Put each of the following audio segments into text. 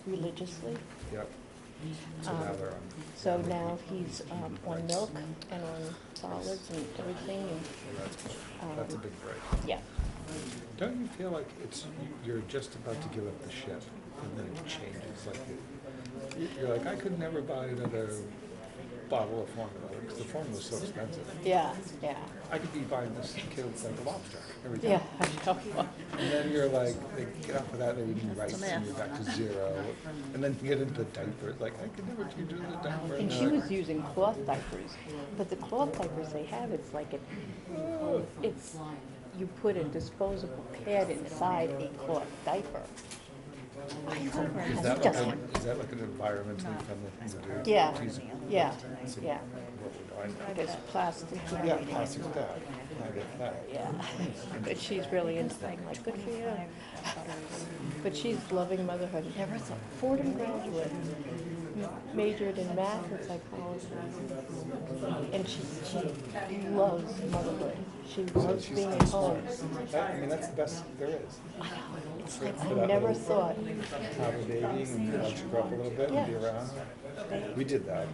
religiously. Yep. So now they're on. So now he's on milk and on solids and everything, and Well, that's a big break. yeah. Don't you feel like you're just about to give up the ship, and then it changes? Like you're like, I could never buy another bottle of formula because the formula is so expensive. Yeah, yeah. I could be buying this killed like a lobster every time. Yeah, I know. And then you're like, they get off of that, they're eating rice, and you're back to zero. And then you get into diapers, like, I could never do the diaper. And she was using cloth diapers, but the cloth diapers they have, it's like it's you put a disposable pad inside a cloth diaper. I told her, Is that like an environmentally friendly thing to do? yeah, Geez, yeah, see yeah. what would I know? There's plastic. Yeah, plastic's bad. I get that. Yeah, but she's really into that. I'm like, good for you. But she's loving motherhood. Never thought. Fordham graduate, majored in math and psychology, and she loves motherhood. She loves being at home. I mean, that's the best there is. I know. It's like For I that never little- thought. Have a baby and watch her grow up a little bit and be around. We did that.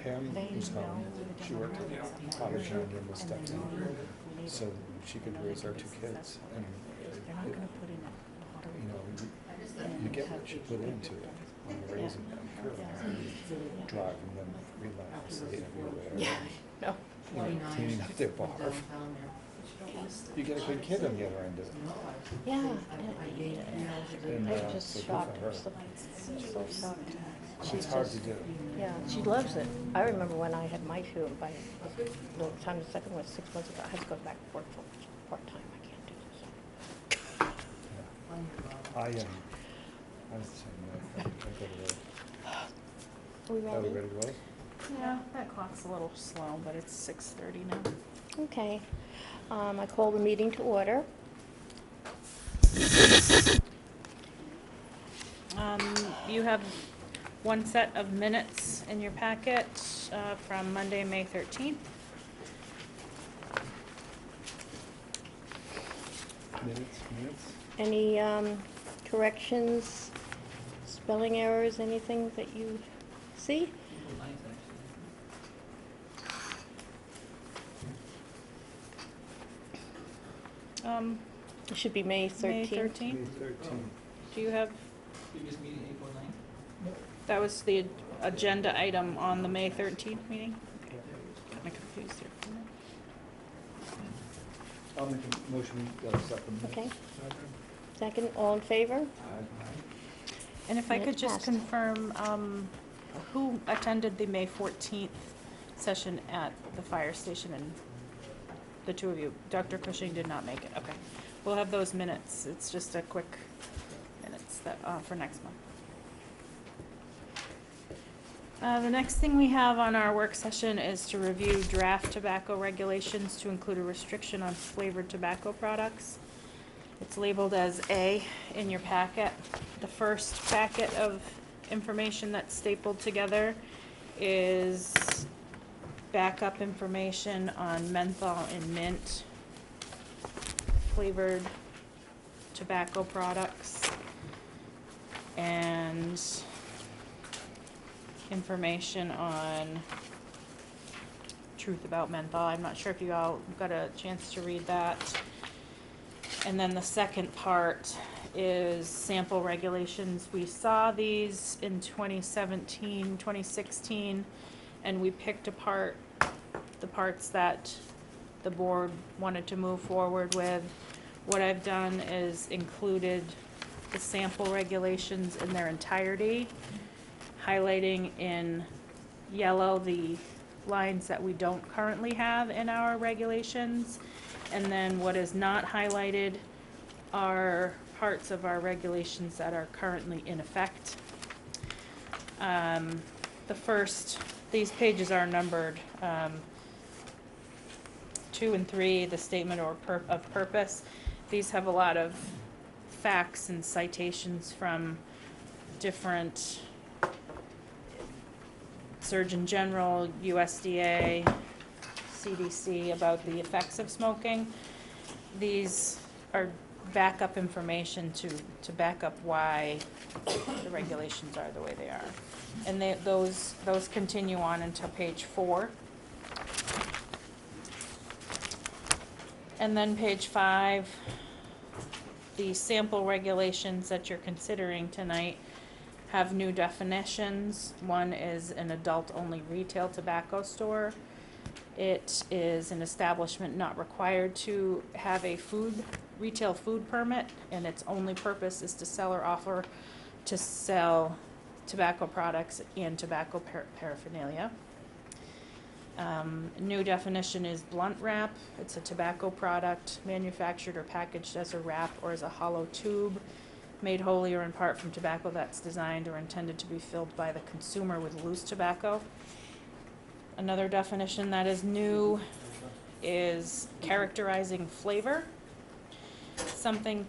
Pam was home. She worked at Harwich and was stepped in, so she could raise our two kids. And you know, you get what you put into it when you're raising them. Driving them relentlessly everywhere. Yeah, no. You know, cleaning up their barf. You get a good kid on the other end of it. Yeah. And, I'm so just good shocked. for her. So shocked. It's hard to do. Yeah, she loves it. I remember when I had my two, by the time the second was 6 months ago, I had to go back to work for part-time. I can't do this. Yeah. I was the same way. I go to work. Are we Are we ready? ready to roll? Yeah, that clock's a little slow, but it's 6:30 now. Okay. I call the meeting to order. You have one set of minutes in your packet from Monday, May 13th. Minutes? Any corrections, spelling errors, anything that you see? It should be May 13th. May May 13th. 13th. Do you have, Previous meeting, April 9th? that was the agenda item on the May 13th meeting? Okay. Got me confused here for a minute. I'll make a motion, second. Okay. Second, all in favor? And if I could Minutes just passed. confirm, who attended the May 14th session at the fire station, and the two of you? Dr. Cushing did not make it, okay. We'll have those minutes, it's just a quick minutes that, for next month. The next thing we have on our work session is to review draft tobacco regulations to include a restriction on flavored tobacco products. It's labeled as A in your packet. The first packet of information that's stapled together is backup information on menthol and mint flavored tobacco products, and information on truth about menthol. I'm not sure if you all got a chance to read that. And then the second part is sample regulations. We saw these in 2017, 2016, and we picked apart the parts that the board wanted to move forward with. What I've done is included the sample regulations in their entirety, highlighting in yellow the lines that we don't currently have in our regulations. And then what is not highlighted are parts of our regulations that are currently in effect. These pages are numbered 2 and 3, the statement of purpose. These have a lot of facts and citations from different Surgeon General, USDA, CDC about the effects of smoking. These are backup information to back up why the regulations are the way they are. And those continue on until page 4. And then page 5, the sample regulations that you're considering tonight have new definitions. One is an adult-only retail tobacco store. It is an establishment not required to have a retail food permit, and its only purpose is to sell or offer to sell tobacco products and tobacco paraphernalia. New definition is blunt wrap. It's a tobacco product manufactured or packaged as a wrap or as a hollow tube, made wholly or in part from tobacco that's designed or intended to be filled by the consumer with loose tobacco. Another definition that is new is characterizing flavor. Something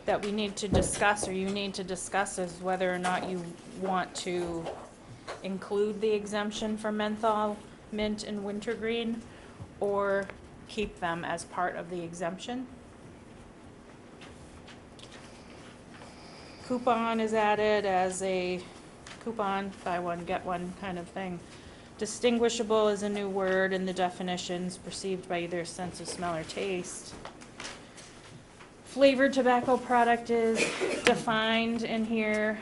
that we need to discuss, or you need to discuss, is whether or not you want to include the exemption for menthol, mint, and wintergreen, or keep them as part of the exemption. Coupon is added as a coupon, buy one, get one kind of thing. Distinguishable is a new word in the definitions, perceived by either sense of smell or taste. Flavored tobacco product is defined in here.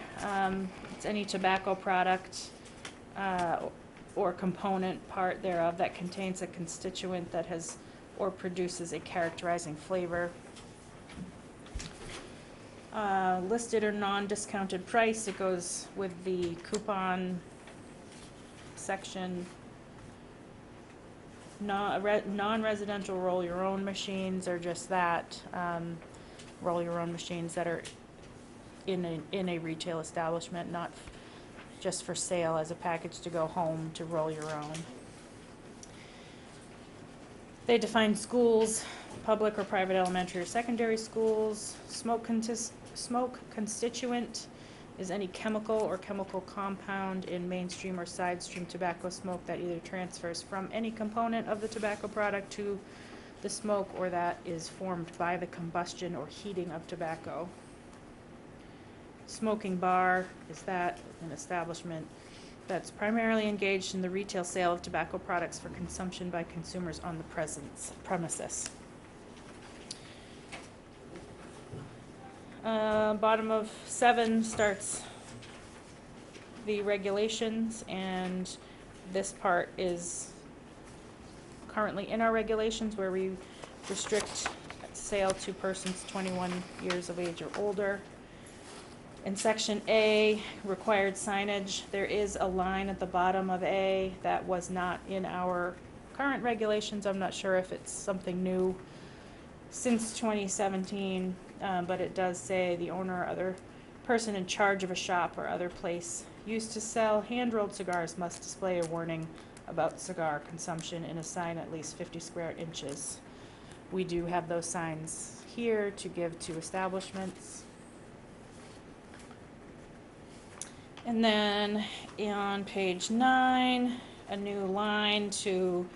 It's any tobacco product or component part thereof that contains a constituent that has or produces a characterizing flavor. Listed or non-discounted price, it goes with the coupon section. Non-residential roll your own machines are just that, roll your own machines that are in a retail establishment, not just for sale as a package to go home to roll your own. They define schools, public or private elementary or secondary schools. Smoke constituent is any chemical or chemical compound in mainstream or side stream tobacco smoke that either transfers from any component of the tobacco product to the smoke or that is formed by the combustion or heating of tobacco. Smoking bar is that an establishment that's primarily engaged in the retail sale of tobacco products for consumption by consumers on the premises. Bottom of 7 starts the regulations, and this part is currently in our regulations where we restrict sale to persons 21 years of age or older. In section A, required signage, there is a line at the bottom of A that was not in our current regulations. I'm not sure if it's something new since 2017, but it does say the owner or other person in charge of a shop or other place used to sell hand-rolled cigars must display a warning about cigar consumption in a sign at least 50 square inches. We do have those signs here to give to establishments. And then on page 9, a new line to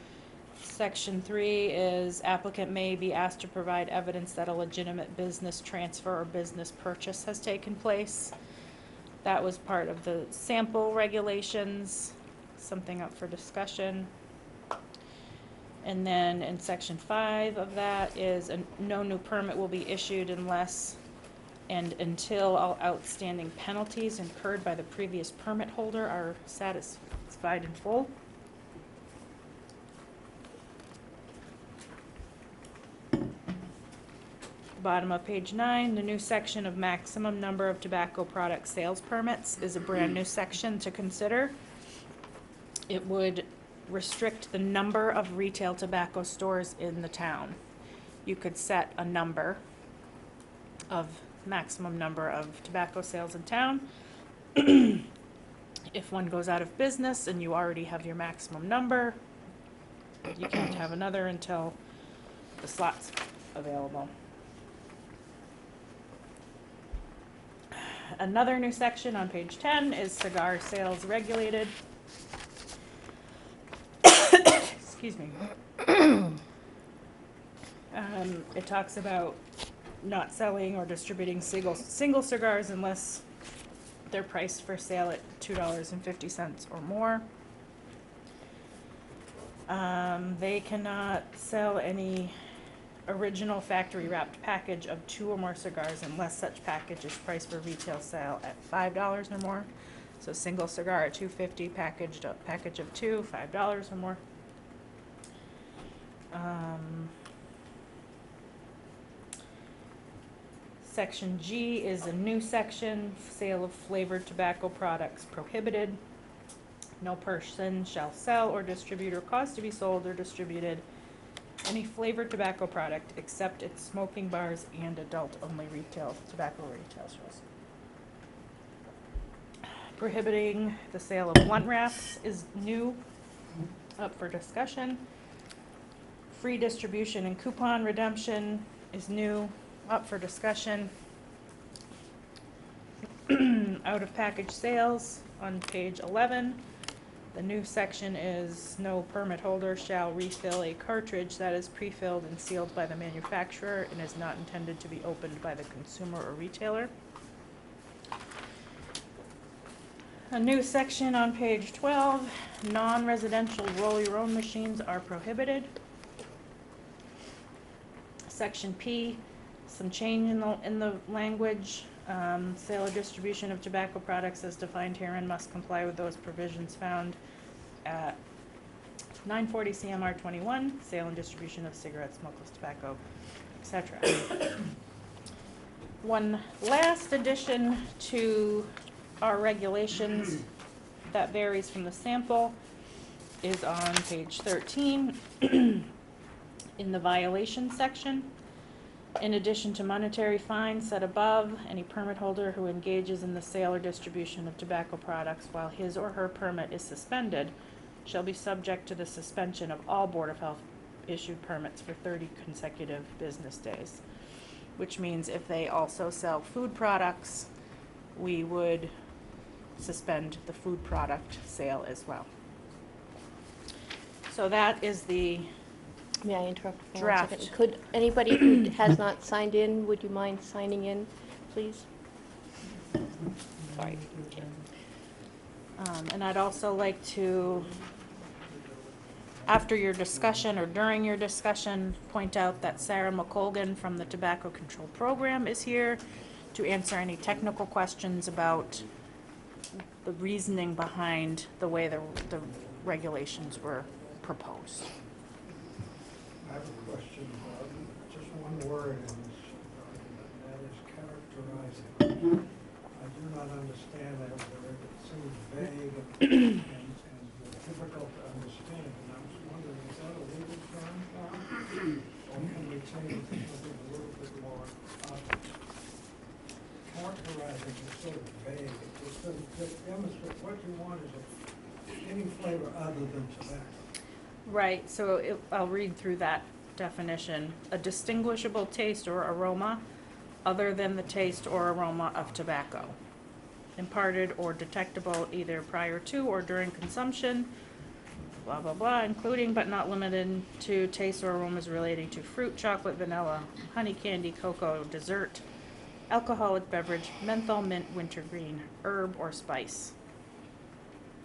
section 3 is applicant may be asked to provide evidence that a legitimate business transfer or business purchase has taken place. That was part of the sample regulations, something up for discussion. And then in section 5 of that is no new permit will be issued unless and until all outstanding penalties incurred by the previous permit holder are satisfied in full. Bottom of page 9, the new section of maximum number of tobacco product sales permits is a brand new section to consider. It would restrict the number of retail tobacco stores in the town. You could set a number of maximum number of tobacco sales in town. If one goes out of business and you already have your maximum number, you can't have another until the slot's available. Another new section on page 10 is cigar sales regulated. Excuse me. It talks about not selling or distributing single cigars unless they're priced for sale at $2.50 or more. They cannot sell any original factory wrapped package of 2 or more cigars unless such package is priced for retail sale at $5 or more. So single cigar at $2.50, package of 2, $5 or more. Section G is a new section, sale of flavored tobacco products prohibited. No person shall sell or distribute or cause to be sold or distributed any flavored tobacco product except at smoking bars and adult-only retail tobacco retail stores. Prohibiting the sale of blunt wraps is new, up for discussion. Free distribution and coupon redemption is new, up for discussion. Out of package sales on page 11. The new section is no permit holder shall refill a cartridge that is pre-filled and sealed by the manufacturer and is not intended to be opened by the consumer or retailer. A new section on page 12, non-residential roll-your-own machines are prohibited. Section P, some change in the language. Sale or distribution of tobacco products as defined herein must comply with those provisions found at 940 CMR 21, sale and distribution of cigarettes, smokeless tobacco, etc. One last addition to our regulations that varies from the sample is on page 13 in the violation section. In addition to monetary fines set above, any permit holder who engages in the sale or distribution of tobacco products while his or her permit is suspended shall be subject to the suspension of all Board of Health issued permits for 30 consecutive business days. Which means if they also sell food products, we would suspend the food product sale as well. So that is the May I interrupt for 1 draft. second? Could anybody who has not signed in, would you mind signing in, please? Sorry. Okay. And I'd also like to, after your discussion or during your discussion, point out that Sarah McColgan from the Tobacco Control Program is here to answer any technical questions about the reasoning behind the way the regulations were proposed. I have a question, just one word in this document, and that is characterizing. I do not understand that, it seems vague and difficult to understand, and I was wondering, is that a legal term, or can we change it to something a little bit more obvious? Characterizing is sort of vague, it doesn't demonstrate what you want is any flavor other than tobacco. Right, so I'll read through that definition. A distinguishable taste or aroma other than the taste or aroma of tobacco. Imparted or detectable either prior to or during consumption, blah, blah, blah, including but not limited to taste or aromas relating to fruit, chocolate, vanilla, honey candy, cocoa, dessert, alcoholic beverage, menthol, mint, wintergreen, herb, or spice.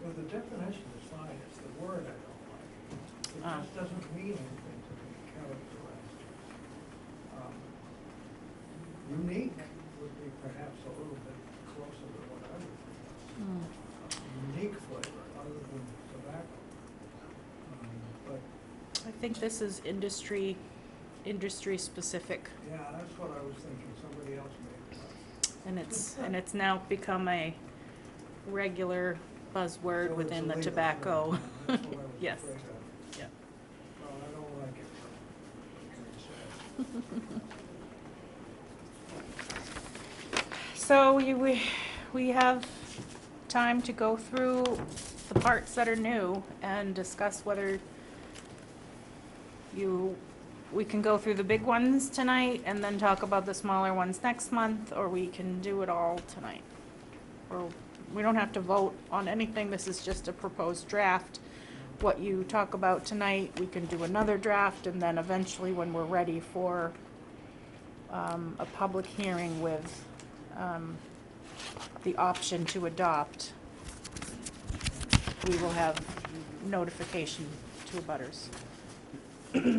Well, the definition is fine, it's the word I don't like. It just doesn't mean anything to me, characterized. Unique would be perhaps a little bit closer to what I would think. Unique flavor other than tobacco. But I think this is industry specific, yeah, that's what I was thinking, somebody else made it up. and it's now become a regular buzzword So within the it's illegal, tobacco. right? That's what I was Yes. afraid of. Yeah. Well, I don't like it, but what can you say? So we have time to go through the parts that are new and discuss whether we can go through the big ones tonight and then talk about the smaller ones next month, or we can do it all tonight. Or we don't have to vote on anything, this is just a proposed draft. what you talk about tonight, we can do another draft, and then eventually when we're ready for a public hearing with the option to adopt, we will have notification to abutters. I don't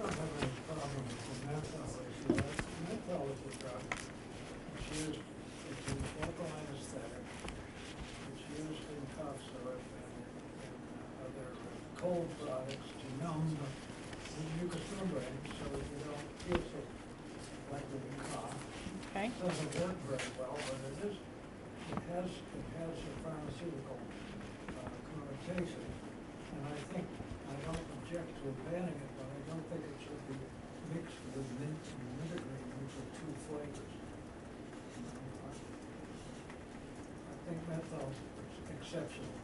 have any problem with the menthol issue. Menthol is a drug. It's used, it's a local anesthetic. It's used in cough syrup and other cold products to numb the mucous membrane so that you don't feel so likely to cough. Okay? It doesn't work very well, but it has a pharmaceutical connotation. And I think, I don't object to banning it, but I don't think it should be mixed with mint and wintergreen, which are two flavors. I think menthol is exceptional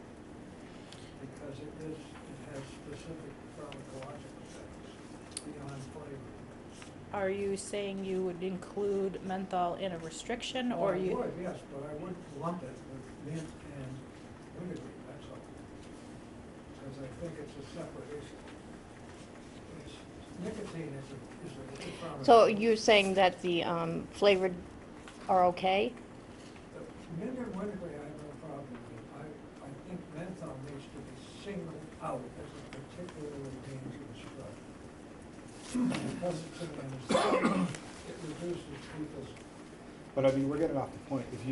because it has specific pharmacological effects beyond flavor. Are you saying you would include menthol in a restriction, Oh, or I you? would, yes, but I wouldn't lump it with mint and wintergreen, that's all. Because I think it's a separate issue. Nicotine is a good pharmaceutical. So you're saying that the flavored are okay? The mint and wintergreen, I have no problem with. I think menthol needs to be singled out as a particularly dangerous drug. Because it's an anesthetic, it reduces people's. But I mean, we're getting off the point. If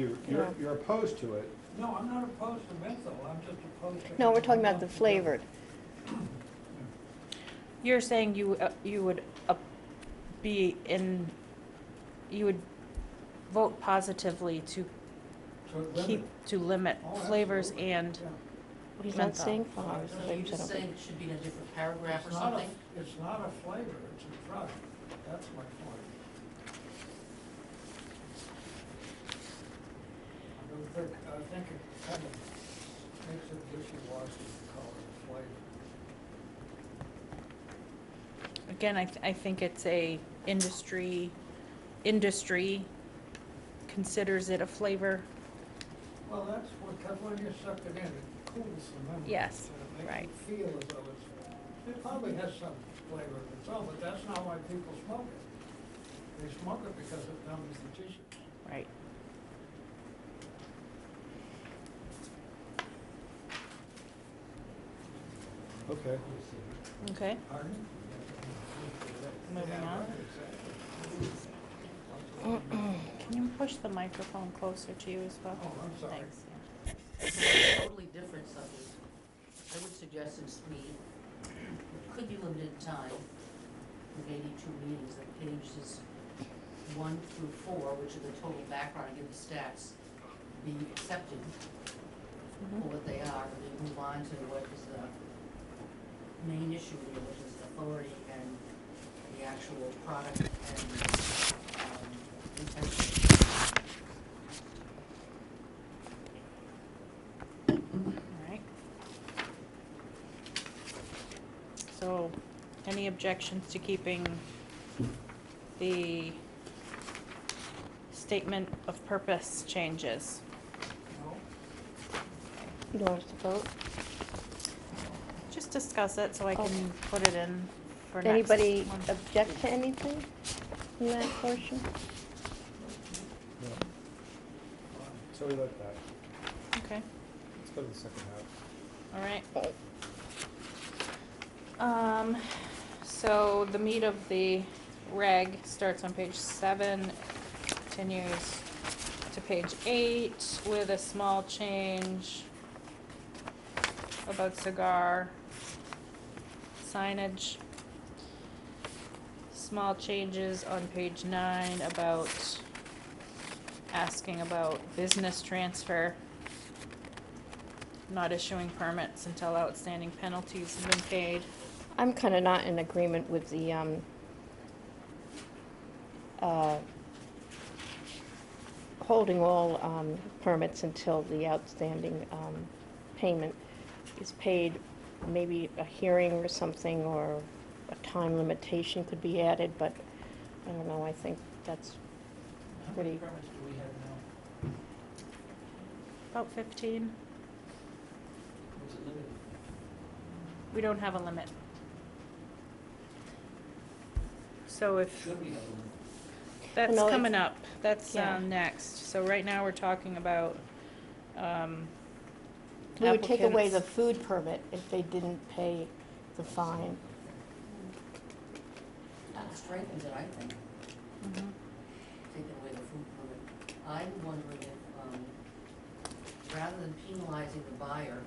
you're opposed to it, No, I'm not opposed to menthol, I'm just opposed to. No, we're talking about the flavored. You're saying you would be in, you would vote positively to to limit Oh, flavors absolutely. and Yeah. He's not menthol. saying flowers. Are you flavors, I just don't saying think. it should be in a different paragraph or It's not a- something? It's not a flavor, it's a drug, that's my point. I think it kind of makes it wishy-washy to call it a flavor. Again, I think it's a industry considers it a flavor. Well, that's because when you suck it in, it cools the membrane. Yes, And it right. makes you feel as though it probably has some flavor of its own, but that's not why people smoke it. They smoke it because it numbs the tissues. Right. okay. Okay. Pardon? Moving Yeah, on. right, exactly. Can you push the microphone closer to you as well? Oh, I'm sorry. Thanks. It's a totally different subject. I would suggest since we could be limited in time, with 82 meetings, that pages 1 through 4, which are the total background, and give the stats, be accepted for what they are, and then move on to what is the main issue here, which is authority and the actual product and intention. All right. So, any objections to keeping the statement of purpose changes? No? You don't want us to vote? Just discuss it so I can Okay. put it in for next Anybody month. object to anything in that portion? No. So we like that. Okay, Let's go to the second half. all right. So the meat of the reg starts on page 7, continues to page 8 with a small change about cigar signage. Small changes on page 9 about asking about business transfer. Not issuing permits until outstanding penalties have been paid. I'm kind of not in agreement with the, holding all permits until the outstanding payment is paid. Maybe a hearing or something, or a time limitation could be added, but I don't know, I think that's How many pretty, permits do we have now? About 15. What's it limited? We don't have a limit. So if, Should we have a limit? that's No, coming up, that's, Yeah. next. So right now, we're talking about, We would take away the applicants. food permit if they didn't pay the fine. That strengthens it, I think, Mhm. taking away the food permit. I'm wondering if, rather than penalizing the buyer,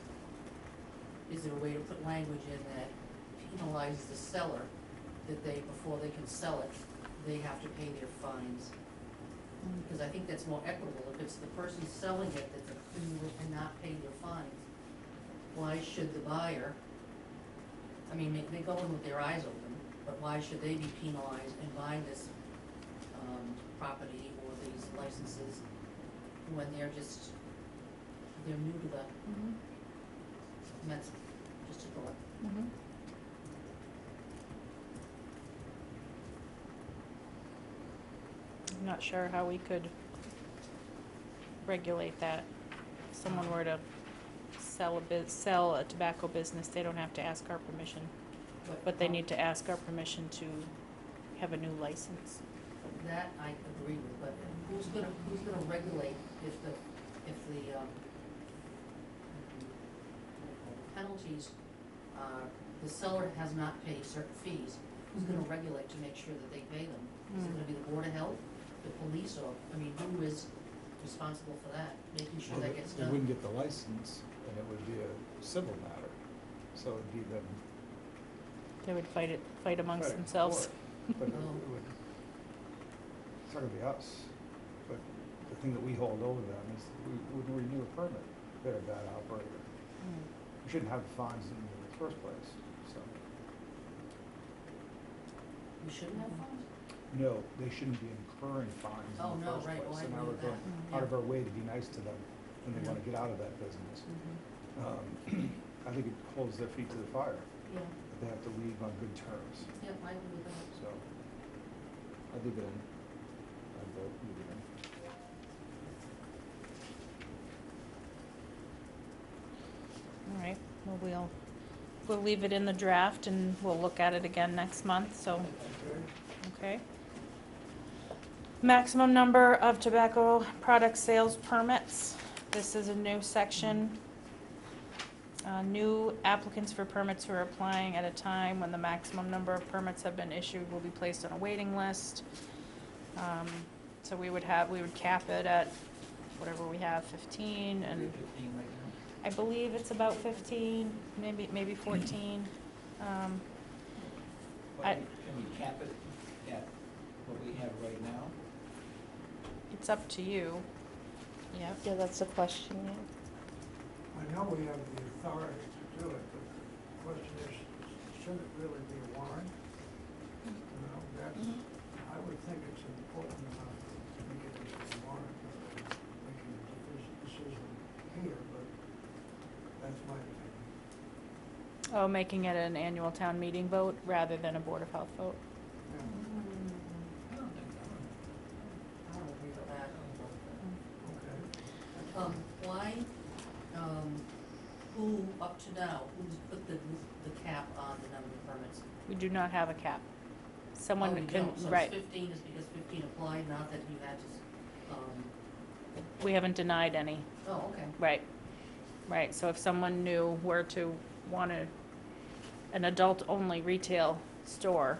is there a way to put language in that penalizes the seller, that they, before they can sell it, they have to pay their fines? Because I think that's more equitable. If it's the person selling it that's accused and not pay their fines, why should the buyer, I mean, they go in with their eyes open, but why should they be penalized in buying this, property or these licenses when they're just, they're new to the, Mhm. and that's just a thought. Mhm. I'm not sure how we could regulate that. If someone were to sell a tobacco business, they don't have to ask our permission, but they need to ask our permission to have a new license. That I agree with, but who's gonna regulate if the penalties, the seller has not paid certain fees? Who's gonna regulate to make sure that they pay them? Is it gonna be the Board of Health, the police, or, I mean, who is responsible for that, making sure that gets They done? wouldn't get the license, and it would be a civil matter, so it'd be them. They would fight amongst fighting themselves. for it. But it Oh. would, it's not gonna be us, but the thing that we hold over them is we wouldn't renew a permit if they're a bad operator. Mm. We shouldn't have the fines in the first place, so. We shouldn't have fines? No, they shouldn't be incurring fines Oh, in the no, first right. place. Oh, I And now agree we're with going that. out of our way to be nice to them when they wanna get out of that business. I think it holds their feet to the fire, Yeah, that they have to leave on good terms, yeah, I agree with that. so. I leave it in. I vote leave it in. All right, well, we'll leave it in the draft and we'll look at it again next month, so, okay. Maximum number of tobacco product sales permits. This is a new section. New applicants for permits who are applying at a time when the maximum number of permits have been issued will be placed on a waiting list. So we would cap it at whatever we have, 15, Are we and at 15 right now? I believe it's about 15, maybe 14. But I- can we cap it at what we have right now? It's up to you. Yep. Yeah, that's the question, yeah. I know we have the authority to do it, but the question is, should it really be a warrant? You know, that's, I would think it's important enough to make it into a warrant, making a decision here, but that's my opinion. Oh, making it an annual town meeting vote rather than a Board of Health vote. Yeah. I don't think I don't agree with that. Okay. Why, who, up to now, who's put the cap on the number of permits? We do not have a cap. Someone Oh, you can, don't. So right, it's 15 is because 15 applied, not that you had to, we haven't denied any, oh, okay. right. So if someone new were to want an adult-only retail store,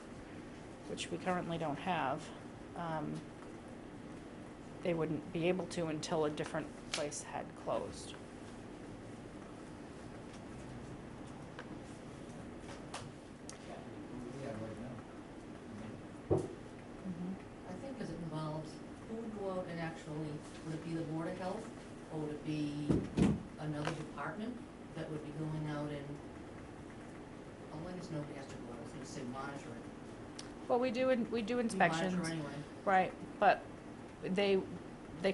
which we currently don't have, they wouldn't be able to until a different place had closed. we have right now. I think because it involves, who would go out and actually, would it be the Board of Health? Or would it be another department that would be going out and, oh, I guess nobody has to go out, I was gonna say monitoring. Well, we do inspections. You monitor anyway. Right, but they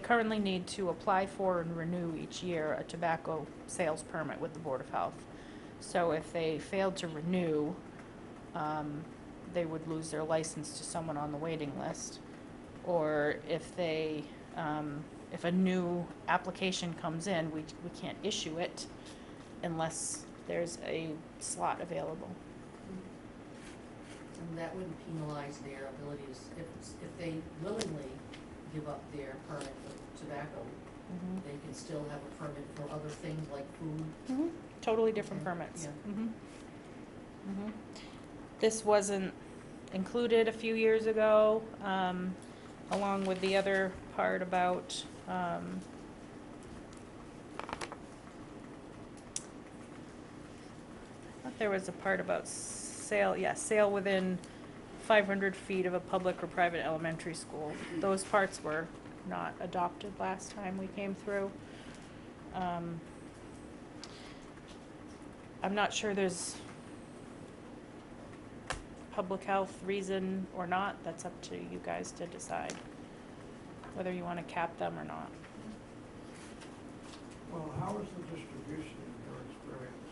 currently need to apply for and renew each year a tobacco sales permit with the Board of Health. So if they failed to renew, they would lose their license to someone on the waiting list. Or if they, if a new application comes in, we can't issue it unless there's a slot available. And that wouldn't penalize their ability to, if they willingly give up their permit for tobacco, Mhm. they can still have a permit for other things like food. Mhm. Totally different Okay, permits. yeah. Mhm. Mhm. This wasn't included a few years ago, along with the other part about, I thought there was a part about sale, sale within 500 feet of a public or private elementary school. Those parts were not adopted last time we came through. I'm not sure there's public health reason or not. That's up to you guys to decide whether you want to cap them or not. Well, how is the distribution in your experience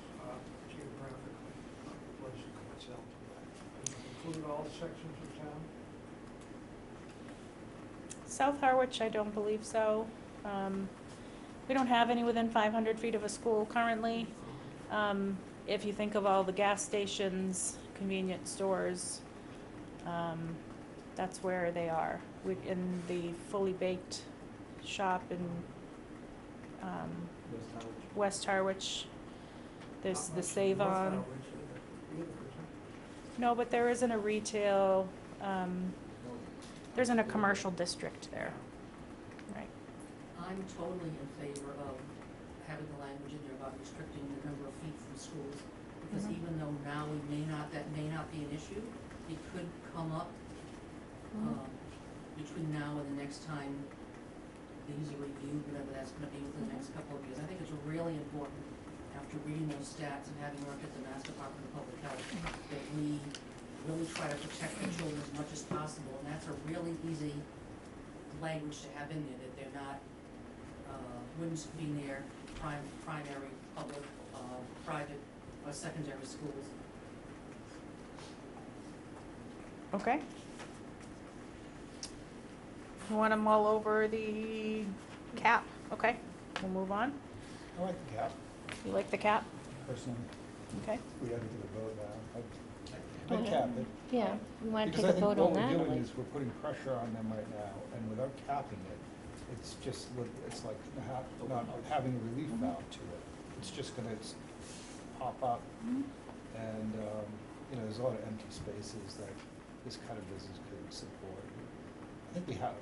geographically of the places that sell tobacco? Does it include all sections of town? South Harwich, I don't believe so. We don't have any within 500 feet of a school currently. If you think of all the gas stations, convenience stores, that's where they are. In the fully baked shop in West Harwich, there's Not the much in Save North On. Harwich either, is there? No, but there isn't a retail, there isn't a commercial district there. Right. I'm totally in favor of having the language in there about restricting the number of feet from schools. Because Mhm. even though now that may not be an issue, it could come up, Mhm. between now and the next time these are reviewed, whatever that's gonna be within the next couple of years. I think it's really important, after reading those stats and having looked at the Mass Department of Public Health, that we really try to protect the children as much as possible, and that's a really easy language to have in there, that they're not, wouldn't be near primary, public, private, or secondary schools. Okay. You want to mull over the cap? Okay, we'll move on. I like the cap, You like the cap? personally. Okay. We had to do a vote now. I'd cap it. Yeah, we want to Because take I a think vote what on we're that. doing is we're putting pressure on them right now, and without capping it, it's just, it's like not having a relief valve to it. It's just gonna pop up, Mhm. and, there's a lot of empty spaces that this kind of business could support. I think we have,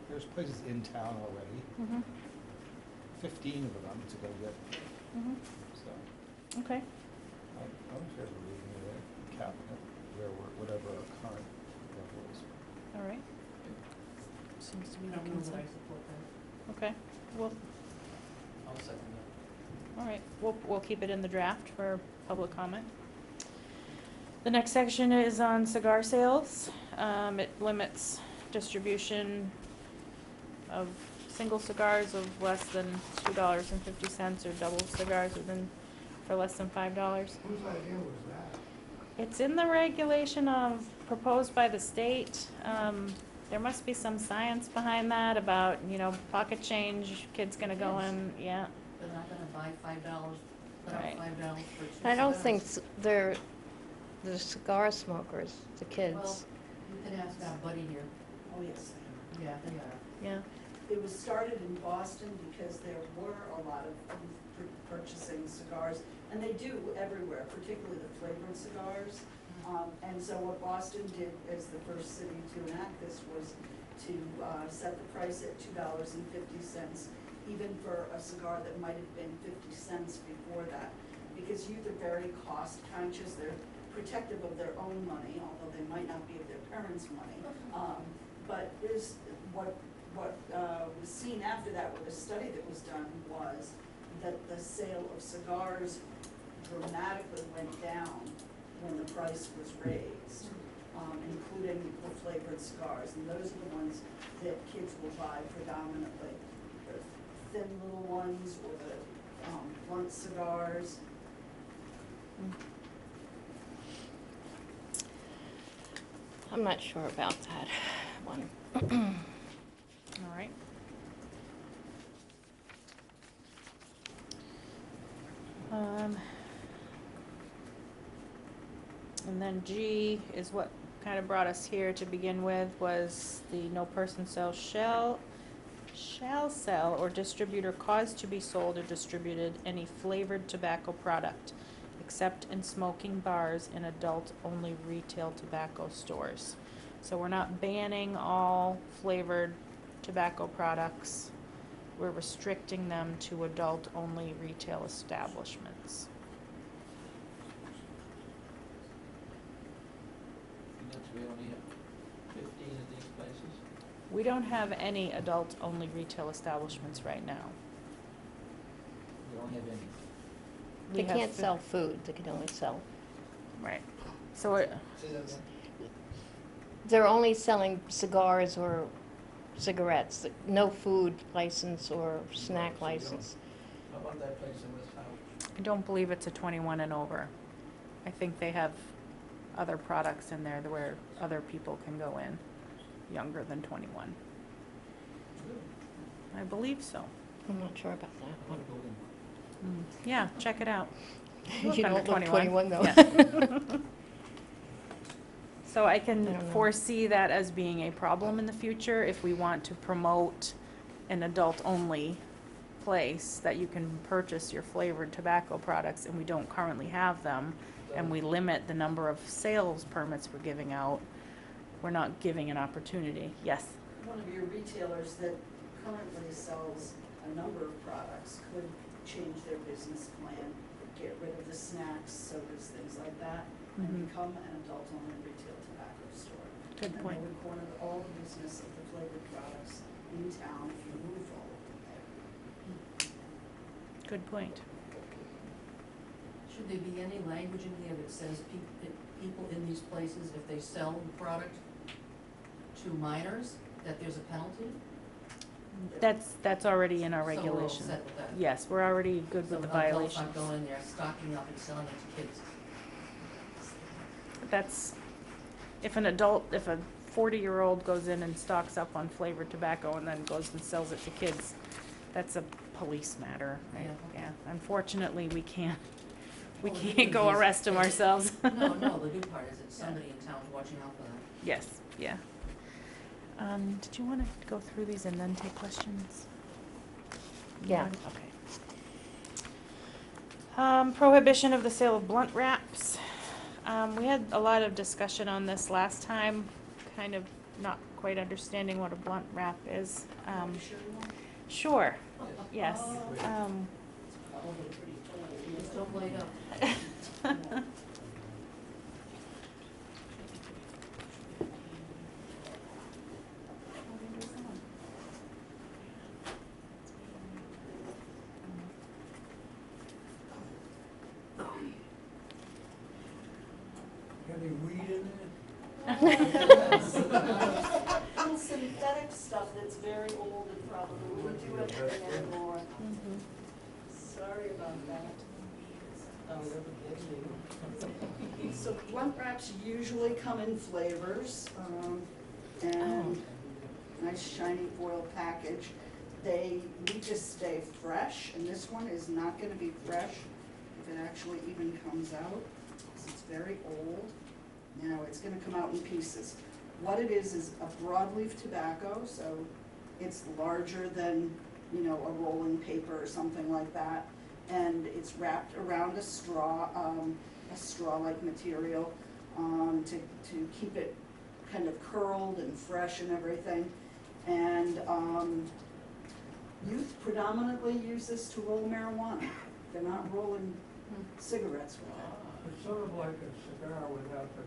there's places in town already, Mhm. 15 of them to go get, Mhm. so. Okay. I'm in favor of leaving it at cabinet, whatever our current level is. All right. Seems to be I the don't know that I consensus. support that. Okay. Well, I'll second that. all right. We'll keep it in the draft for public comment. The next section is on cigar sales. It limits distribution of single cigars of less than $2.50 or double cigars for less than $5. Whose idea was that? It's in the regulation proposed by the state. There must be some science behind that about, pocket change, kid's gonna go in, yeah. They're not gonna buy $5, put out Right. $5 for two I don't cigars. think they're the cigar smokers, the kids. Well, you can ask our buddy here. Oh, yes. Yeah, they are. Yeah. It was started in Boston because there were a lot of youth purchasing cigars, and they do everywhere, particularly the flavored cigars. And so what Boston did as the first city to enact this was to set the price at $2.50, even for a cigar that might have been 50 cents before that. Because youth are very cost conscious, they're protective of their own money, although they might not be of their parents' money. But is what was seen after that with a study that was done was that the sale of cigars dramatically went down when the price was raised, including the flavored cigars. And those are the ones that kids will buy predominantly. The thin little ones or the blunt cigars. I'm not sure about that one. All right. then G is what kind of brought us here to begin with, was the no person shall sell or distribute or cause to be sold or distributed any flavored tobacco product, except in smoking bars and adult-only retail tobacco stores. So we're not banning all flavored tobacco products. We're restricting them to adult-only retail establishments. And that's, we only have 15 of these places? We don't have any adult-only retail establishments right now. We don't have any. We They have can't sell food, they can only sell. Right. So it, Say that again? They're only selling cigars or cigarettes, no food license or snack license. How about that place in West Harwich? I don't believe it's a 21 and over. I think they have other products in there where other people can go in, younger than 21. I believe so. I'm not sure about that I one. want to go in. Yeah, check it out. You look under don't look 21 though. Yeah. So I I can don't know. foresee that as being a problem in the future if we want to promote an adult-only place that you can purchase your flavored tobacco products, and we don't currently have them, and we limit the number of sales permits we're giving out, we're not giving an opportunity. Yes? One of your retailers that currently sells a number of products could change their business plan, get rid of the snacks, sodas, things like that, and Mhm. become an adult-only retail tobacco store. Good point. And they would corner all the business of the flavored products in town if you move all of them there. Good point. Should there be any language in here that says people in these places, if they sell the product to minors, that there's a penalty? That's already in our So we're all regulation. set with that? Yes, we're already good So with the adults violations. aren't going in there stocking up and selling it to kids? That's, if a 40-year-old goes in and stocks up on flavored tobacco and then goes and sells it to kids, that's a police matter. Right? Yeah. Yeah, unfortunately, we can't Well, the go good news arrest them is- ourselves. No, the good part is that somebody in town's watching out for them. Yes, yeah. Did you want to go through these and then take questions? Yeah. Okay. Prohibition of the sale of blunt wraps. We had a lot of discussion on this last time, kind of not quite understanding what a blunt wrap is. Sure you want? Sure, yes. Probably pretty old. Just don't light up. Any weed in it? Little synthetic stuff that's very old and probably wouldn't do anything anymore. Mhm. Sorry about that. So blunt wraps usually come in flavors, and nice shiny foil package. They need to stay fresh, and this one is not gonna be fresh if it actually even comes out, because it's very old. Now, it's gonna come out in pieces. What it is a broadleaf tobacco, so it's larger than, a rolling paper or something like that. And it's wrapped around a straw-like material, to keep it kind of curled and fresh and everything. And, youth predominantly use this to roll marijuana. They're not rolling cigarettes with it. It's sort of like a cigar without the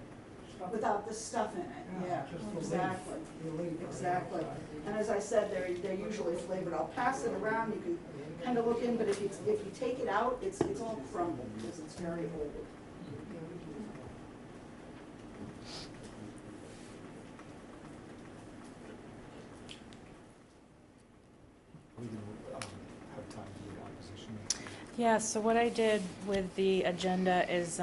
stuff. Without the stuff in it, yeah, Just the leaf. exactly. The leaf on the Exactly. outside. And as I said, they're usually flavored. I'll pass it around, you can kind of look in, but if you take it out, it's all crumbled because it's very old. We can have time to do opposition. Yeah, so what I did with the agenda is,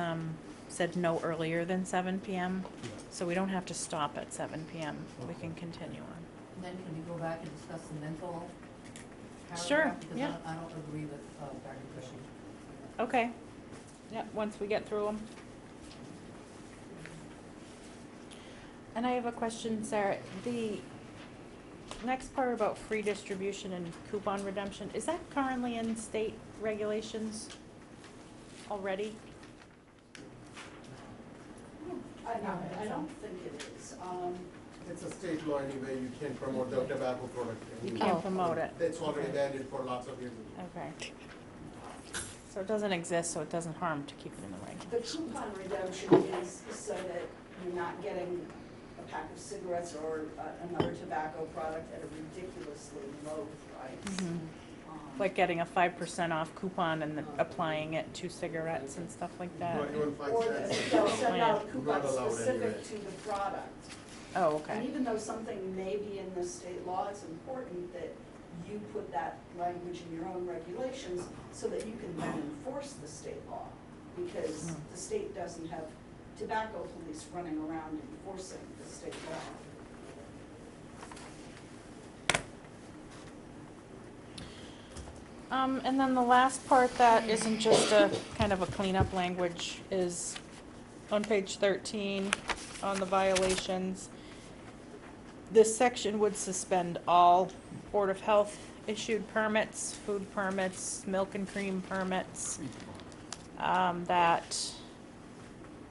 said no earlier than 7 PM, so we don't have to stop at 7 PM. We can continue on. And then can you go back and discuss the menthol paragraph? Sure, Because yeah. I don't agree with Dr. Cushing. Okay. Yeah, once we get through them. And I have a question, Sarah. The next part about free distribution and coupon redemption, is that currently in state regulations already? I don't think it is. It's a state law anyway, you can't promote the tobacco product. You anyway. can't promote it. It's already banned for lots of years. Okay. So it doesn't exist, so it doesn't harm to keep it in the The regulations. coupon redemption is so that you're not getting a pack of cigarettes or another tobacco product at a ridiculously low price. Mhm. Like getting a 5% off coupon and then applying it to cigarettes and stuff like that. Not even 5 Or cents. they'll send out Not coupons allowed specific anyway. to the product. Oh, And okay. even though something may be in the state law, it's important that you put that language in your own regulations so that you can then enforce the state law. Because the state doesn't have tobacco police running around enforcing the state law. And then the last part that isn't just a kind of a cleanup language is on page 13 on the violations. This section would suspend all Board of Health issued permits, food permits, milk and cream permits, that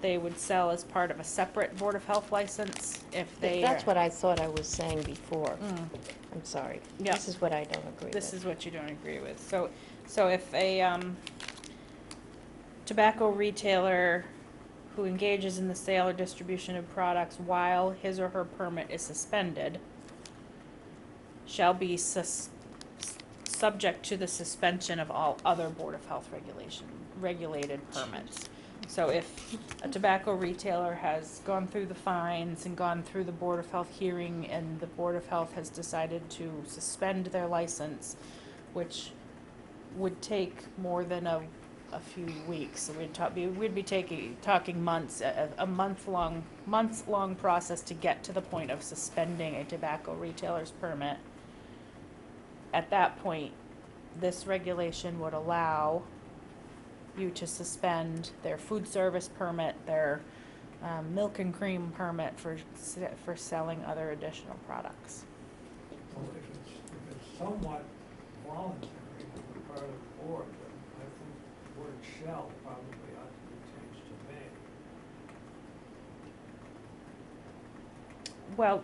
they would sell as part of a separate Board of Health license if they. That's what I thought I was saying before. Mm. I'm sorry. Yeah. This is what I don't agree with. This is what you don't agree with. So if a tobacco retailer who engages in the sale or distribution of products while his or her permit is suspended shall be subject to the suspension of all other Board of Health regulated permits. So if a tobacco retailer has gone through the fines and gone through the Board of Health hearing and the Board of Health has decided to suspend their license, which would take more than a few weeks, so we'd be talking months, a months-long process to get to the point of suspending a tobacco retailer's permit. At that point, this regulation would allow you to suspend their food service permit, their milk and cream permit for selling other additional products. Well, if it's somewhat voluntary on the part of the board, then I think the word shall probably ought to be changed to may. Well,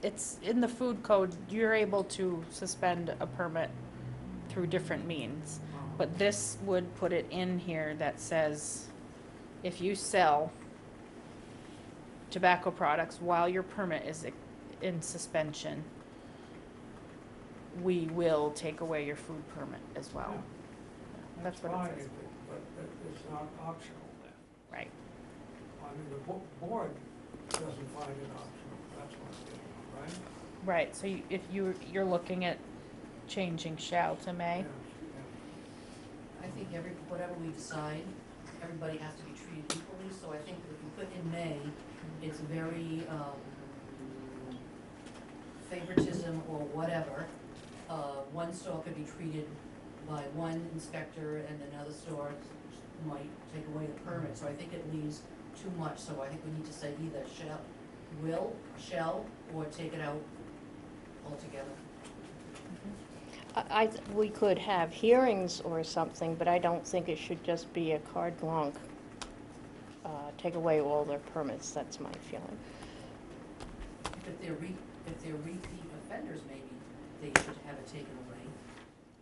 it's in the food code, you're able to suspend a permit through different means. But this would put it in here that says, if you sell tobacco products while your permit is in suspension, we will take away your food permit as well. Yeah. That's what fine, it says. but it's not optional then. Right. I mean, the board doesn't find it optional, that's what I'm getting at, right? Right, so if you're looking at changing shall to may? Yeah, I think whatever we decide, everybody has to be treated equally, so I think that if you put in May, it's very, favoritism or whatever. One store could be treated by one inspector and another store might take away the permit, so I think it leaves too much, so I think we need to say either shall, or take it out altogether. We could have hearings or something, but I don't think it should just be a carte blanche. Take away all their permits, that's my feeling. If they're repeat offenders, maybe they should have it taken away.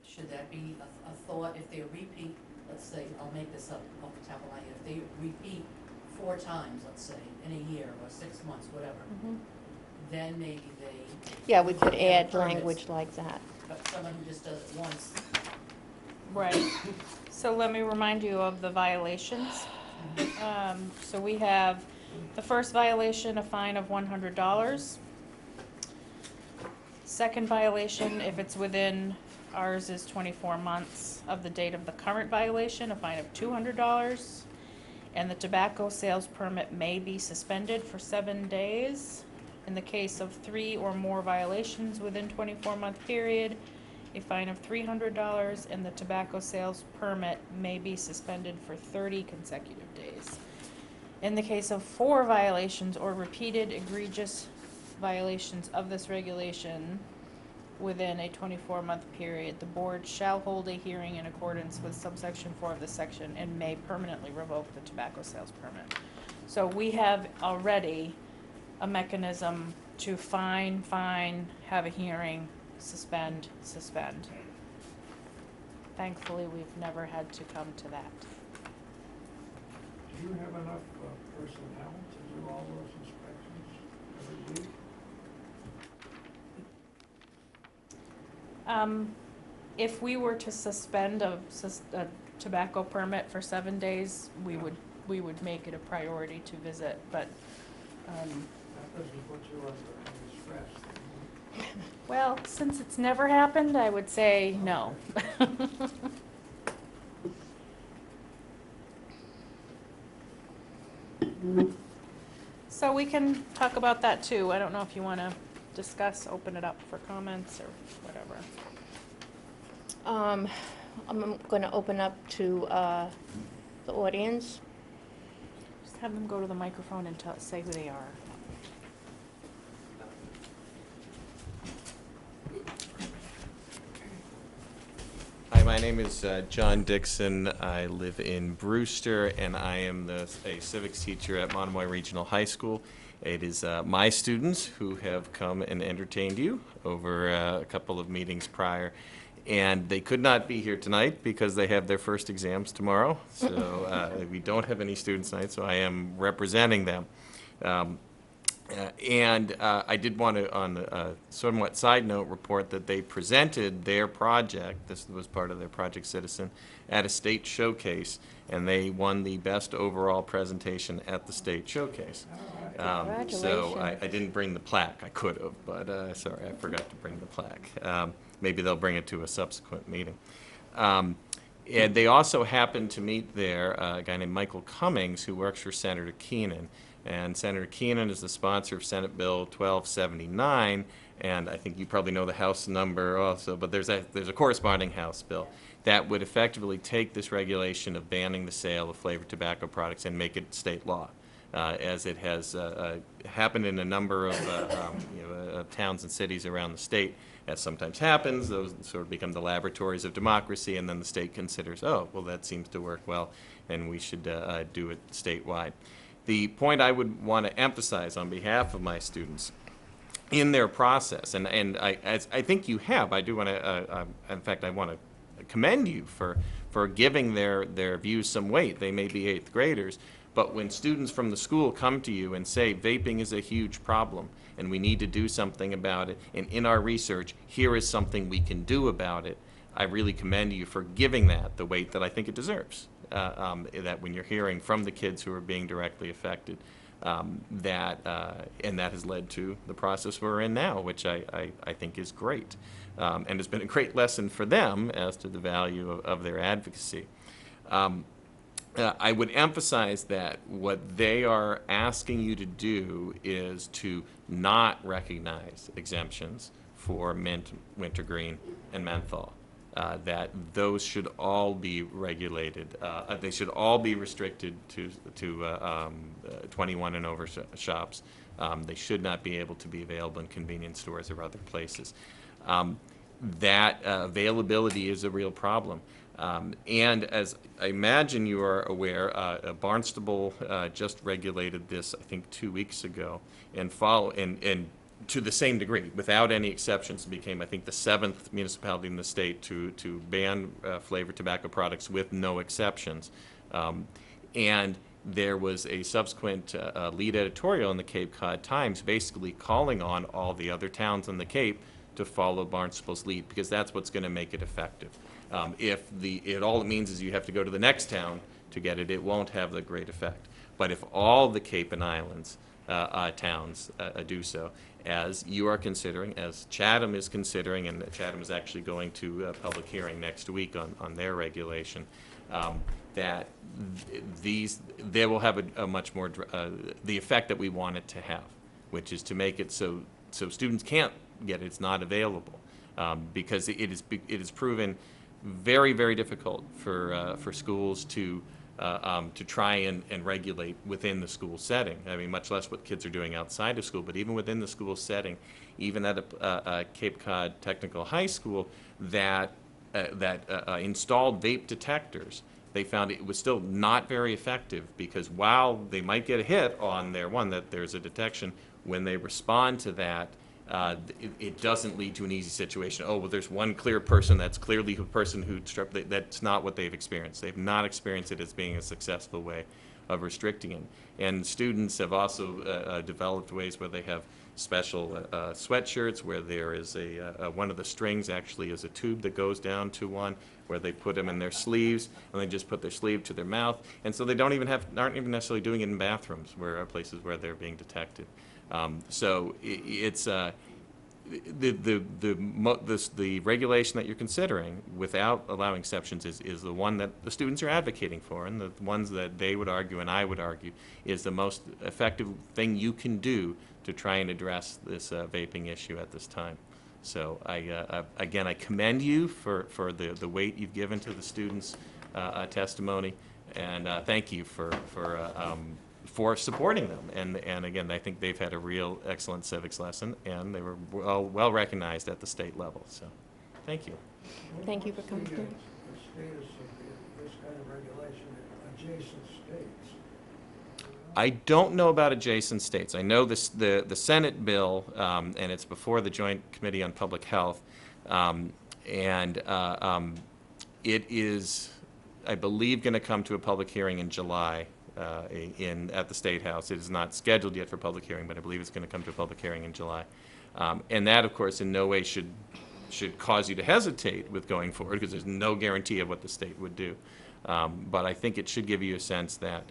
Should that be a thought, if they're repeat, let's say, I'll make this up off the top of my head, if they repeat 4 times, let's say, in a year, or 6 months, whatever, then maybe they. Yeah, we could get add permits. language like that. But someone who just does it once, Right. So let me remind you of the violations. So we have the first violation, a fine of $100. Second violation, if it's within, ours is 24 months of the date of the current violation, a fine of $200. And the tobacco sales permit may be suspended for 7 days. In the case of 3 or more violations within 24-month period, a fine of $300, and the tobacco sales permit may be suspended for 30 consecutive days. In the case of 4 violations or repeated egregious violations of this regulation within a 24-month period, the board shall hold a hearing in accordance with subsection 4 of this section and may permanently revoke the tobacco sales permit. So we have already a mechanism to fine, have a hearing, suspend. Thankfully, we've never had to come to that. Do you have enough personnel to do all those inspections every week? If we were to suspend a tobacco permit for 7 days, we would make it a priority to visit, but, That doesn't put you under any stress. well, since it's never happened, I would say no. So we can talk about that too. I don't know if you want to discuss, open it up for comments or whatever. I'm going to open up to the audience. Just have them go to the microphone and say who they are. Hi, my name is John Dixon. I live in Brewster, and I am a civics teacher at Monomoy Regional High School. It is my students who have come and entertained you over a couple of meetings prior, and they could not be here tonight because they have their first exams tomorrow. So we don't have any students tonight, so I am representing them. I did want to, on a somewhat side note, report that they presented their project, this was part of their Project Citizen, at a state showcase, and they won the best overall presentation at the state showcase. So I didn't bring the plaque. I could have, but sorry, I forgot to bring the plaque. Maybe they'll bring it to a subsequent meeting. And they also happened to meet there a guy named Michael Cummings, who works for Senator Keenan. And Senator Keenan is the sponsor of Senate Bill 1279, and I think you probably know the House number also, but there's a corresponding House bill that would effectively take this regulation of banning the sale of flavored tobacco products and make it state law, as it has happened in a number of towns and cities around the state. As sometimes happens, those sort of become the laboratories of democracy, and then the state considers, oh, well, that seems to work well, and we should do it statewide. The point I would want to emphasize on behalf of my students in their process, and I think you have, I do want to, in fact, I want to commend you for giving their views some weight. They may be 8th graders, but when students from the school come to you and say vaping is a huge problem and we need to do something about it, and in our research, here is something we can do about it, I really commend you for giving that the weight that I think it deserves. That when you're hearing from the kids who are being directly affected, and that has led to the process we're in now, which I think is great. And it's been a great lesson for them as to the value of their advocacy. I would emphasize that what they are asking you to do is to not recognize exemptions for mint, wintergreen, and menthol. That those should all be regulated. They should all be restricted to 21 and over shops. They should not be able to be available in convenience stores or other places. That availability is a real problem. And as I imagine you are aware, Barnstable just regulated this, I think, 2 weeks ago, and to the same degree, without any exceptions, became, I think, the 7th municipality in the state to ban flavored tobacco products with no exceptions. And there was a subsequent lead editorial in the Cape Cod Times basically calling on all the other towns on the Cape to follow Barnstable's lead, because that's what's going to make it effective. If all it means is you have to go to the next town to get it, it won't have the great effect. But if all the Cape and Islands towns do so, as you are considering, as Chatham is considering, and Chatham is actually going to a public hearing next week on their regulation, that they will have a much more, the effect that we want it to have, which is to make it so students can't get it, it's not available, because it is proven very, very difficult for schools to to try and regulate within the school setting. I mean, much less what kids are doing outside of school, but even within the school setting, even at a Cape Cod Technical High School that installed vape detectors, they found it was still not very effective, because while they might get a hit on their one, that there's a detection, when they respond to that, it doesn't lead to an easy situation. Oh, well, there's one clear person that's clearly a person who that's not what they've experienced. They've not experienced it as being a successful way of restricting it. And students have also developed ways where they have special sweatshirts where there is one of the strings actually is a tube that goes down to one, where they put them in their sleeves, and they just put their sleeve to their mouth, and so they aren't even necessarily doing it in bathrooms, where are places where they're being detected. So it's the regulation that you're considering, without allowing exceptions, is the one that the students are advocating for, and the ones that they would argue and I would argue is the most effective thing you can do to try and address this vaping issue at this time. So again, I commend you for the weight you've given to the students' testimony, and thank you for supporting them. And again, I think they've had a real excellent civics lesson, and they were well recognized at the state level. So thank you. Thank you for coming through. The status of this kind of regulation in adjacent states. I don't know about adjacent states. I know this, the Senate bill, and it's before the Joint Committee on Public Health, it is, I believe, going to come to a public hearing in July at the State House. It is not scheduled yet for public hearing, but I believe it's going to come to a public hearing in July. And that, of course, in no way should cause you to hesitate with going forward, because there's no guarantee of what the state would do. But I think it should give you a sense that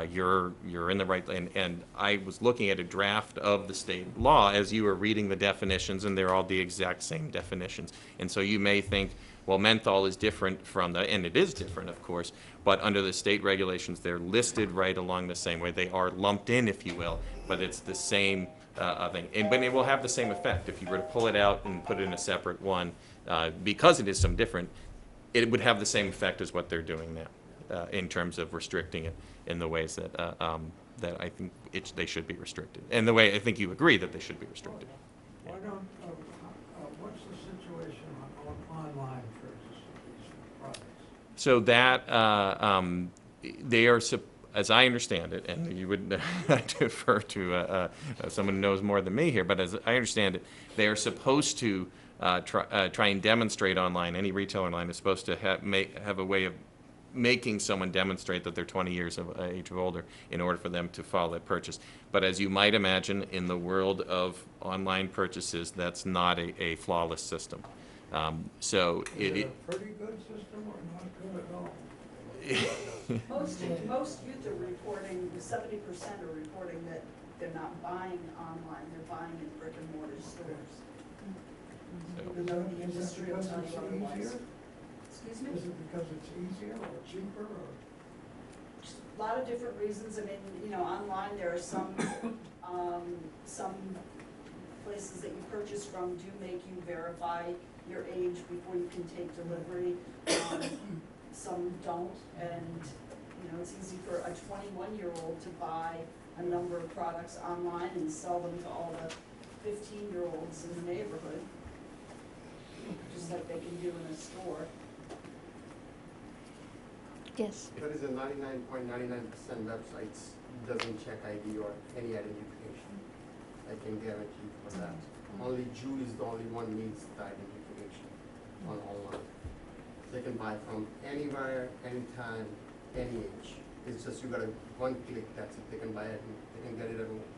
you're in the right lane. And I was looking at a draft of the state law as you were reading the definitions, and they're all the exact same definitions. And so you may think, well, menthol is different from and it is different, of course, but under the state regulations, they're listed right along the same way. They are lumped in, if you will, but it's the same thing. But it will have the same effect. If you were to pull it out and put it in a separate one, because it is some different, it would have the same effect as what they're doing now, in terms of restricting it in the ways that I think they should be restricted, and the way I think you agree that they should be restricted. Why don't, what's the situation on online purchase of these products? So that they are, as I understand it, and you would defer to someone who knows more than me here, but as I understand it, they are supposed to try and demonstrate online. Any retailer online is supposed to have a way of making someone demonstrate that they're 20 years of age or older in order for them to follow that purchase. But as you might imagine, in the world of online purchases, that's not a flawless system. So Is it a pretty good system or not good at all? Most youth are reporting, 70% are reporting that they're not buying online, they're buying in brick and mortar stores. Even though the industry will tell you otherwise. Excuse me? Is it because it's easier or cheaper or? Just a lot of different reasons. I mean, you know, online there are some places that you purchase from do make you verify your age before you can take delivery. Some don't, and you know, it's easy for a 21-year-old to buy a number of products online and sell them to all the 15-year-olds in the neighborhood, just like they can do in a store. Yes. There is a 99.99% websites doesn't check ID or any identification. I can guarantee you for that. Only Jew is the only one needs the identification on online. They can buy from anywhere, anytime, any age. It's just you got one click, that's it. They can buy it, and they can get it anywhere.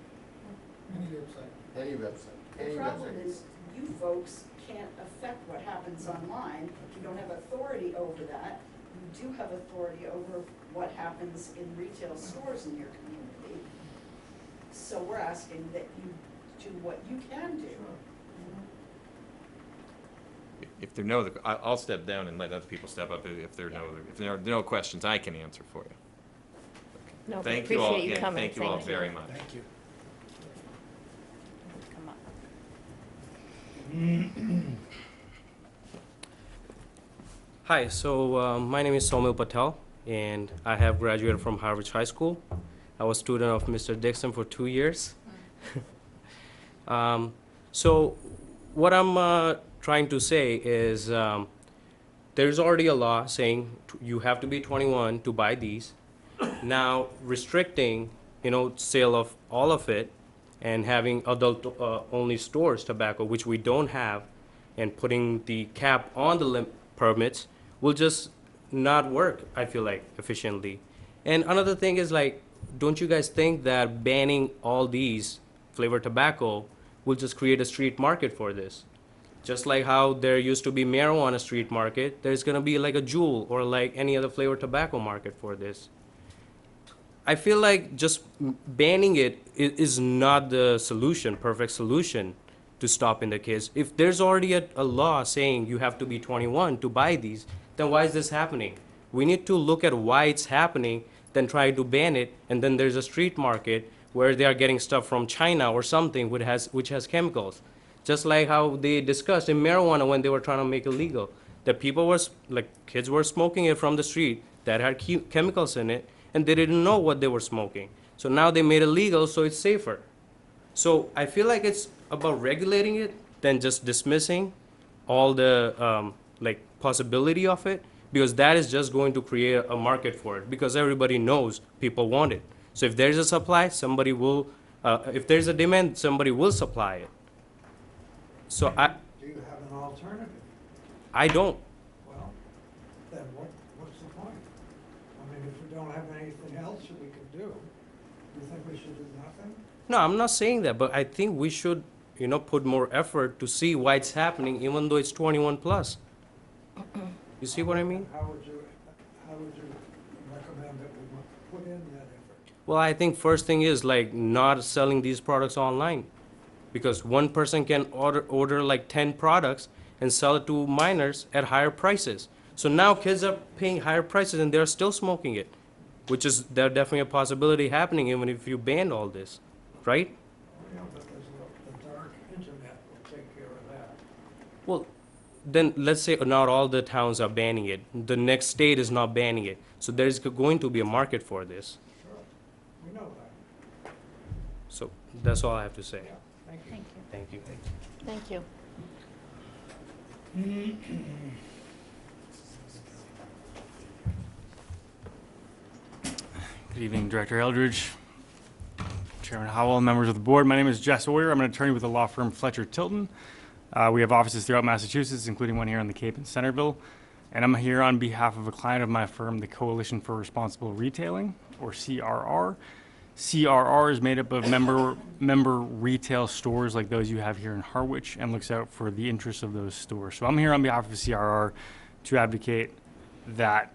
Any website. Any website. The problem is, you folks can't affect what happens online. You don't have authority over that. You do have authority over what happens in retail stores in your community. So we're asking that you do what you can do. if there are no other, I'll step down and let other people step up if there are no questions I can answer for you. No, but Thank you all appreciate you again. coming. Thank you all very much. Thank you. Come up. Hi, so my name is Somil Patel. and I have graduated from Harwich High School. I was student of Mr. Dixon for 2 years. So what I'm trying to say is there's already a law saying you have to be 21 to buy these. Now restricting, sale of all of it and having adult only stores tobacco, which we don't have, and putting the cap on the permits will just not work, I feel like, efficiently. And another thing is, like, don't you guys think that banning all these flavored tobacco will just create a street market for this? Just like how there used to be marijuana street market, there's gonna be like a Juul or like any other flavored tobacco market for this. I feel like just banning it is not the solution, perfect solution to stopping the kids. If there's already a law saying you have to be 21 to buy these, then why is this happening? We need to look at why it's happening, then try to ban it, and then there's a street market where they are getting stuff from China or something which has chemicals. Just like how they discussed in marijuana when they were trying to make it legal, that people were, kids were smoking it from the street that had chemicals in it, and they didn't know what they were smoking. So now they made it legal, so it's safer. So I feel like it's about regulating it than just dismissing all the possibility of it, because that is just going to create a market for it, because everybody knows people want it. So if there's a supply, somebody will, if there's a demand, somebody will supply it. So Do you have an alternative? I don't. Well, then what's the point? I mean, if we don't have anything else that we could do, you think we should do nothing? No, I'm not saying that, but I think we should, put more effort to see why it's happening, even though it's 21 plus. You see what I mean? How would you recommend that we put in that effort? Well, I think first thing is not selling these products online, because one person can order like 10 products and sell it to minors at higher prices. So now kids are paying higher prices and they're still smoking it, which is definitely a possibility happening even if you banned all this, right? Yeah, but there's the dark internet will take care of that. Well, then let's say not all the towns are banning it. The next state is not banning it. So there's going to be a market for this. Sure, we know that. So that's all I have to say. Yeah, thank you. Thank you. Thank you. Thank you. Good evening, Director Eldridge, Chairman Howell, members of the board. My name is Jess Oyer. I'm an attorney with the law firm Fletcher Tilton. We have offices throughout Massachusetts, including one here on the Cape in Centerville. And I'm here on behalf of a client of my firm, the Coalition for Responsible Retailing, or CRR. CRR is made up of member retail stores like those you have here in Harwich and looks out for the interests of those stores. So I'm here on behalf of CRR to advocate that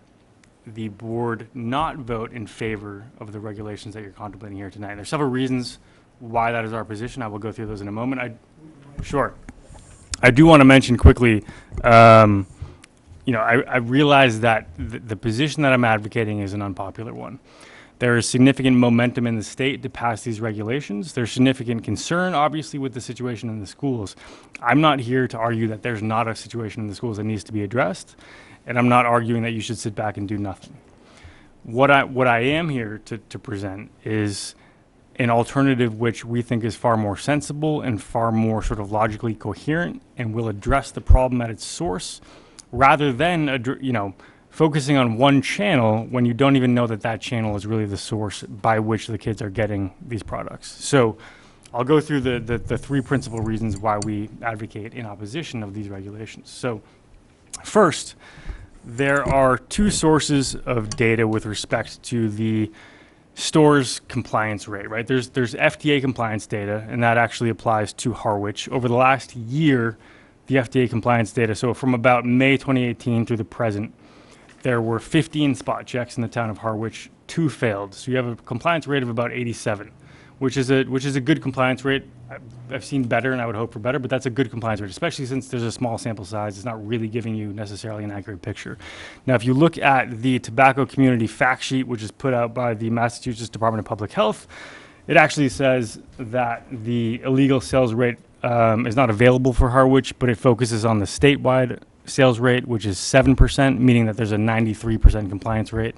the board not vote in favor of the regulations that you're contemplating here tonight. There's several reasons why that is our position. I will go through those in a moment. Sure. I do want to mention quickly, I realize that the position that I'm advocating is an unpopular one. There is significant momentum in the state to pass these regulations. There's significant concern, obviously, with the situation in the schools. I'm not here to argue that there's not a situation in the schools that needs to be addressed, and I'm not arguing that you should sit back and do nothing. What I am here to present is an alternative which we think is far more sensible and far more sort of logically coherent and will address the problem at its source, rather than focusing on one channel when you don't even know that that channel is really the source by which the kids are getting these products. So I'll go through the three principal reasons why we advocate in opposition of these regulations. So first, there are two sources of data with respect to the store's compliance rate, right? There's FDA compliance data, and that actually applies to Harwich. Over the last year, the FDA compliance data, so from about May 2018 through the present, there were 15 spot checks in the town of Harwich, 2 failed. So you have a compliance rate of about 87, which is a good compliance rate. I've seen better and I would hope for better, but that's a good compliance rate, especially since there's a small sample size. It's not really giving you necessarily an accurate picture. Now, if you look at the tobacco community fact sheet, which is put out by the Massachusetts Department of Public Health, it actually says that the illegal sales rate is not available for Harwich, but it focuses on the statewide sales rate, which is 7%, meaning that there's a 93% compliance rate.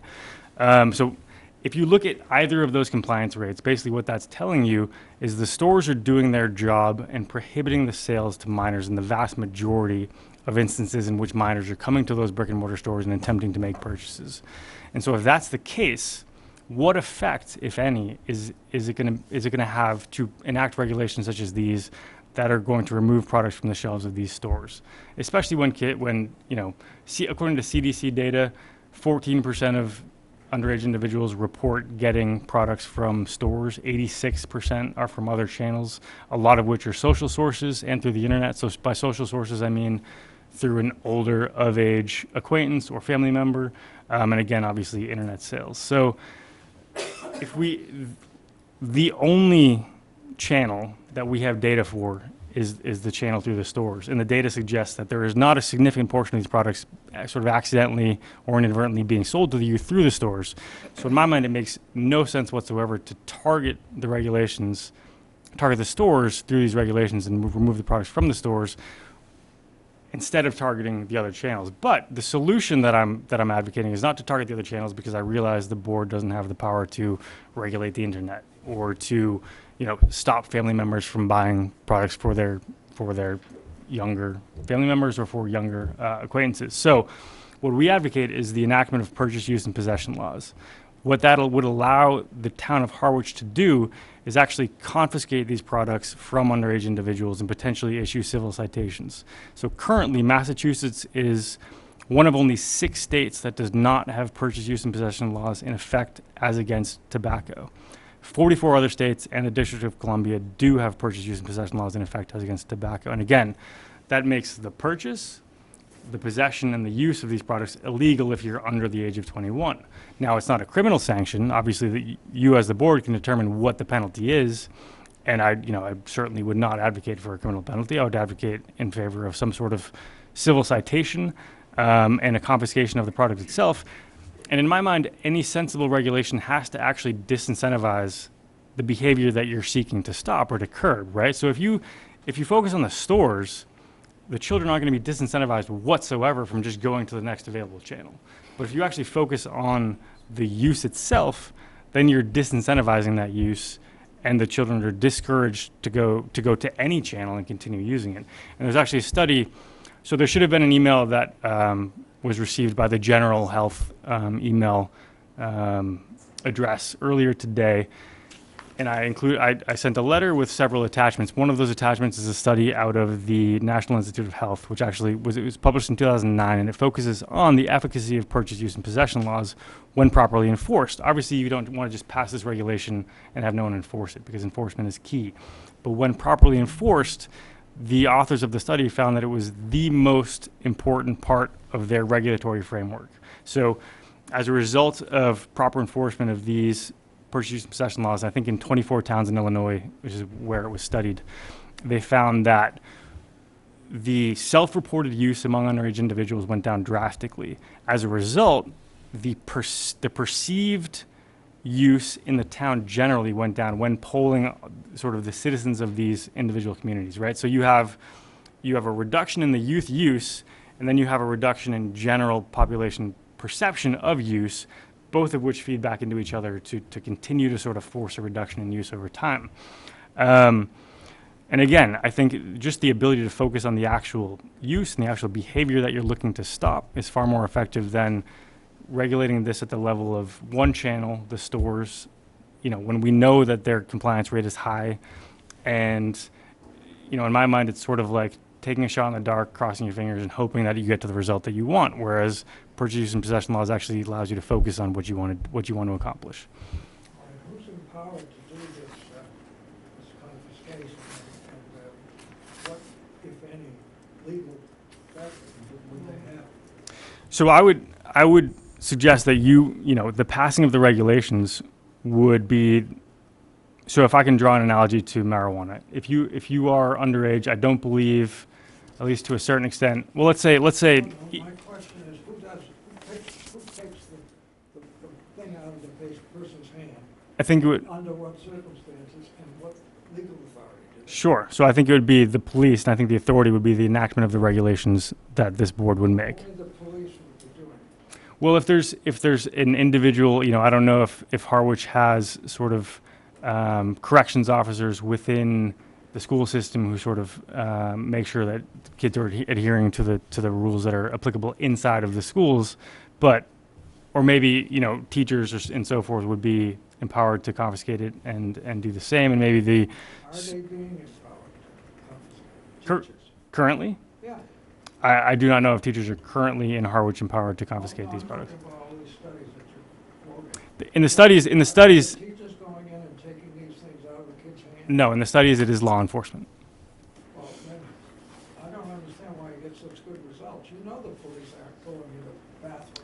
So if you look at either of those compliance rates, basically what that's telling you is the stores are doing their job and prohibiting the sales to minors in the vast majority of instances in which minors are coming to those brick and mortar stores and attempting to make purchases. And so if that's the case, what effect, if any, is it going to have to enact regulations such as these that are going to remove products from the shelves of these stores, especially when according to CDC data, 14% of underage individuals report getting products from stores. 86% are from other channels, a lot of which are social sources and through the internet. So by social sources, I mean through an older of age acquaintance or family member, and again, obviously, internet sales. So the only channel that we have data for is the channel through the stores. And the data suggests that there is not a significant portion of these products sort of accidentally or inadvertently being sold to the youth through the stores. So in my mind, it makes no sense whatsoever to target the stores through these regulations and remove the products from the stores instead of targeting the other channels. But the solution that I'm advocating is not to target the other channels, because I realize the board doesn't have the power to regulate the internet or to stop family members from buying products for their younger family members or for younger acquaintances. So what we advocate is the enactment of purchase, use, and possession laws. What that would allow the town of Harwich to do is actually confiscate these products from underage individuals and potentially issue civil citations. So currently, Massachusetts is one of only 6 states that does not have purchase, use, and possession laws in effect as against tobacco. 44 other states and the District of Columbia do have purchase, use, and possession laws in effect as against tobacco. And again, that makes the purchase, the possession, and the use of these products illegal if you're under the age of 21. Now, it's not a criminal sanction. Obviously, you as the board can determine what the penalty is, and I certainly would not advocate for a criminal penalty. I would advocate in favor of some sort of civil citation and a confiscation of the product itself. And in my mind, any sensible regulation has to actually disincentivize the behavior that you're seeking to stop or to curb, right? So if you focus on the stores, the children aren't going to be disincentivized whatsoever from just going to the next available channel. But if you actually focus on the use itself, then you're disincentivizing that use, and the children are discouraged to go to any channel and continue using it. And there's actually a study. So there should have been an email that was received by the General Health email address earlier today. And I sent a letter with several attachments. One of those attachments is a study out of the National Institute of Health, which actually was published in 2009, and it focuses on the efficacy of purchase, use, and possession laws when properly enforced. Obviously, you don't want to just pass this regulation and have no one enforce it, because enforcement is key. But when properly enforced, the authors of the study found that it was the most important part of their regulatory framework. So as a result of proper enforcement of these purchase, use, and possession laws, I think in 24 towns in Illinois, which is where it was studied, they found that the self-reported use among underage individuals went down drastically. As a result, the perceived use in the town generally went down when polling sort of the citizens of these individual communities, right? So you have a reduction in the youth use, and then you have a reduction in general population perception of use, both of which feed back into each other to continue to sort of force a reduction in use over time. And again, I think just the ability to focus on the actual use and the actual behavior that you're looking to stop is far more effective than regulating this at the level of one channel, the stores, when we know that their compliance rate is high. And, in my mind, it's sort of like taking a shot in the dark, crossing your fingers, and hoping that you get to the result that you want, whereas purchase, use, and possession laws actually allows you to focus on what you want to accomplish. All right, who's empowered to do this confiscation, and what, if any, legal effect would they have? So I would suggest that the passing of the regulations would be. So if I can draw an analogy to marijuana, if you are underage, I don't believe, at least to a certain extent. Well, let's say. My question is, who takes the thing out of the person's hand? I think it would. Under what circumstances and what legal authority do Sure. So I think it would be the police, and I think the authority would be the enactment of the regulations that this board would make. Only the police would be doing it. Well, if there's an individual, I don't know if Harwich has sort of corrections officers within the school system who sort of make sure that kids are adhering to the rules that are applicable inside of the schools, but or maybe teachers and so forth would be empowered to confiscate it and do the same, and maybe the Are they being empowered to Cur- confiscate? Teachers? currently. Yeah. I do not know if teachers are currently in Harwich empowered to confiscate these products. I'm talking about all these studies that you're quoting. In the studies, Are teachers going in and taking these things out of the kids' hands? no, in the studies it is law enforcement. Well, then, I don't understand why you get such good results. You know the police aren't going into bathrooms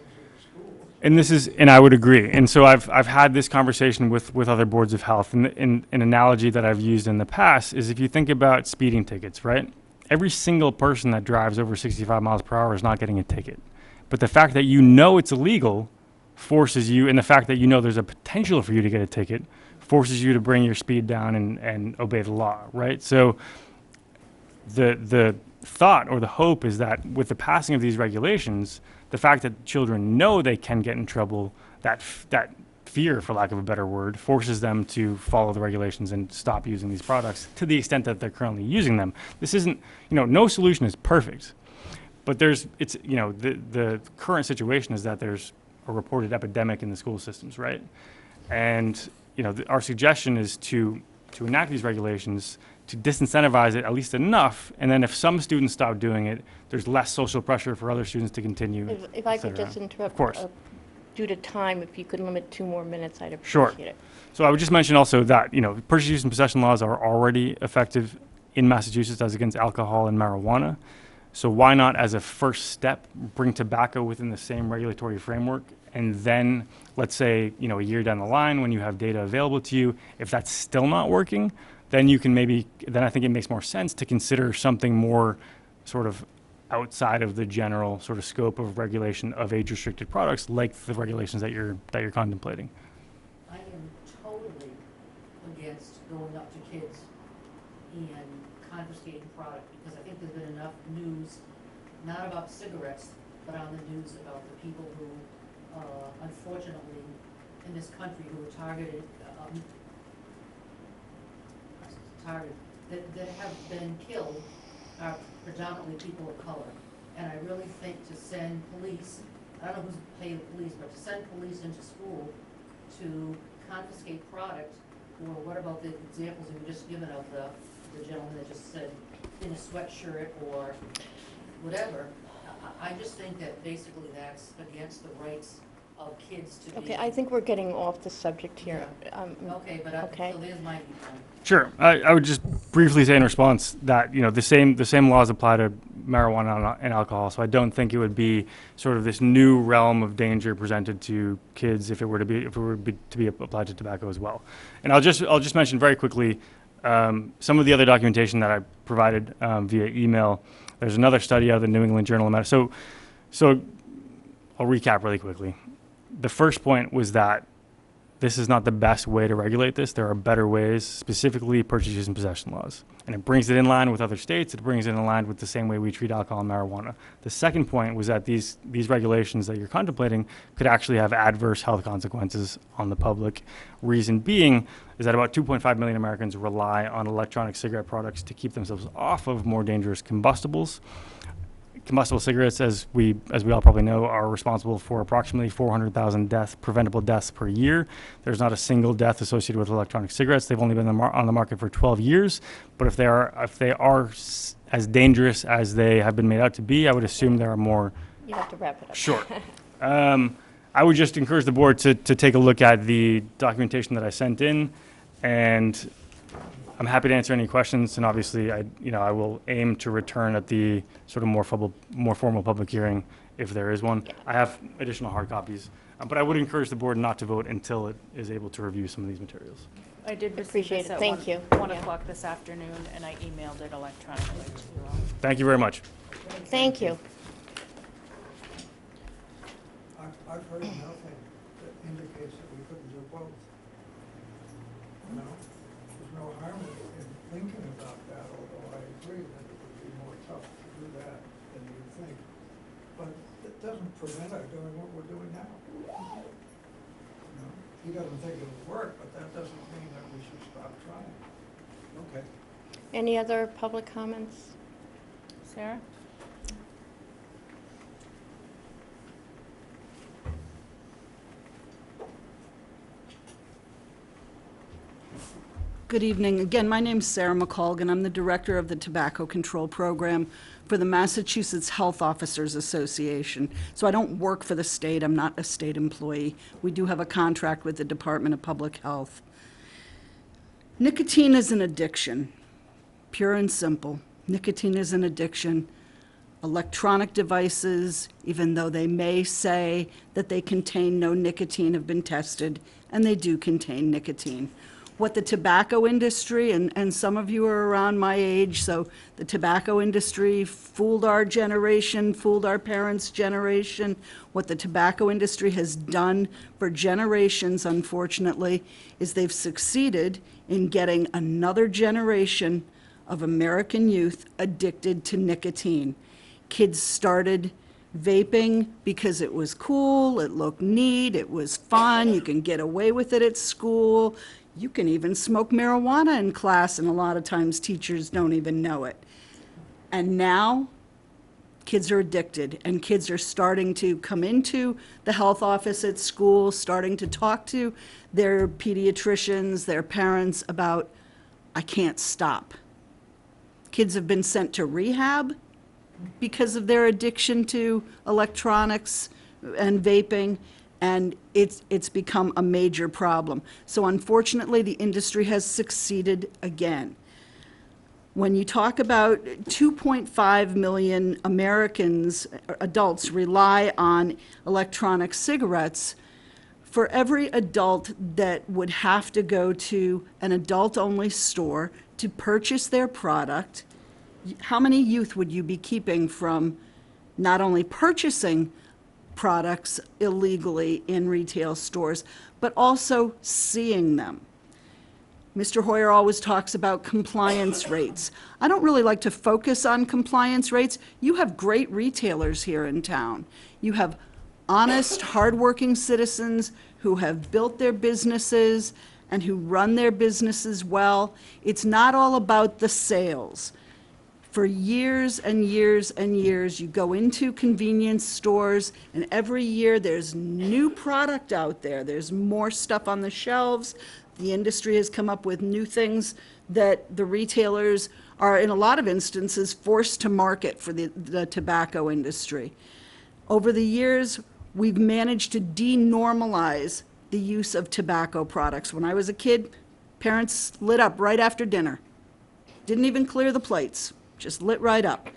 in the schools. And I would agree. And so I've had this conversation with other boards of health, and an analogy that I've used in the past is if you think about speeding tickets, right? Every single person that drives over 65 miles per hour is not getting a ticket. But the fact that you know it's illegal forces you, and the fact that you know there's a potential for you to get a ticket forces you to bring your speed down and obey the law, right? So the thought or the hope is that with the passing of these regulations, the fact that children know they can get in trouble, that fear, for lack of a better word, forces them to follow the regulations and stop using these products to the extent that they're currently using them. This isn't, no solution is perfect, but the current situation is that there's a reported epidemic in the school systems, right? And, our suggestion is to enact these regulations to disincentivize it at least enough, and then if some students stop doing it, there's less social pressure for other students to continue. If I et could cetera. just interrupt. Of course. Due to time, if you could limit 2 more minutes, I'd Sure. appreciate it. So I would just mention also that, purchase, use, and possession laws are already effective in Massachusetts as against alcohol and marijuana. So why not, as a first step, bring tobacco within the same regulatory framework? And then, let's say, a year down the line, when you have data available to you, if that's still not working, then I think it makes more sense to consider something more sort of outside of the general sort of scope of regulation of age-restricted products, like the regulations that you're contemplating. I am totally against going up to kids and confiscating product, because I think there's been enough news, not about cigarettes, but on the news about the people who, unfortunately, in this country who are targeted, that have been killed are predominantly people of color. And I really think to send police, I don't know who's paying the police, but to send police into school to confiscate product, or what about the examples you were just given of the gentleman that just said in a sweatshirt or whatever. I just think that basically that's against the rights of kids to be. Okay, I think we're getting off the subject here. Okay, but okay. so there's my viewpoint. Sure. I would just briefly say in response that, the same laws apply to marijuana and alcohol, so I don't think it would be sort of this new realm of danger presented to kids if it were to be applied to tobacco as well. And I'll just mention very quickly some of the other documentation that I provided via email. There's another study out of the New England Journal of Medicine. So I'll recap really quickly. The first point was that this is not the best way to regulate this. There are better ways, specifically purchase, use, and possession laws. And it brings it in line with other states. It brings it in line with the same way we treat alcohol and marijuana. The second point was that these regulations that you're contemplating could actually have adverse health consequences on the public. Reason being is that about 2.5 million Americans rely on electronic cigarette products to keep themselves off of more dangerous combustibles. Combustible cigarettes, as we all probably know, are responsible for approximately 400,000 preventable deaths per year. There's not a single death associated with electronic cigarettes. They've only been on the market for 12 years. But if they are as dangerous as they have been made out to be, I would assume there are more. You have to wrap it up. Sure. I would just encourage the board to take a look at the documentation that I sent in, and I'm happy to answer any questions, and obviously, I will aim to return at the sort of more formal public hearing if there is one. I have additional hard copies, but I would encourage the board not to vote until it is able to review some of these materials. I did receive Appreciate this it. at Thank you. 1 Yeah. o'clock this afternoon, and I emailed it electronically to Thank you very much. Thank you. I've heard nothing that indicates that we couldn't do both. There's no harm in thinking about that, although I agree that it would be more tough to do that than you think. But it doesn't prevent our doing what we're doing now. You know, he doesn't think it'll work, but that doesn't mean that we should stop trying. Okay. Any other public comments? Sarah? Good evening. Again, my name's Sarah McColgan. I'm the director of the Tobacco Control Program for the Massachusetts Health Officers Association. So I don't work for the state. I'm not a state employee. We do have a contract with the Department of Public Health. Nicotine is an addiction, pure and simple. Nicotine is an addiction. Electronic devices, even though they may say that they contain no nicotine, have been tested, and they do contain nicotine. What the tobacco industry, and some of you are around my age, so the tobacco industry fooled our generation, fooled our parents' generation. What the tobacco industry has done for generations, unfortunately, is they've succeeded in getting another generation of American youth addicted to nicotine. Kids started vaping because it was cool, it looked neat, it was fun, you can get away with it at school. You can even smoke marijuana in class, and a lot of times teachers don't even know it. And now, kids are addicted, and kids are starting to come into the health office at school, starting to talk to their pediatricians, their parents about, I can't stop. Kids have been sent to rehab because of their addiction to electronics and vaping, and it's become a major problem. So unfortunately, the industry has succeeded again. When you talk about 2.5 million Americans, adults, rely on electronic cigarettes, for every adult that would have to go to an adult-only store to purchase their product, how many youth would you be keeping from not only purchasing products illegally in retail stores, but also seeing them? Mr. Hoyer always talks about compliance rates. I don't really like to focus on compliance rates. You have great retailers here in town. You have honest, hardworking citizens who have built their businesses and who run their businesses well. It's not all about the sales. For years and years and years, you go into convenience stores, and every year there's new product out there. There's more stuff on the shelves. The industry has come up with new things that the retailers are, in a lot of instances, forced to market for the tobacco industry. Over the years, we've managed to denormalize the use of tobacco products. When I was a kid, parents lit up right after dinner. Didn't even clear the plates. Just lit right up.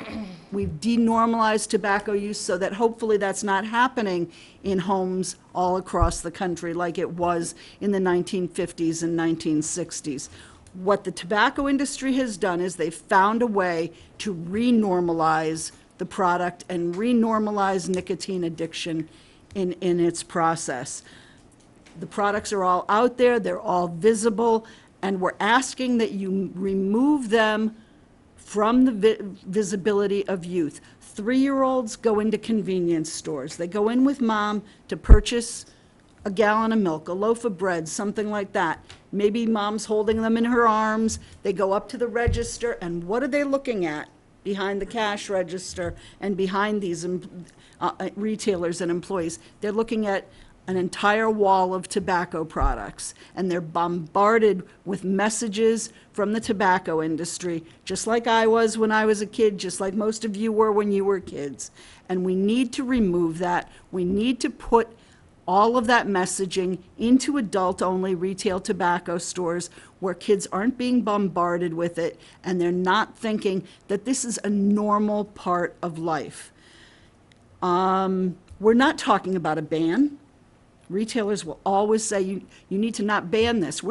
We've denormalized tobacco use so that hopefully that's not happening in homes all across the country like it was in the 1950s and 1960s. What the tobacco industry has done is they've found a way to renormalize the product and renormalize nicotine addiction in its process. The products are all out there, they're all visible, and we're asking that you remove them from the visibility of youth. 3-year-olds go into convenience stores. They go in with mom to purchase a gallon of milk, a loaf of bread, something like that. Maybe mom's holding them in her arms. They go up to the register, and what are they looking at behind the cash register and behind these retailers and employees? They're looking at an entire wall of tobacco products, and they're bombarded with messages from the tobacco industry, just like I was when I was a kid, just like most of you were when you were kids. And we need to remove that. We need to put all of that messaging into adult-only retail tobacco stores where kids aren't being bombarded with it, and they're not thinking that this is a normal part of life. We're not talking about a ban. Retailers will always say you need to not ban this.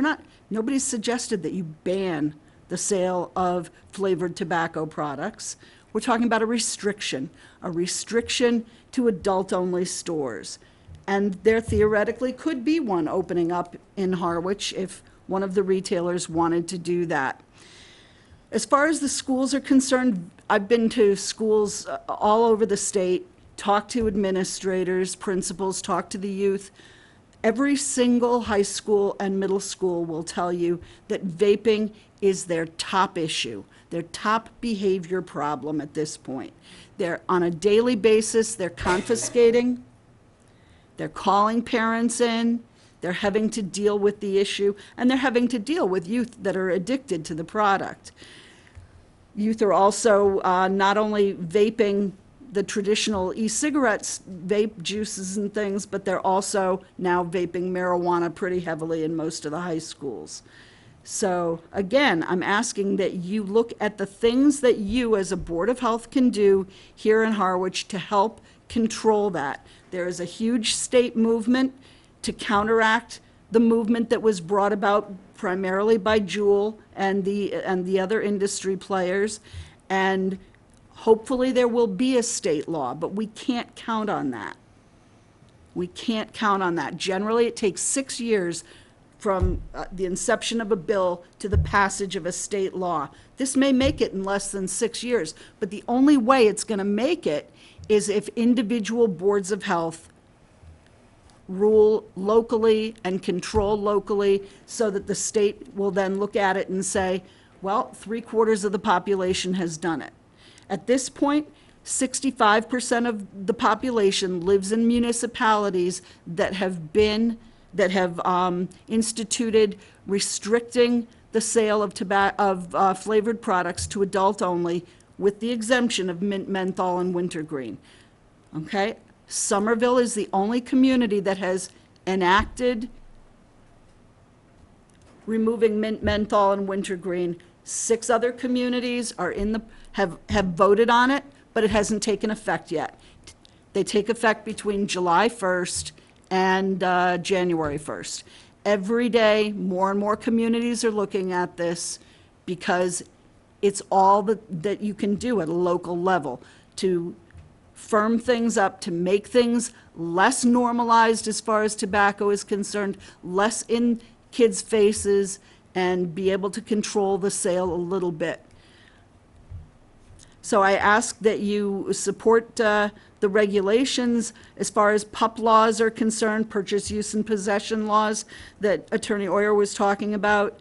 Nobody's suggested that you ban the sale of flavored tobacco products. We're talking about a restriction to adult-only stores. And there theoretically could be one opening up in Harwich if one of the retailers wanted to do that. As far as the schools are concerned, I've been to schools all over the state, talked to administrators, principals, talked to the youth. Every single high school and middle school will tell you that vaping is their top issue, their top behavior problem at this point. They're on a daily basis, they're confiscating, they're calling parents in, they're having to deal with the issue, and they're having to deal with youth that are addicted to the product. Youth are also not only vaping the traditional e-cigarettes, vape juices and things, but they're also now vaping marijuana pretty heavily in most of the high schools. So again, I'm asking that you look at the things that you as a Board of Health can do here in Harwich to help control that. There is a huge state movement to counteract the movement that was brought about primarily by Juul and the other industry players. And hopefully there will be a state law, but we can't count on that. We can't count on that. Generally, it takes 6 years from the inception of a bill to the passage of a state law. This may make it in less than 6 years, but the only way it's going to make it is if individual boards of health rule locally and control locally, so that the state will then look at it and say, well, 3/4 of the population has done it. At this point, 65% of the population lives in municipalities that have instituted restricting the sale of flavored products to adult only, with the exemption of mint, menthol, and wintergreen. Okay? Somerville is the only community that has enacted removing mint, menthol, and wintergreen. 6 other communities are have voted on it, but it hasn't taken effect yet. They take effect between July 1st and January 1st. Every day, more and more communities are looking at this because it's all that you can do at a local level to firm things up, to make things less normalized as far as tobacco is concerned, less in kids' faces, and be able to control the sale a little bit. So I ask that you support the regulations as far as PUP laws are concerned, purchase, use, and possession laws that Attorney Oyer was talking about.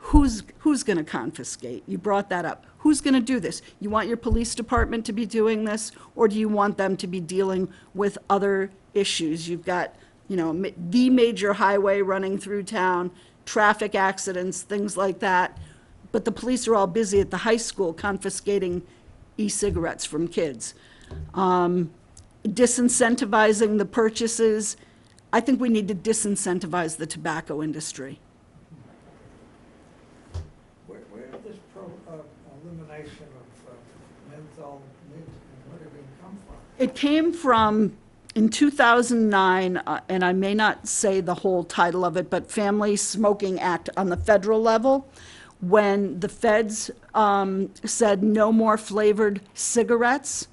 Who's going to confiscate? You brought that up. Who's going to do this? You want your police department to be doing this, or do you want them to be dealing with other issues? You've got, the major highway running through town, traffic accidents, things like that. But the police are all busy at the high school confiscating e-cigarettes from kids. Disincentivizing the purchases. I think we need to disincentivize the tobacco industry. Where did this elimination of menthol, mint, and where did it come from? It came from, in 2009, and I may not say the whole title of it, but Family Smoking Act on the federal level, when the feds said no more flavored cigarettes.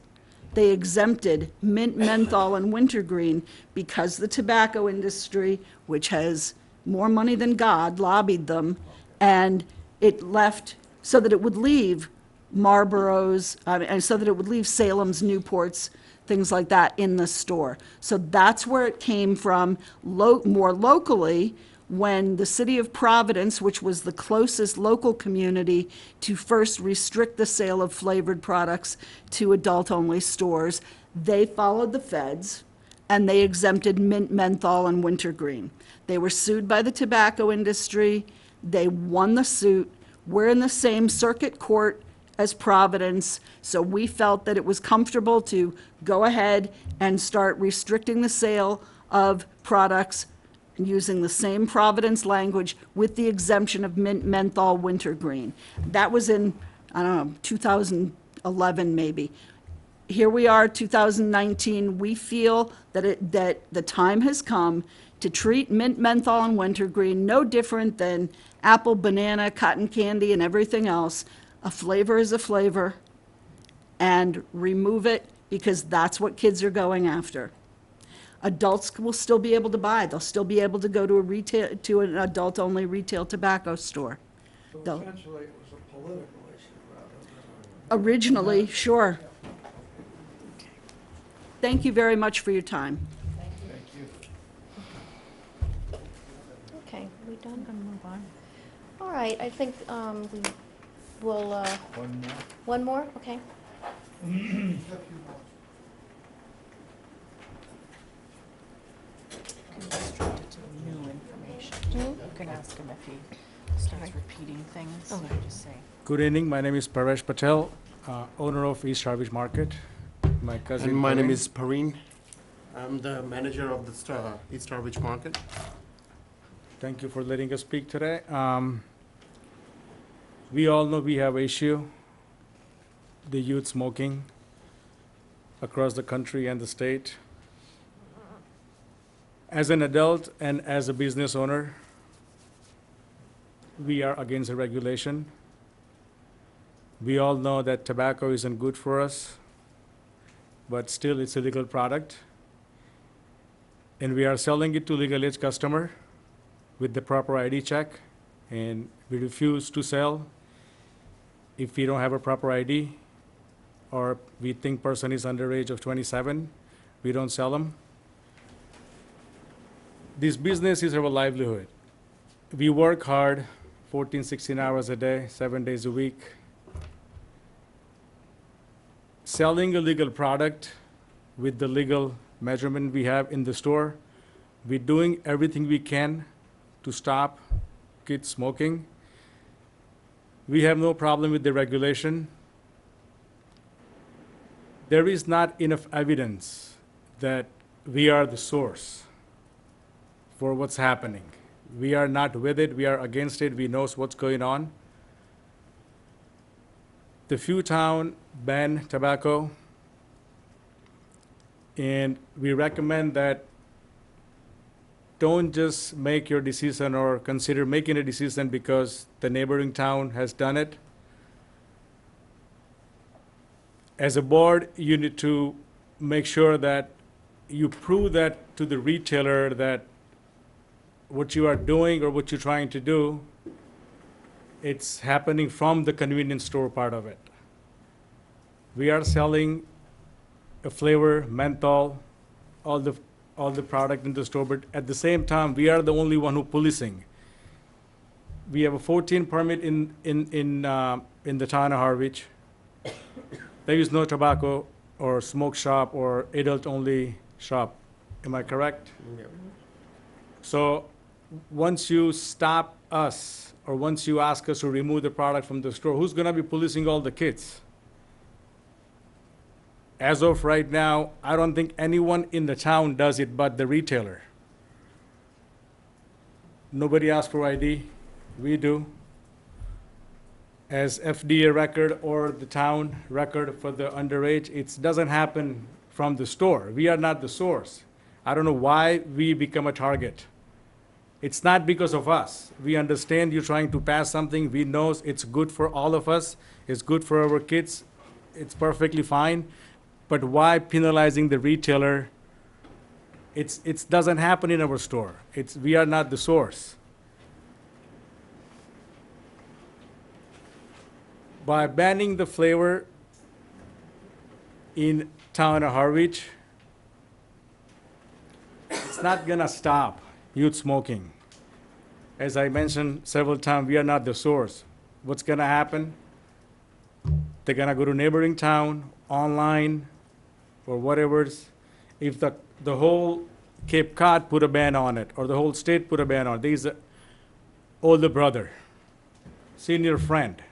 They exempted mint, menthol, and wintergreen because the tobacco industry, which has more money than God, lobbied them, and it left so that it would leave Marlboro's, and so that it would leave Salem's, Newports, things like that in the store. So that's where it came from. More locally, when the city of Providence, which was the closest local community to first restrict the sale of flavored products to adult-only stores, they followed the feds and they exempted mint, menthol, and wintergreen. They were sued by the tobacco industry. They won the suit. We're in the same circuit court as Providence, so we felt that it was comfortable to go ahead and start restricting the sale of products using the same Providence language with the exemption of mint, menthol, wintergreen. That was in, 2011 maybe. Here we are, 2019. We feel that the time has come to treat mint, menthol, and wintergreen no different than apple, banana, cotton candy, and everything else. A flavor is a flavor, and remove it because that's what kids are going after. Adults will still be able to buy. They'll still be able to go to an adult-only retail tobacco store. So They'll- essentially, it was a political issue. originally, sure. Thank you very much for your time. Okay, we done? I'm gonna move on. All right, I think we will, One more? one more, okay. Can restrict it to new information. Hmm? You can ask him if he starts repeating things. Okay. Just say. Good evening. My name is Paresh Patel, owner of East Harwich Market. My cousin. And my name Pareen. is Pareen. I'm the manager of the East Harwich Market. Thank you for letting us speak today. We all know we have issue, the youth smoking across the country and the state. As an adult and as a business owner, we are against the regulation. We all know that tobacco isn't good for us, but still it's a legal product. And we are selling it to legal age customer with the proper ID check, and we refuse to sell if we don't have a proper ID, or we think person is under age of 27, we don't sell them. This business is our livelihood. We work hard, 14, 16 hours a day, 7 days a week. Selling a legal product with the legal measurement we have in the store, we're doing everything we can to stop kids smoking. We have no problem with the regulation. There is not enough evidence that we are the source for what's happening. We are not with it, we are against it, we know what's going on. The few town ban tobacco, and we recommend that don't just make your decision or consider making a decision because the neighboring town has done it. As a board, you need to make sure that you prove that to the retailer that what you are doing or what you're trying to do, it's happening from the convenience store part of it. We are selling a flavor, menthol, all the product in the store, but at the same time, we are the only one who policing. We have a 14 permit in the town of Harwich. There is no tobacco or smoke shop or adult-only shop. Am I correct? Yep. So once you stop us, or once you ask us to remove the product from the store, who's gonna be policing all the kids? As of right now, I don't think anyone in the town does it but the retailer. Nobody asks for ID, we do. As FDA record or the town record for the underage, it doesn't happen from the store. We are not the source. I don't know why we become a target. It's not because of us. We understand you're trying to pass something. We know it's good for all of us. It's good for our kids. It's perfectly fine. But why penalizing the retailer? It doesn't happen in our store. We are not the source. By banning the flavor in town of Harwich, it's not gonna stop youth smoking. As I mentioned several times, we are not the source. What's gonna happen? They're gonna go to neighboring town, online, or whatever. If the whole Cape Cod put a ban on it, or the whole state put a ban on it, there's an older brother, senior friend.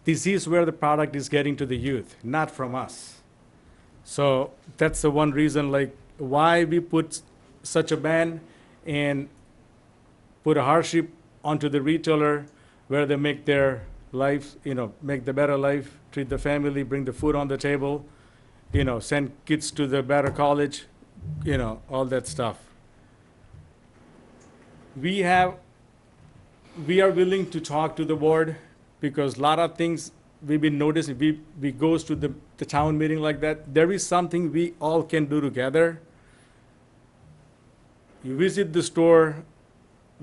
This is where the product is getting to the youth, not from us. So that's the one reason, like, why we put such a ban and put a hardship onto the retailer where they make their life, make the better life, treat the family, bring the food on the table, send kids to the better college, all that stuff. We are willing to talk to the board because a lot of things we've been noticing, we goes to the town meeting like that. There is something we all can do together. You visit the store,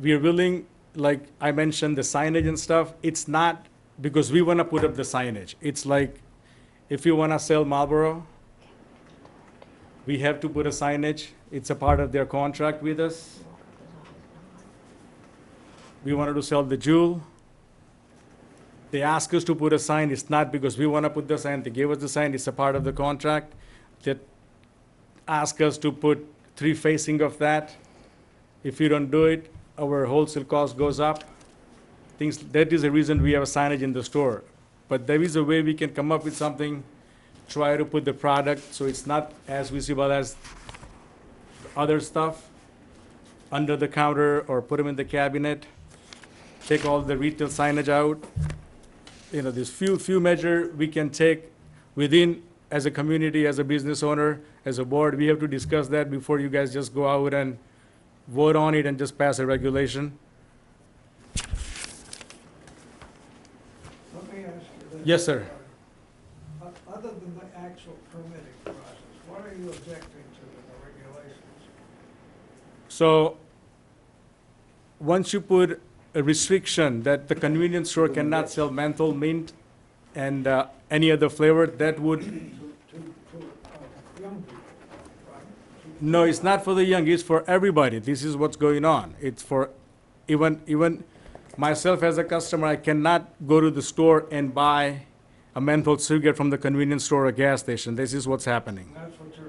we are willing, like I mentioned, the signage and stuff. It's not because we want to put up the signage. It's like If you want to sell Marlboro, we have to put a signage. It's a part of their contract with us. We wanted to sell the Jewel. They asked us to put a sign. It's not because we want to put the sign. They gave us the sign. It's a part of the contract. They ask us to put 3 facing of that. If you don't do it, our wholesale cost goes up. That is the reason we have a signage in the store. But there is a way we can come up with something, try to put the product so it's not as visible as other stuff under the counter or put them in the cabinet. Take all the retail signage out. You know, there's few measure we can take within, as a community, as a business owner, as a board. We have to discuss that before you guys just go out and vote on it and just pass a regulation. Let me ask you this. Yes, sir. Other than the actual permitting process, what are you objecting to in the regulations? So, once you put a restriction that the convenience store cannot sell menthol, mint, and any other flavor, that would, To young people, right? no, it's not for the young, it's for everybody. This is what's going on. It's for, even myself as a customer, I cannot go to the store and buy a menthol cigarette from the convenience store or gas station. This is what's happening. That's what you're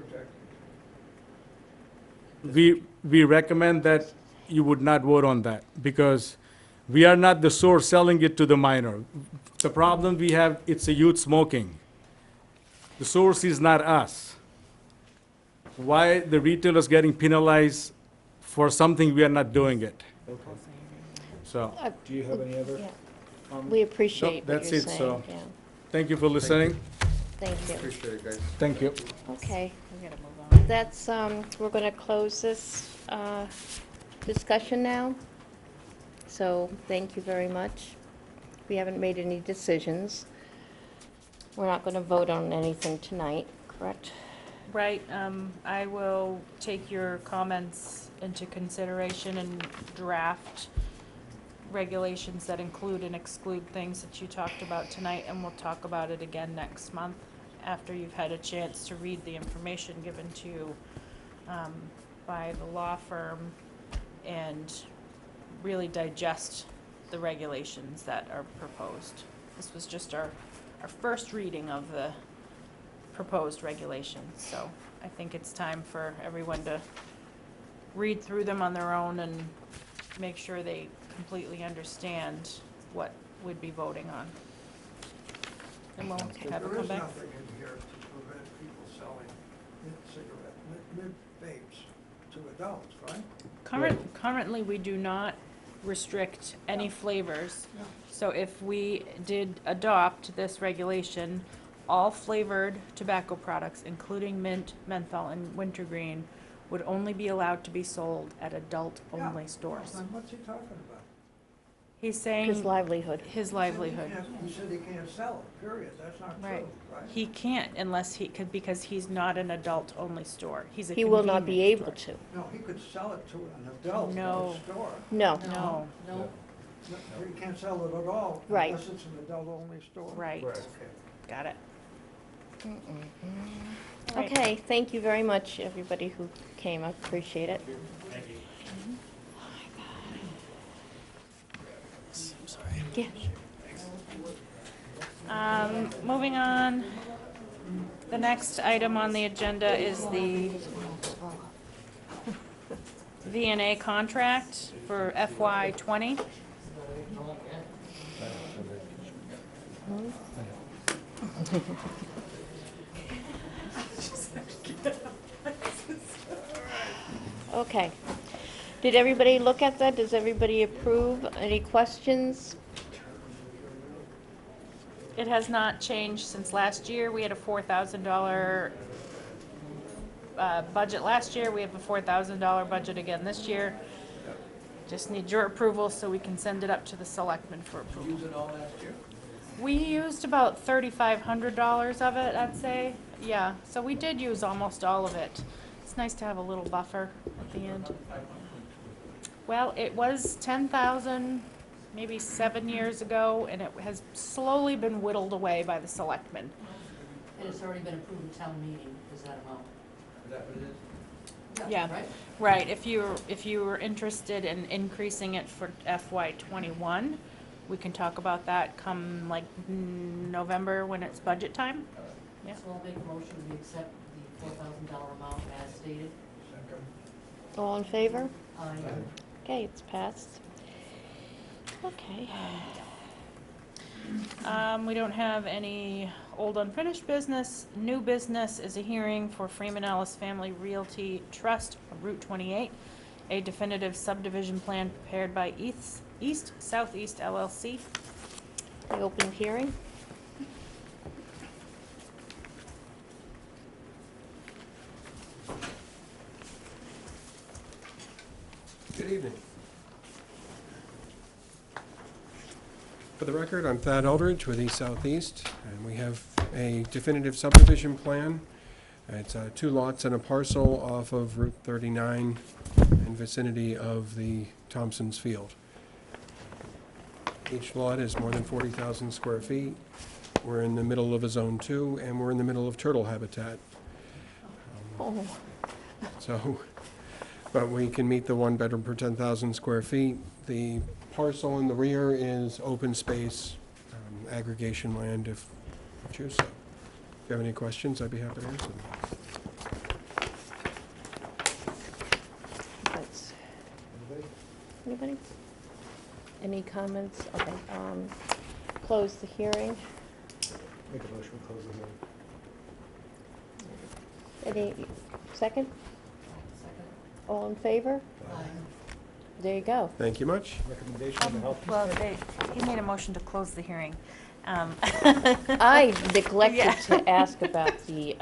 objecting We recommend that you would not vote on that, because we are not the source selling it to the minor. The problem we have, it's a youth smoking. The source is not us. Why the retailer's getting penalized for something we are not doing it? So, Do you have any other Yeah. comments? We appreciate Nope, what that's you're it, saying, so- yeah. thank you for listening. Thank you. Appreciate it, guys. Thank you. Okay, We gotta move on. that's, we're gonna close this, discussion now. So, thank you very much. We haven't made any decisions. We're not gonna vote on anything tonight, correct? Right, I will take your comments into consideration and draft regulations that include and exclude things that you talked about tonight, and we'll talk about it again next month after you've had a chance to read the information given to you by the law firm and really digest the regulations that are proposed. This was just our first reading of the proposed regulations, so I think it's time for everyone to read through them on their own and make sure they completely understand what we'd be voting on. And we'll have There it is come back. nothing in here to prevent people selling mint vapes to adults, right? Currently, we do not restrict any flavors. Yeah. So if we did adopt this regulation, all flavored tobacco products, including mint, menthol, and wintergreen, would only be allowed to be sold at adult-only Yeah. stores. Then what's he talking about? He's saying His livelihood. his livelihood. He said he can't sell it, period. That's not Right. true, right? He can't unless because he's not an adult-only store. He's a He will not be convenience able store. to. No, he could sell it to an adult in No. a store. No, No, No, He can't sell it at all Right. unless it's an adult-only store. right, Right. Okay. got it. All right. okay, thank you very much, everybody who came, I appreciate it. Yeah. Moving on, the next item on the agenda is the VNA contract for FY '20. Okay. Did everybody look at that? Does everybody approve? Any questions? It has not changed since last year. We had a $4,000 budget last year. We have a $4,000 budget again this year. Just need your approval so we can send it up to the selectmen for approval. Use it all last year? We used about $3,500 of it, I'd say. Yeah, so we did use almost all of it. It's nice to have a little buffer at the end. Well, it was 10,000 maybe 7 years ago, and it has slowly been whittled away by the selectmen. And it's already been approved at town meeting, is that amount? Is that what it is? Yeah. Right? Right, if you were interested in increasing it for FY '21, we can talk about that come like November when it's budget time. Yeah. So I'll make a motion, we accept the $4,000 amount as stated. Second. All in favor? Aye. Okay, it's passed. Okay. We don't have any old unfinished business. New business is a hearing for Freeman Ellis Family Realty Trust, Route 28, a definitive subdivision plan prepared by East Southeast LLC. The open hearing. Good evening. For the record, I'm Thad Eldridge with East Southeast, and we have a definitive subdivision plan. It's 2 lots and a parcel off of Route 39 in vicinity of the Thompson's Field. Each lot is more than 40,000 square feet. We're in the middle of a Zone 2, and we're in the middle of turtle habitat. Oh, But we can meet the 1 bedroom per 10,000 square feet. The parcel in the rear is open space, aggregation land if you choose so. If you have any questions, I'd be happy to answer them. that's, anybody? Any comments? Okay, close the hearing. Make a motion, we close the hearing. Any, second? Second. All in favor? Aye. There you go. Thank you much. Recommendation of the health Well, inspector. he made a motion to close the hearing. I neglected Yeah. to ask about the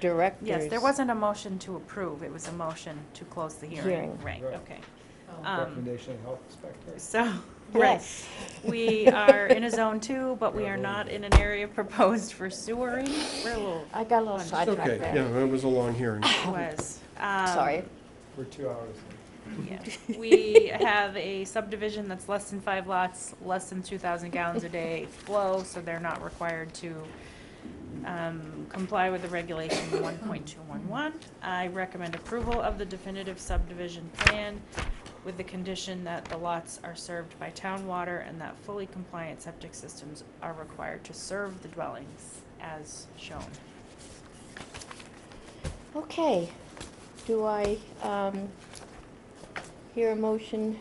director's. Yes, there wasn't a motion to approve, it was a motion to close the hearing. Hearing. Right, Right. okay. Oh, Recommendation of the health inspector. So, right, Yes. we are in a Zone 2, but we are not in an area proposed for sewering. We're a little, I got a little It's sidetracked Okay, there. yeah, it was a long hearing. was. Sorry. We're 2 hours. Yeah. We have a subdivision that's less than 5 lots, less than 2,000 gallons a day flow, so they're not required to comply with the regulation 1.211. I recommend approval of the definitive subdivision plan with the condition that the lots are served by town water and that fully compliant septic systems are required to serve the dwellings as shown. Okay, do I hear a motion?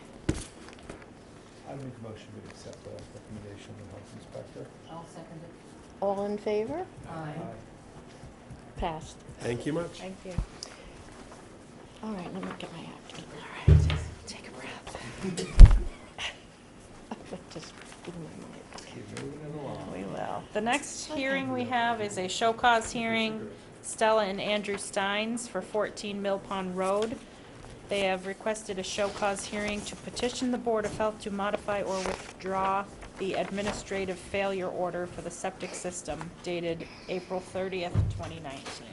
I make a motion to accept the recommendation of the health inspector. I'll second it. All in favor? Aye. Passed. Thank you much. Thank you. All right, let me get my act together. All right, take a breath. Just give me my mind. Keep moving it along. We will. The next hearing we have is a show cause hearing, Stella and Andrew Steins for 14 Mill Pond Road. They have requested a show cause hearing to petition the Board of Health to modify or withdraw the administrative failure order for the septic system dated April 30th, 2019.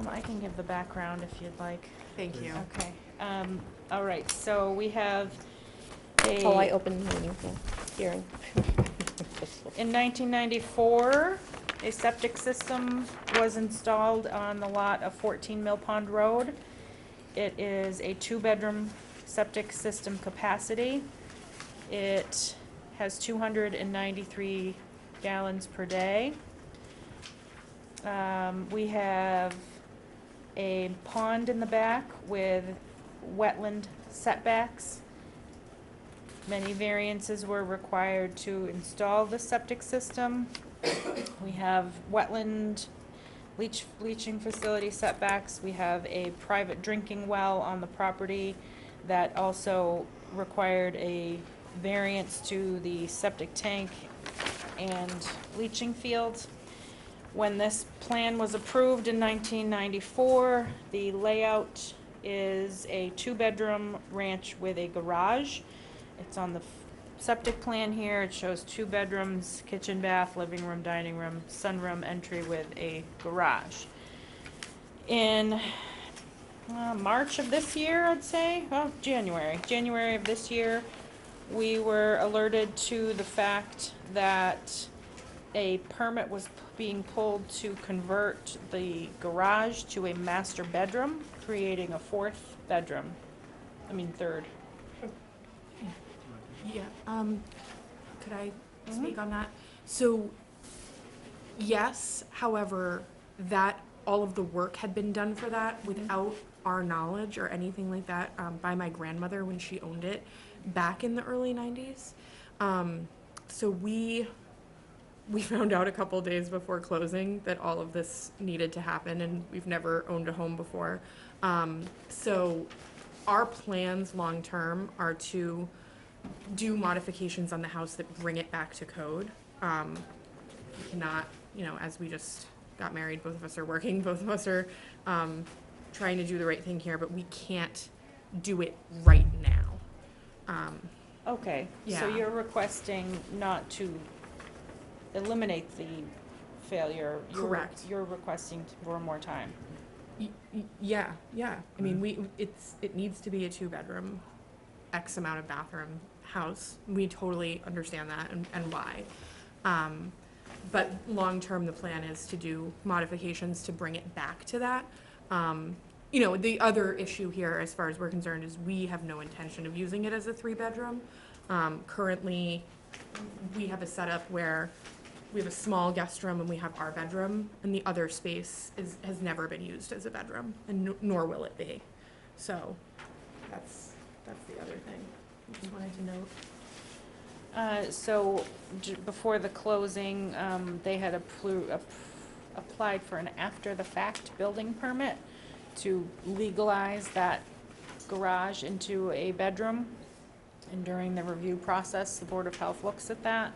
I can give the background if you'd like. Thank you. Okay. All right, so we have a... Oh, I opened the meeting, yeah, hearing. In 1994, a septic system was installed on the lot of 14 Mill Pond Road. It is a 2-bedroom septic system capacity. It has 293 gallons per day. We have a pond in the back with wetland setbacks. Many variances were required to install the septic system. We have wetland leaching facility setbacks. We have a private drinking well on the property that also required a variance to the septic tank and leaching field. When this plan was approved in 1994, the layout is a 2-bedroom ranch with a garage. It's on the septic plan here. It shows 2 bedrooms, kitchen, bath, living room, dining room, sunroom entry with a garage. In March of this year, I'd say, well, January of this year, we were alerted to the fact that a permit was being pulled to convert the garage to a master bedroom, creating a third. Yeah, could I speak on that? So, yes, however, that, all of the work had been done for that without our knowledge or anything like that, by my grandmother when she owned it back in the early 90s. So we found out a couple days before closing that all of this needed to happen, and we've never owned a home before. So our plans long-term are to do modifications on the house that bring it back to code. We cannot, as we just got married, both of us are working, both of us are trying to do the right thing here, but we can't do it right now. Okay, so Yeah. you're requesting not to eliminate the failure. Correct. You're requesting for more time. Yeah. I mean, it needs to be a 2-bedroom, X amount of bathroom house. We totally understand that and why. But long-term, the plan is to do modifications to bring it back to that. The other issue here, as far as we're concerned, is we have no intention of using it as a 3-bedroom. Currently, we have a setup where we have a small guest room and we have our bedroom, and the other space has never been used as a bedroom, and nor will it be. So that's the other thing I just wanted to note. Before the closing, they had applied for an after-the-fact building permit to legalize that garage into a bedroom. And during the review process, the Board of Health looks at that.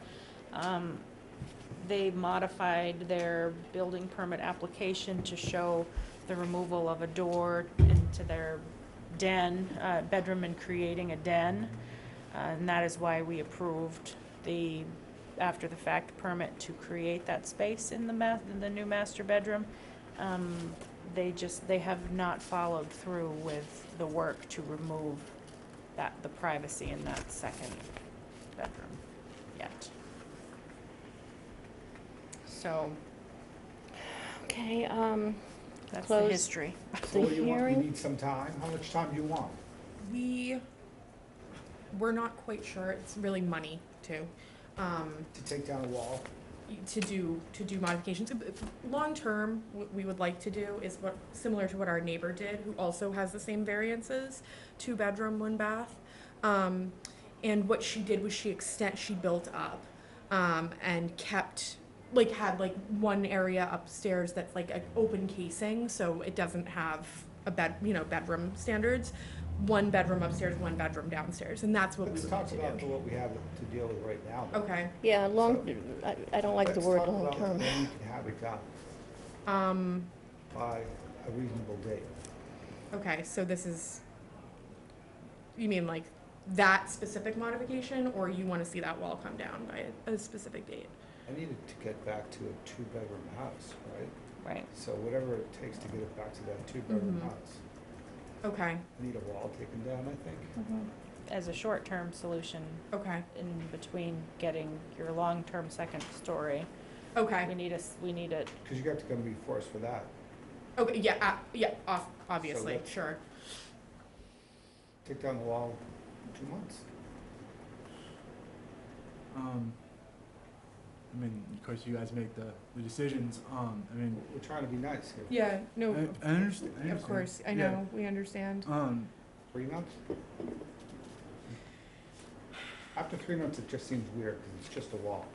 They modified their building permit application to show the removal of a door into their bedroom, and creating a den. And that is why we approved the after-the-fact permit to create that space in the new master bedroom. They have not followed through with the work to remove the privacy in that second bedroom yet. So, Okay, that's the close history. So the you hearing. need some time? How much time do you want? We're not quite sure. It's really money too. To take down a wall? To do modifications. Long term, what we would like to do is similar to what our neighbor did, who also has the same variances, 2-bedroom, 1 bath. And what she did was she built up, and had one area upstairs that's like an open casing, so it doesn't have a bedroom standards. 1 bedroom upstairs, 1 bedroom downstairs, and that's what we would like to do. Let's talk about what we have to deal with right now. Okay. Yeah, I don't like the word long Let's talk term. about when you can have it done. By a reasonable date. Okay, so this is, you mean like that specific modification, or you want to see that wall come down by a specific date? I needed to get back to a 2-bedroom house, right? Right. So whatever it takes to get it back to that 2-bedroom house. Okay. I need a wall taken down, I think. As a short-term solution Okay. in between getting your long-term second story, Okay. we need a Because you have to come before us for that. Okay. Yeah. Obviously. let's- Sure. Take down the wall in 2 months. I mean, of course, you guys make the decisions. We're trying to be nice here. Yeah. No. I understand. Of course. I know. We understand. 3 months? After 3 months, it just seems weird because it's just a wall.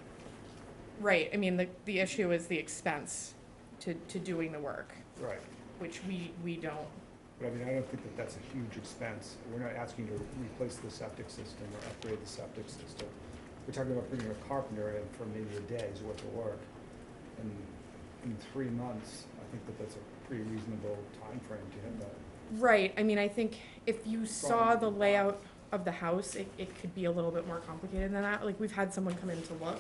Right. I mean, the issue is the expense to doing the work, Right. which we don't. But I mean, I don't think that that's a huge expense. We're not asking you to replace the septic system or upgrade the septic system. We're talking about bringing a carpenter in for maybe a day's worth of work. And in 3 months, I think that that's a pretty reasonable time frame to have that. Right. I mean, I think if you saw the layout of the house, it could be a little bit more complicated than that. Like, we've had someone come in to look.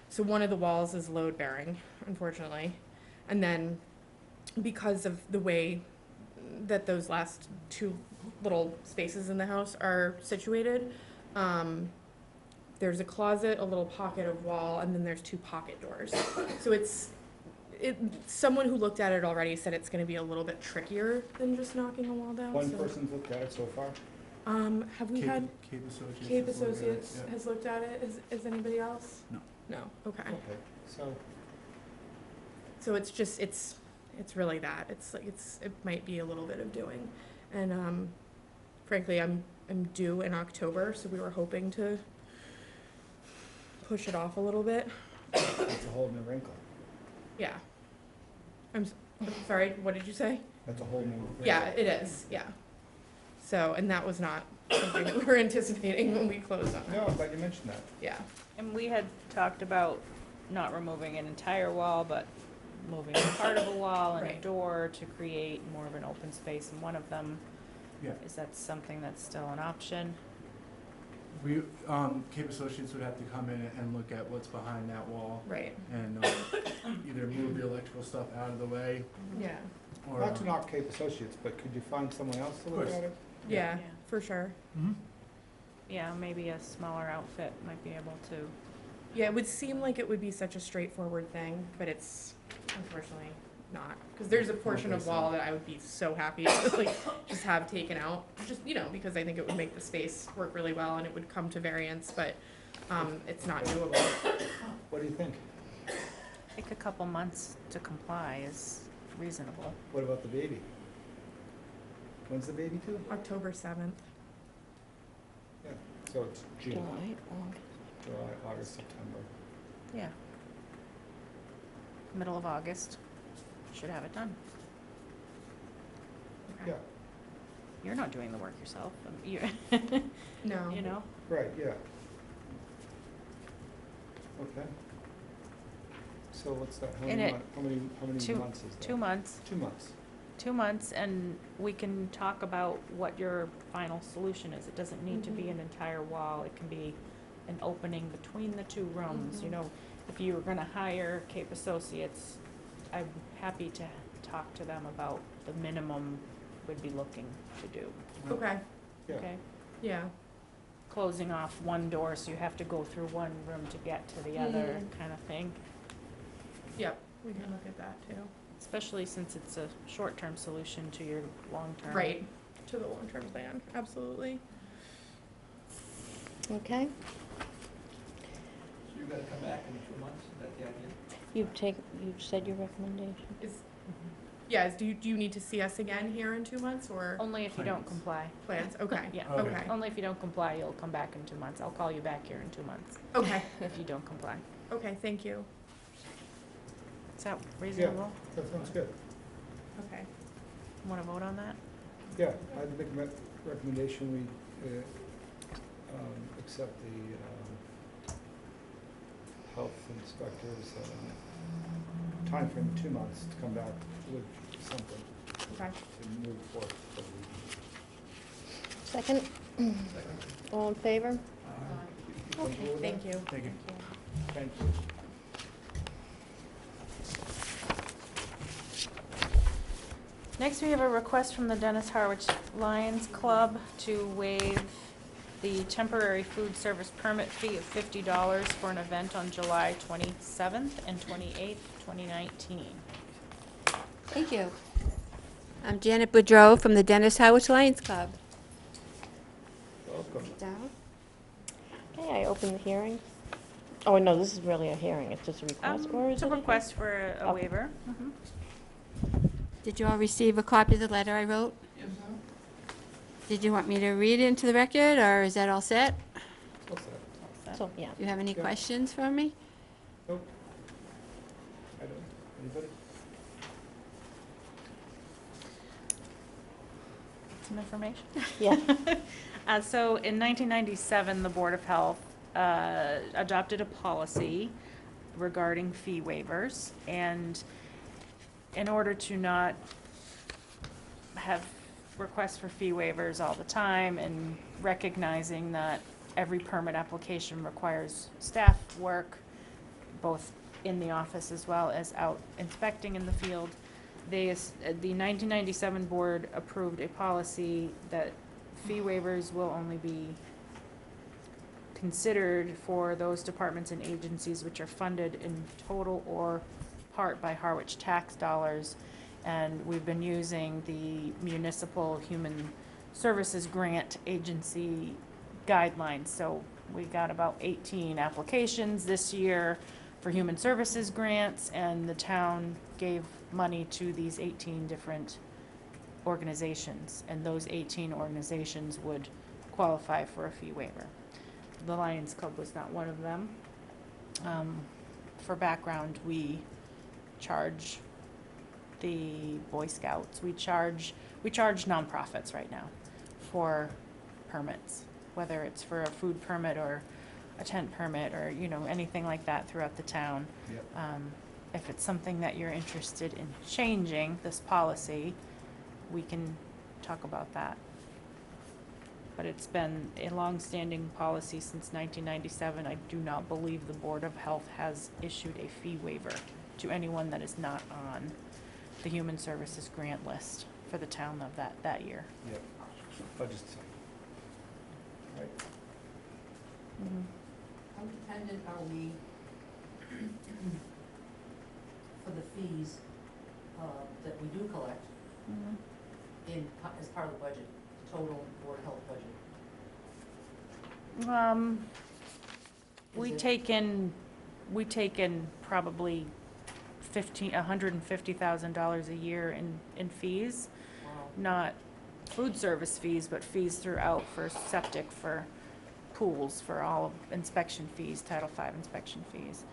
So one of the walls is load bearing, unfortunately. And then because of the way that those last 2 little spaces in the house are situated, there's a closet, a little pocket of wall, and then there's 2 pocket doors. So someone who looked at it already said it's gonna be a little bit trickier than just knocking a wall down, One so. person's looked at it so far? Have we had, Cape Associates. Cape has looked at it, Associates yeah. has looked at it, is anybody else? No. No, okay. Okay, so, So it's just, it's really that, it's like, it might be a little bit of doing. And, frankly, I'm due in October, so we were hoping to push it off a little bit. it's a whole new wrinkle. Yeah. I'm sorry, what did you say? That's a whole new wrinkle. Yeah, it is, yeah. So, and that was not something that we were anticipating when we closed on it. No, I'm glad you mentioned that. Yeah, And we had talked about not removing an entire wall, but moving part of a wall and a Right. door to create more of an open space in one of them. Yeah. Is that something that's still an option? We, Cape Associates would have to come in and look at what's behind that wall right, and either move the electrical stuff out of the way yeah, or. Not to knock Cape Associates, but could you find someone else to look course. at it? yeah, for sure. Mhm. Yeah, maybe a smaller outfit might be able to. Yeah, it would seem like it would be such a straightforward thing, but it's unfortunately not. Because there's a portion of wall that I would be so happy to like just have taken out, just, because I think it would make the space work really well and it would come to variance, but it's not doable. What do you think? I think a couple months to comply is reasonable. What about the baby? When's the baby due? October 7th. Yeah, so it's June, July, August. July, August, September. Yeah. Middle of August, should have it done. Yeah, You're not doing the work yourself, you No. you know? right, yeah. Okay. So what's that, how And many, it- how many two- months is that? 2 months. 2 months. 2 months, and we can talk about what your final solution is. It doesn't need to be an entire wall, it can be an opening between the 2 rooms, If you were gonna hire Cape Associates, I'm happy to talk to them about the minimum we'd be looking to do, Okay, Yeah. okay? yeah, Closing off one door, so you have to go through one room to get to the other, kind of thing. yep, we can look at that too. Especially since it's a short-term solution to your long-term. Right, to the long-term plan, absolutely. Okay, So you're gonna come back in 2 months, is that the idea? you've said your recommendation. Do you need to see us again here in 2 months, or Only if you don't comply. plans? Okay, Yeah. Okay. okay, Only if you don't comply, you'll come back in 2 months. I'll call you back here in 2 months okay, if you don't comply. okay, thank you, Is that reasonable? That sounds good. okay. Want to vote on that? Yeah, I'd make a recommendation, we accept the health inspector's timeframe of 2 months to come back with something Okay. to move forward. Second? All in favor? Comfortable with that? Thank you. Thank you. Thank you. Next, we have a request from the Dennis Harwich Lions Club to waive the temporary food service permit fee of $50 for an event on July 27th and 28th, 2019. Thank you. I'm Janet Boudreau from the Dennis Harwich Lions Club. Welcome. Down. Okay, I open the hearing. Oh, no, this is really a hearing, it's just a request, or is It's it a a hearing? request for a Okay. waiver. Did you all receive a copy of the letter I wrote? Did you want me to read it into the record, or is that all set? What's that? So, yeah. Do you have any Yeah. questions for me? Nope. I don't, anybody? Some information. Yeah. So in 1997, the Board of Health adopted a policy regarding fee waivers, and in order to not have requests for fee waivers all the time, and recognizing that every permit application requires staff work, both in the office as well as out inspecting in the field, the 1997 board approved a policy that fee waivers will only be considered for those departments and agencies which are funded in total or part by Harwich tax dollars. And we've been using the Municipal Human Services Grant Agency guidelines. So we got about 18 applications this year for human services grants, and the town gave money to these 18 different organizations, and those 18 organizations would qualify for a fee waiver. The Lions Club was not one of them. For background, we charge the Boy Scouts, we charge nonprofits right now for permits, whether it's for a food permit or a tent permit or, you know, anything like that throughout the town. Yep. If it's something that you're interested in changing, this policy, we can talk about that. But it's been a long-standing policy since 1997. I do not believe the Board of Health has issued a fee waiver to anyone that is not on the Human Services grant list for the town of that year. Yep. Budget's tight. Right. Mm-hmm. How dependent are we for the fees that we do collect as part of the budget, the total Board of Health budget? We take in probably $150,000 a year in fees. Wow. Not food service fees, but fees throughout for septic, for pools, for all inspection fees, Title V inspection fees.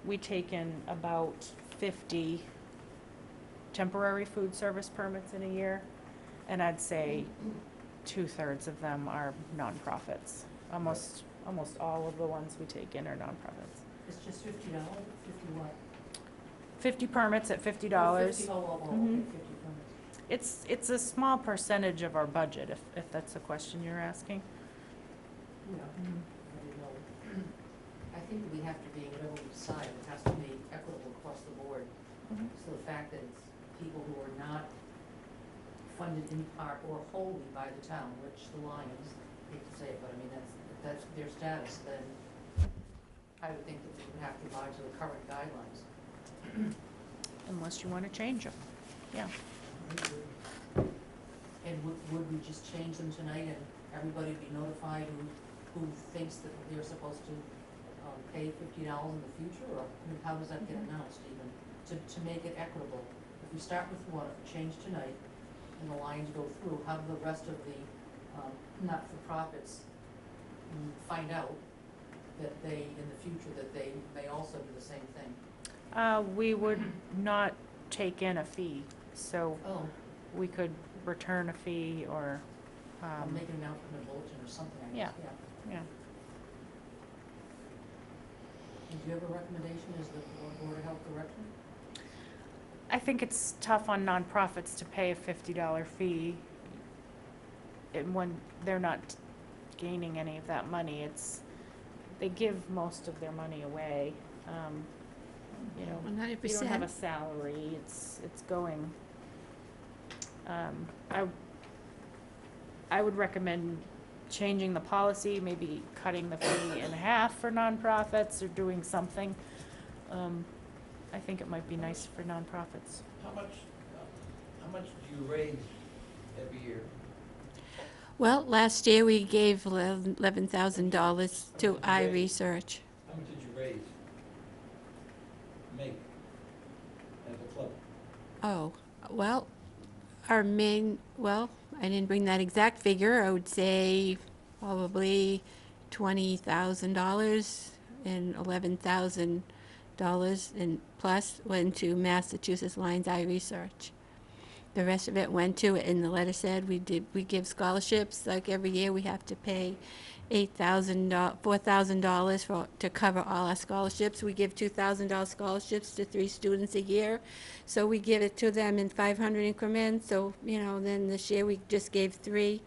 We take in about 50 temporary food service permits in a year, and I'd say 2/3 of them are nonprofits. Almost all of the ones we take in are nonprofits. It's just $50, 50 what? 50 permits at $50. Oh, 50, okay, Mhm. 50 permits. It's a small percentage of our budget, if that's the question you're asking. Yeah, I didn't know. I think we have to be, whatever we decide, it has to be equitable across the board. Mhm. So the fact that it's people who are not funded in part or wholly by the town, which the Lions, I hate to say it, but I mean, that's their status, then I would think that we would have to abide to the current guidelines. Unless you want to change them, yeah. And would we just change them tonight and everybody be notified who thinks that they're supposed to pay $50 in the future, or I mean, how does that get announced even, to make it equitable? If we start with one, if we change tonight, and the lines go through, how do the rest of the not-for-profits find out that they, in the future, that they may also do the same thing? We would not take in a fee, so Oh, we could return a fee or, I'll make an announcement in a bulletin or something, I guess, yeah. yeah. And do you have a recommendation as the Board of Health Director? I think it's tough on nonprofits to pay a $50 fee, and when they're not gaining any of that money. They give most of their money away. You know, 100%. you don't have a salary. It's going. I would recommend changing the policy, maybe cutting the fee in half for nonprofits or doing something. I think it might be nice for nonprofits. How much do you raise every year? Well, last year we gave $11,000 to iResearch. How much did you raise? Make as a club? Oh, well, our main, well, I didn't bring that exact figure. I would say probably $20,000 and $11,000 and plus went to Massachusetts Lions iResearch. The rest of it went to, in the letter said, we give scholarships, like every year we have to pay $4,000 to cover all our scholarships. We give $2,000 scholarships to 3 students a year. So we give it to them in 500 increments. So, you know, then this year we just gave 3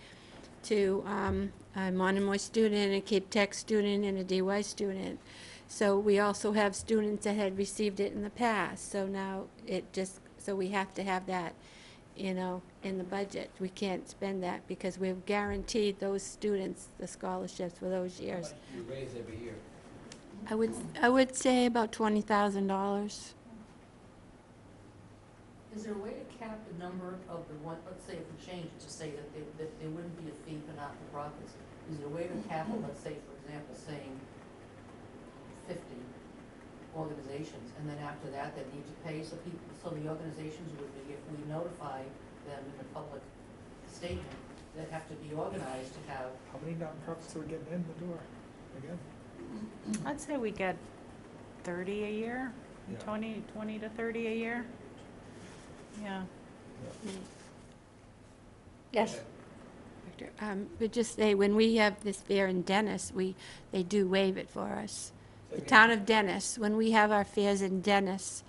to a Monomoy student, a Cape Tech student, and a DY student. So we also have students that had received it in the past. So now so we have to have that you know, in the budget. We can't spend that because we've guaranteed those students the scholarships for those years. You raise every year. I would say about $20,000. Is there a way to cap the number of the one, let's say if we change it to say that there wouldn't be a fee for not-for-profits, is there a way to cap it, let's say, for example, saying 50 organizations, and then after that, they need to pay, so people, so the organizations would be, if we notify them in a public statement, that have to be organized to have. How many nonprofits are we getting in the door again? I'd say we get 30 a year, Yeah. 20 to 30 a year. Yeah. Yes. But just say, when we have this fair in Dennis, they do waive it for us. The town of Dennis, when we have our fairs in Dennis,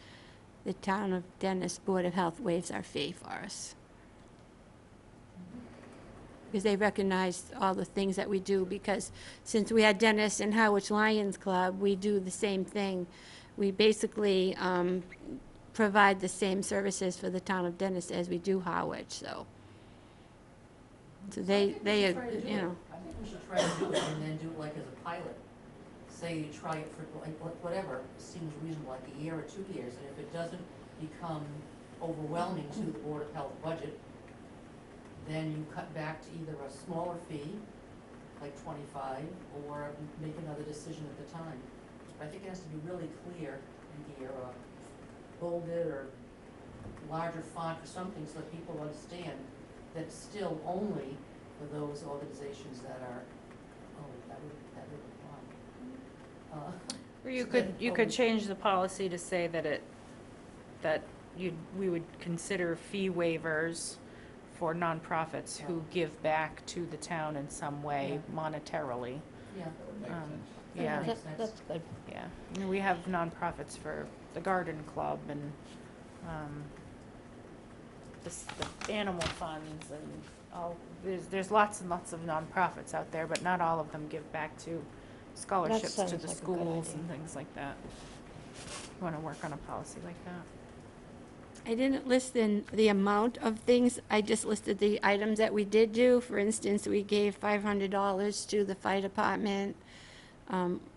the town of Dennis Board of Health waives our fee for us. Because they recognize all the things that we do, because since we had Dennis and Harwich Lions Club, we do the same thing. We basically provide the same services for the town of Dennis as we do Harwich, so. So they, you know. I think we should try to do it and then do it like as a pilot. Say you try it for like whatever seems reasonable, like a year or 2 years, and if it doesn't become overwhelming to the Board of Health budget, then you cut back to either a smaller fee, like 25, or make another decision at the time. But I think it has to be really clear in here, bolded or larger font or something, so that people understand that it's still only for those organizations that are, that would apply. Or you could change the policy to say that we would consider fee waivers for nonprofits who give back to the town in some way monetarily. Yeah. Yeah. That's good. Yeah, I mean, we have nonprofits for the garden club and the animal funds and all. There's lots and lots of nonprofits out there, but not all of them give back to scholarships to sounds the like a good schools idea. and things like that. You want to work on a policy like that? I didn't list in the amount of things, I just listed the items that we did do. For instance, we gave $500 to the fire department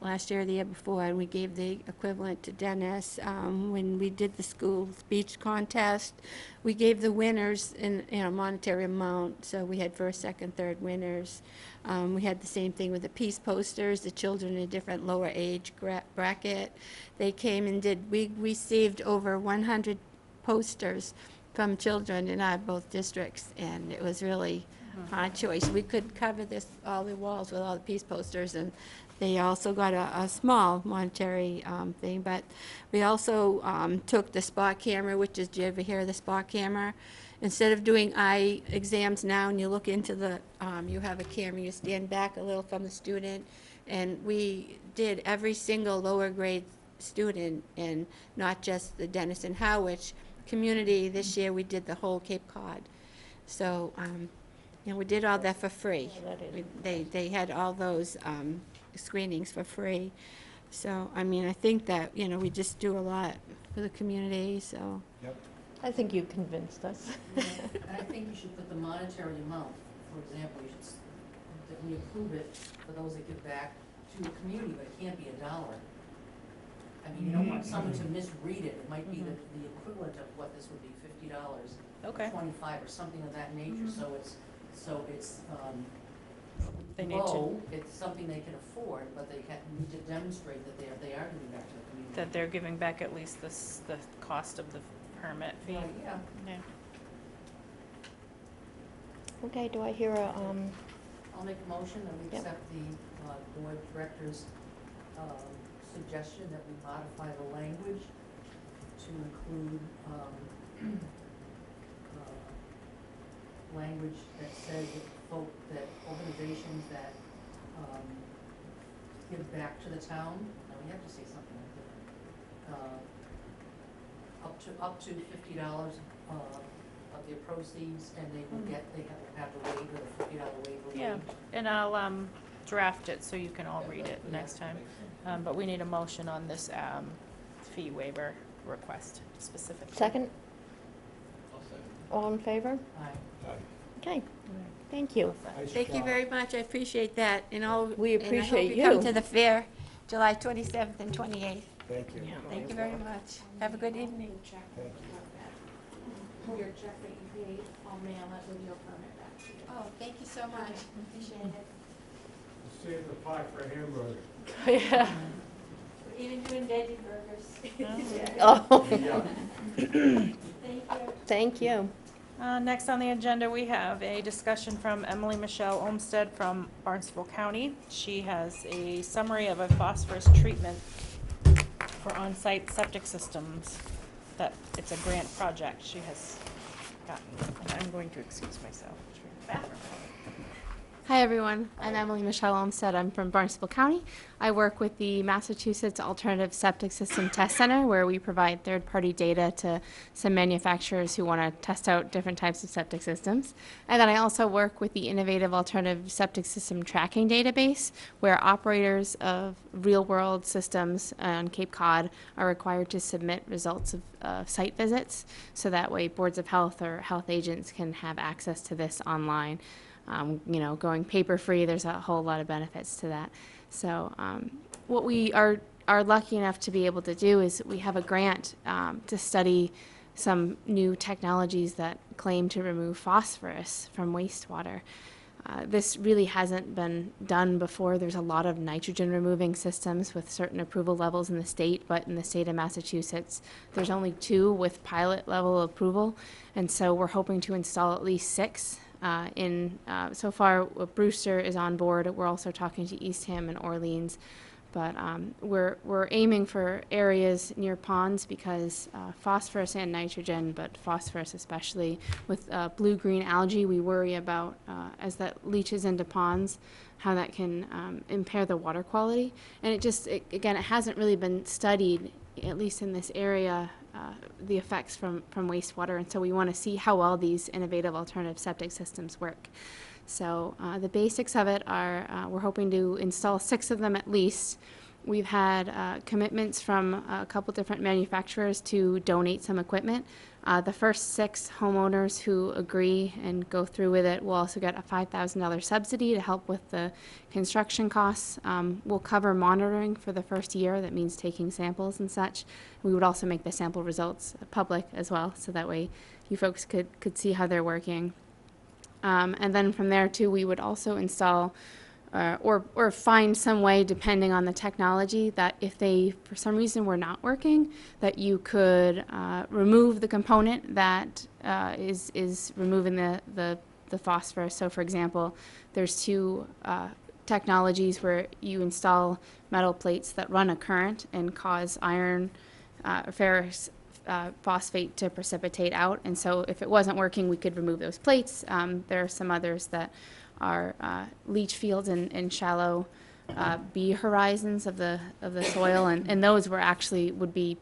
last year or the year before, and we gave the equivalent to Dennis. When we did the school speech contest, we gave the winners in monetary amount, so we had first, second, third winners. We had the same thing with the peace posters, the children in a different lower age bracket. They came and we received over 100 posters from children in our both districts, and it was really hard choice. We could cover all the walls with all the peace posters, and they also got a small monetary thing, but we also took the spot camera, which is, do you ever hear of the spot camera? Instead of doing eye exams now, and you look into you have a camera, you stand back a little from the student, and we did every single lower grade student, and not just the Dennis and Harwich community. This year we did the whole Cape Cod. So, we did all that for free. They had all those screenings for free. So, I mean, I think that, we just do a lot for the community, so. Yep. I think you convinced us. And I think you should put the monetary amount, for example, that we approve it for those that give back to the community, but it can't be $1. I mean, you don't want someone to misread it. It might be the equivalent of what this would be, $50, Okay. 25, or something of that nature. So it's They need low. It's something they can afford, but they need to demonstrate that they are giving back to the community. That they're giving back at least the cost of the permit fee. Right, yeah. Yeah. Okay, do I hear a, I'll make a motion that we Yep. accept the board director's suggestion that we modify the language to include language that says that organizations that give back to the town, now we have to say something like that, up to $50 of their proceeds, and they will have the waiver, the $50 waiver. Yeah, and I'll draft it so you can all read it next time. But we need a motion on this fee waiver request specifically. second? All in favor? Aye. Okay, thank you. Thank you very much, I appreciate that, and all. We And I appreciate hope you come you. to the fair, July 27th and 28th. Thank you. Thank you very much. Have a good evening. Thank you. Your check that you paid, I'll mail it with your permit back to you. Oh, thank you so much, appreciate it. Save the pie for hamburger. Yeah. We're even doing veggie burgers. Oh, Thank you. thank you. Next on the agenda, we have a discussion from Emily Michelle Olmsted from Barnstable County. She has a summary of a phosphorus treatment for on-site septic systems, that it's a grant project she has gotten. And I'm going to excuse myself. Bathroom. Hi everyone, I'm Emily Michelle Olmsted. I'm from Barnstable County. I work with the Massachusetts Alternative Septic System Test Center, where we provide third-party data to some manufacturers who want to test out different types of septic systems. And then I also work with the Innovative Alternative Septic System Tracking Database, where operators of real-world systems on Cape Cod are required to submit results of site visits, so that way boards of health or health agents can have access to this online. You know, going paper-free, there's a whole lot of benefits to that. So what we are lucky enough to be able to do is we have a grant to study some new technologies that claim to remove phosphorus from wastewater. This really hasn't been done before. There's a lot of nitrogen-removing systems with certain approval levels in the state, but in the state of Massachusetts, there's only 2 with pilot-level approval, and so we're hoping to install at least 6. So far, Brewster is on board. We're also talking to Eastham and Orleans, but we're aiming for areas near ponds because phosphorus and nitrogen, but phosphorus especially, with blue-green algae, we worry about as that leaches into ponds, how that can impair the water quality. And again, it hasn't really been studied, at least in this area, the effects from wastewater, and so we want to see how well these innovative alternative septic systems work. So the basics of it are we're hoping to install 6 of them at least. We've had commitments from a couple different manufacturers to donate some equipment. The first 6 homeowners who agree and go through with it will also get a $5,000 subsidy to help with the construction costs. We'll cover monitoring for the first year. That means taking samples and such. We would also make the sample results public as well, so that way you folks could see how they're working. And then from there too, we would also install or find some way, depending on the technology, that if they, for some reason, were not working, that you could remove the component that is removing the phosphorus. So, for example, there's 2 technologies where you install metal plates that run a current and cause iron, ferrous phosphate to precipitate out. And so if it wasn't working, we could remove those plates. There are some others that are leach fields and shallow B horizons of the soil, and those would be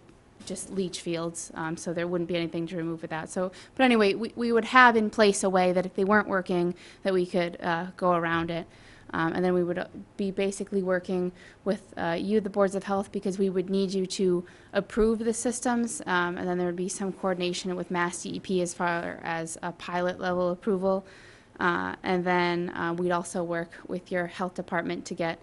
just leach fields, so there wouldn't be anything to remove with that. So, but anyway, we would have in place a way that if they weren't working, that we could go around it. And then we would be basically working with you, the boards of health, because we would need you to approve the systems, and then there would be some coordination with Mass DEP as far as a pilot level approval. And then we'd also work with your health department to get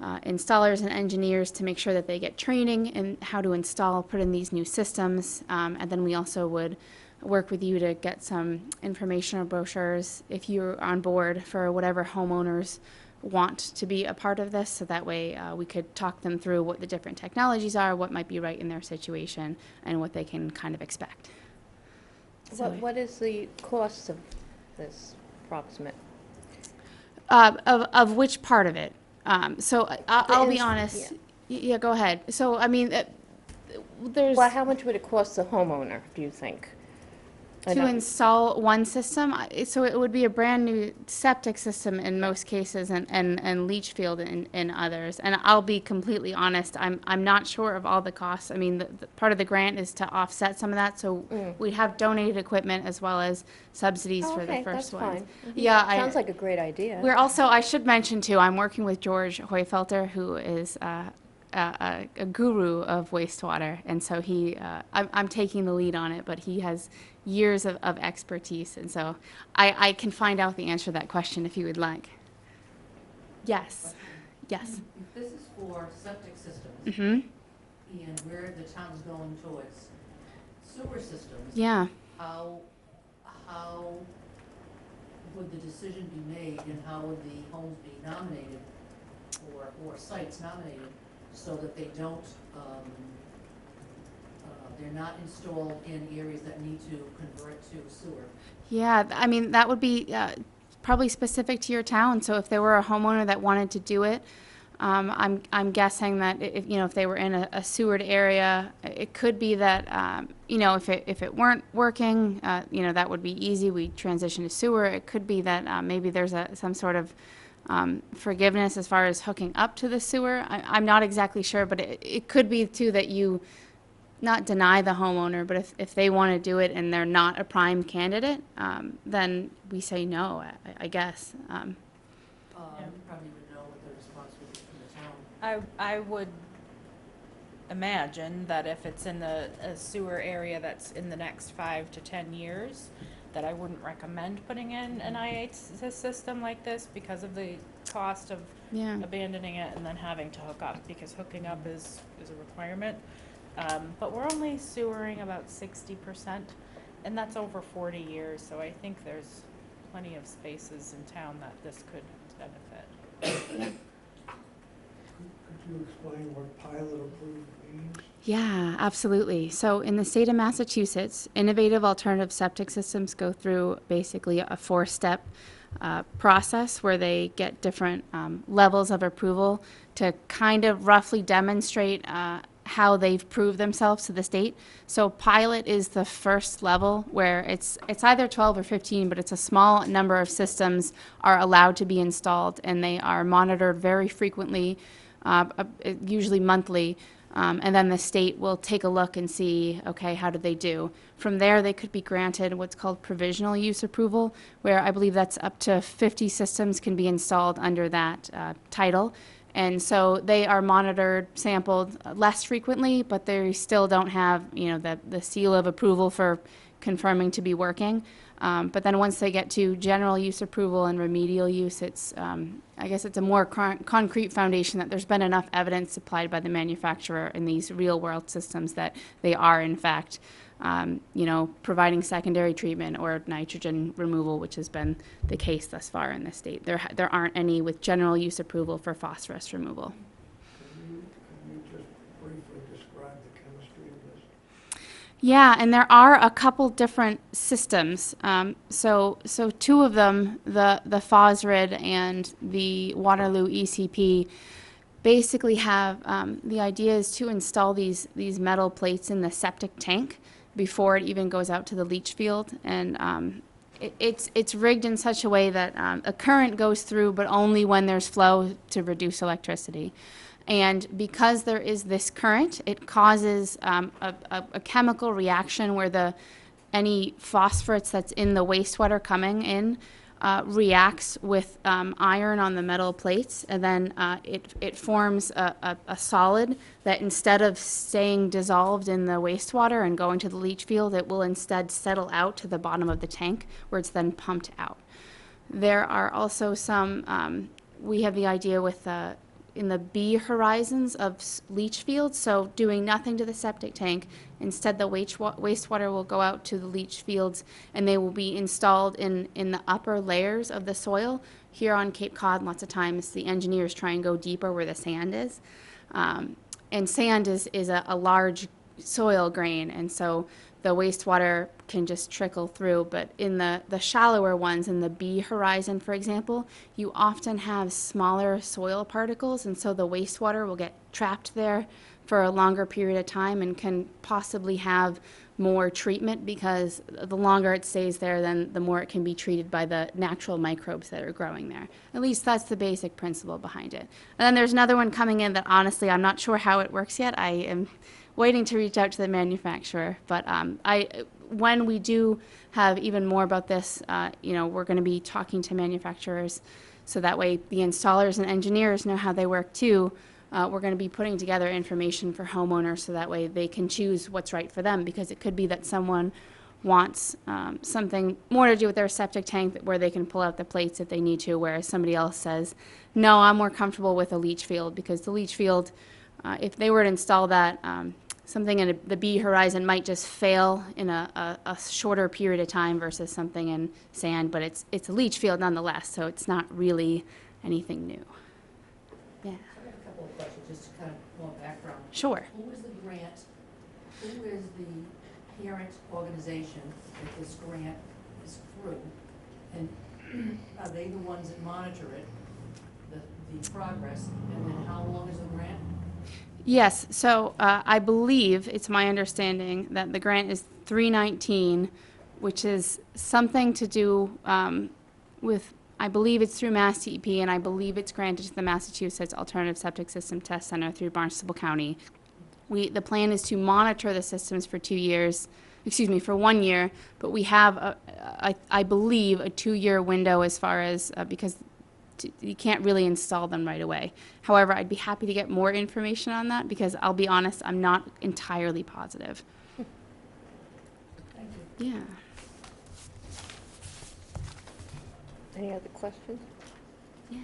installers and engineers to make sure that they get training in how to put in these new systems. And then we also would work with you to get some information or brochures if you're on board for whatever homeowners want to be a part of this, so that way we could talk them through what the different technologies are, what might be right in their situation, and what they can kind of expect. So, What is the cost of this approximate? of which part of it? So I'll be ins- honest. Yeah, go ahead. So I mean, there's Well, how much would it cost the homeowner, do you think? to install one system. So it would be a brand new septic system in most cases, and leach field in others. And I'll be completely honest, I'm not sure of all the costs. I mean, the part of the grant is to offset some of that, so we have donated equipment as well as subsidies for the first one. Fine. Yeah, Sounds like a great idea. We're also, I should mention too, I'm working with George Hoyfelter, who is a guru of wastewater, and so I'm taking the lead on it, but he has years of expertise, and so I can find out the answer to that question if you would like. Yes. Yes. If this is for septic systems, Mm-hmm. and where the town's going towards sewer systems. Yeah. How would the decision be made, and how would the homes be nominated, or sites nominated, so that they don't, they're not installed in areas that need to convert to sewer? Yeah, I mean, that would be probably specific to your town. So if there were a homeowner that wanted to do it, I'm guessing that if they were in a sewered area, it could be that if it weren't working, that would be easy. We transition to sewer. It could be that maybe there's some sort of forgiveness as far as hooking up to the sewer. I'm not exactly sure, but it could be too that you not deny the homeowner, but if they want to do it and they're not a prime candidate, then we say no, I guess. You probably would know what the response would be from the town. I would imagine that if it's in a sewer area that's in the next 5 to 10 years, that I wouldn't recommend putting in an IH system like this because of the cost of abandoning it and then having to hook up, because hooking up is a requirement. But we're only sewering about 60%, and that's over 40 years, so I think there's plenty of spaces in town that this could benefit. Could you explain what pilot approved means? Yeah, absolutely. So in the state of Massachusetts, innovative alternative septic systems go through basically a 4-step process where they get different levels of approval to kind of roughly demonstrate how they've proved themselves to the state. So pilot is the first level where it's either 12 or 15, but it's a small number of systems are allowed to be installed, and they are monitored very frequently, usually monthly. And then the state will take a look and see, okay, how did they do? From there, they could be granted what's called provisional use approval, where I believe that's up to 50 systems can be installed under that title. And so they are monitored, sampled less frequently, but they still don't have, the seal of approval for confirming to be working. But then once they get to general use approval and remedial use, it's, I guess it's a more concrete foundation that there's been enough evidence supplied by the manufacturer in these real world systems that they are in fact, providing secondary treatment or nitrogen removal, which has been the case thus far in the state. There aren't any with general use approval for phosphorus removal. Can you just briefly describe the chemistry of this? Yeah, and there are a couple different systems. So two of them, the Phosrid and the Waterloo ECP, basically have the idea is to install these metal plates in the septic tank before it even goes out to the leach field, and it's rigged in such a way that a current goes through, but only when there's flow to reduce electricity. And because there is this current, it causes a chemical reaction where any phosphorates that's in the wastewater coming in reacts with iron on the metal plates, and then it forms a solid that instead of staying dissolved in the wastewater and going to the leach field, it will instead settle out to the bottom of the tank where it's then pumped out. There are also some, we have the idea with in the B horizons of leach fields, so doing nothing to the septic tank. Instead, the wastewater will go out to the leach fields, and they will be installed in the upper layers of the soil. Here on Cape Cod, lots of times the engineers try and go deeper where the sand is. And sand is a large soil grain, and so the wastewater can just trickle through. But in the shallower ones, in the B horizon, for example, you often have smaller soil particles, and so the wastewater will get trapped there for a longer period of time and can possibly have more treatment, because the longer it stays there, then the more it can be treated by the natural microbes that are growing there. At least that's the basic principle behind it. And then there's another one coming in that honestly I'm not sure how it works yet. I am waiting to reach out to the manufacturer, but when we do have even more about this, we're going to be talking to manufacturers, so that way the installers and engineers know how they work too. we're going to be putting together information for homeowners so that way they can choose what's right for them, because it could be that someone wants something more to do with their septic tank where they can pull out the plates if they need to, whereas somebody else says, no, I'm more comfortable with a leach field, because the leach field, if they were to install that, something in the B horizon might just fail in a shorter period of time versus something in sand, but it's a leach field nonetheless, so it's not really anything new. Yeah. I have a couple of questions, just to kind of more background. Sure. Who is the grant, who is the parent organization that this grant is through? And are they the ones that monitor it, the progress, and then how long is the grant? Yes, so I believe, it's my understanding, that the grant is 319, which is something to do with, I believe it's through Mass DEP, and I believe it's granted to the Massachusetts Alternative Septic System Test Center through Barnstable County. The plan is to monitor the systems for 2 years, excuse me, for 1 year, but we have, I believe, a 2-year window as far as, because you can't really install them right away. However, I'd be happy to get more information on that, because I'll be honest, I'm not entirely positive. Thank you. Yeah. Any other questions? Yeah.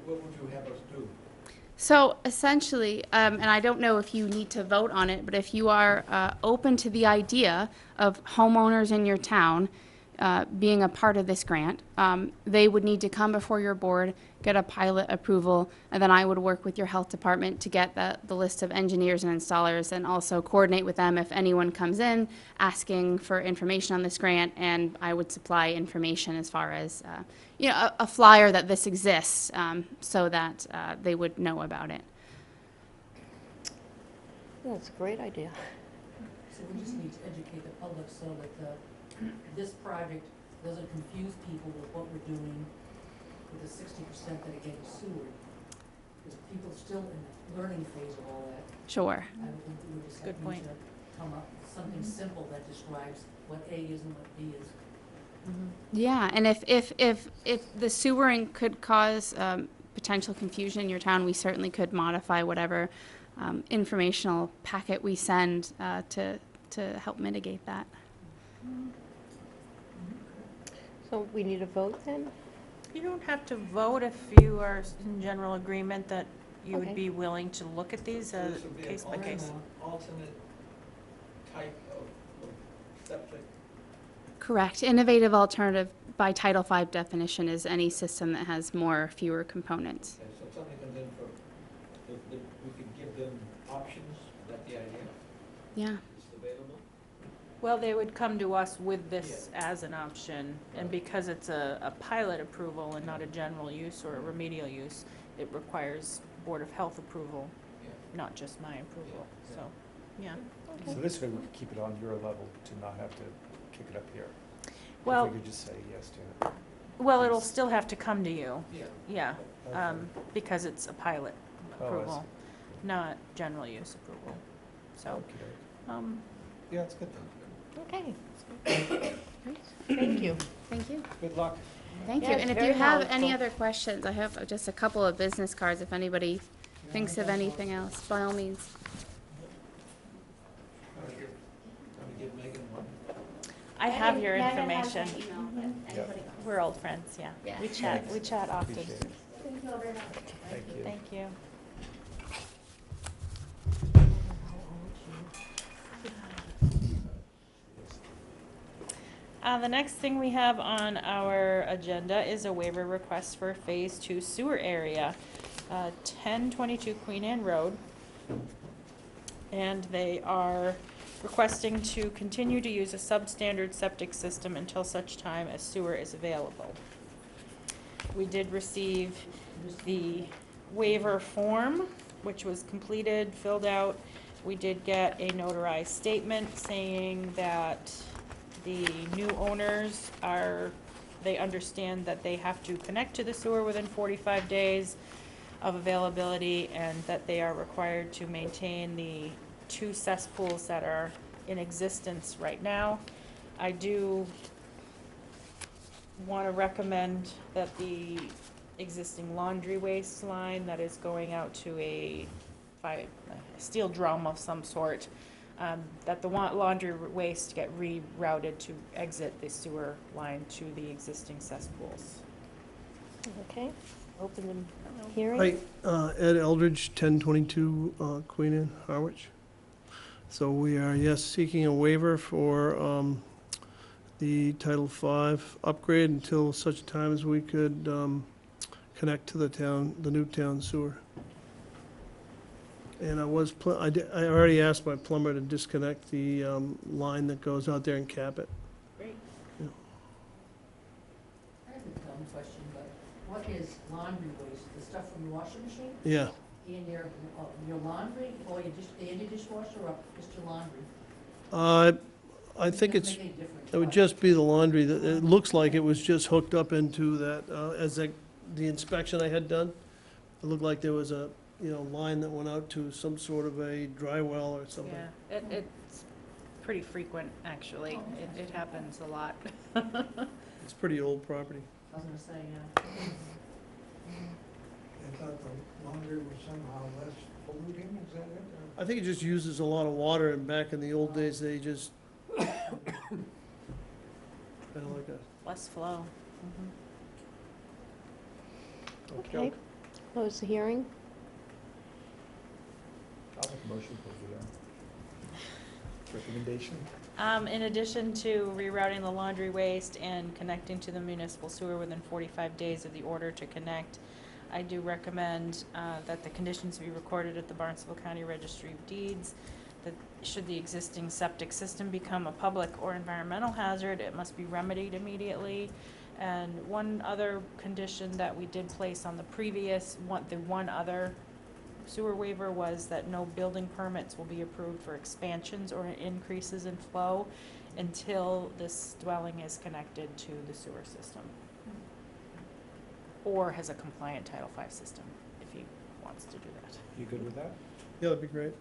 What would you have us do? So essentially, and I don't know if you need to vote on it, but if you are open to the idea of homeowners in your town being a part of this grant, they would need to come before your board, get a pilot approval, and then I would work with your health department to get the list of engineers and installers, and also coordinate with them if anyone comes in asking for information on this grant, and I would supply information as far as a flyer that this exists, so that they would know about it. That's a great idea. So we just need to educate the public so that this project doesn't confuse people with what we're doing with the 60% that are getting sewered. Because people are still in the learning phase of all that. Sure. I would think we would just Good have point. to come up with something simple that describes what A is and what B is. Yeah, and if the sewering could cause potential confusion in your town, we certainly could modify whatever informational packet we send to help mitigate that. So we need a vote then? You don't have to vote if you are in general agreement that you Okay. would be willing to look at these This would be an case by case. alternate type of septic. Correct. Innovative alternative by Title V definition is any system that has more or fewer components. Okay, so if somebody comes in for, we could give them options, is that the idea? Yeah. It's available? Well, they would come to us with this as an option, and because it's a pilot approval and not a general use or a remedial use, it requires Board of Health approval, not just my approval, so, yeah. So this way we could keep it on your level to not have to kick it up here. Well, If we could just say yes to it. well, it'll still have to come to you, Yeah. yeah, Okay. because it's a pilot Oh, I approval, see. not general use approval, so, Okey-doke. Yeah, it's good then. Okay. Thank you. Thank you. Good luck. Thank you. Yes, And if very you have any helpful. other questions, I have just a couple of business cards if anybody thinks of anything else, by all means. Let me give Megan one. I have your information. Yeah. We're old friends, yeah. Yeah. We chat often. Appreciate it. Thank you. Thank you. The next thing we have on our agenda is a waiver request for Phase 2 sewer area, 1022 Queen Anne Road. And they are requesting to continue to use a substandard septic system until such time as sewer is available. We did receive the waiver form, which was completed, filled out. We did get a notarized statement saying that the new owners they understand that they have to connect to the sewer within 45 days of availability, and that they are required to maintain the 2 cesspools that are in existence right now. I do want to recommend that the existing laundry waste line that is going out to a steel drum of some sort, that the laundry waste get rerouted to exit the sewer line to the existing cesspools. Okay, open the hearing. Hi, Ed Eldridge, 1022 Queen Anne, Harwich. So we are, yes, seeking a waiver for the Title V upgrade until such time as we could connect to the new town sewer. And I already asked my plumber to disconnect the line that goes out there and cap it. Great. Yeah. I have a dumb question, but what is laundry waste? The stuff from the washing machine? Yeah. In your laundry, or in your dishwasher, or just your laundry? I think Doesn't make any difference, it would right? just be the laundry. It looks like it was just hooked up into that, as the inspection I had done. It looked like there was a, line that went out to some sort of a dry well or something. Yeah, it's pretty frequent, actually. It happens a lot. It's pretty old property. I was gonna say, yeah. I thought the laundry was somehow less polluting, is that it? Or- I think it just uses a lot of water, and back in the old days, they just kind of like a. Less flow. Okay, close the hearing. I'll make a motion for the recommendation. In addition to rerouting the laundry waste and connecting to the municipal sewer within 45 days of the order to connect, I do recommend that the conditions be recorded at the Barnstable County Registry of Deeds, that should the existing septic system become a public or environmental hazard, it must be remedied immediately. And one other condition that we did place on the previous, the one other sewer waiver was that no building permits will be approved for expansions or increases in flow until this dwelling is connected to the sewer system. Or has a compliant Title V system, if he wants to do that. You good with that? Yeah, that'd be great.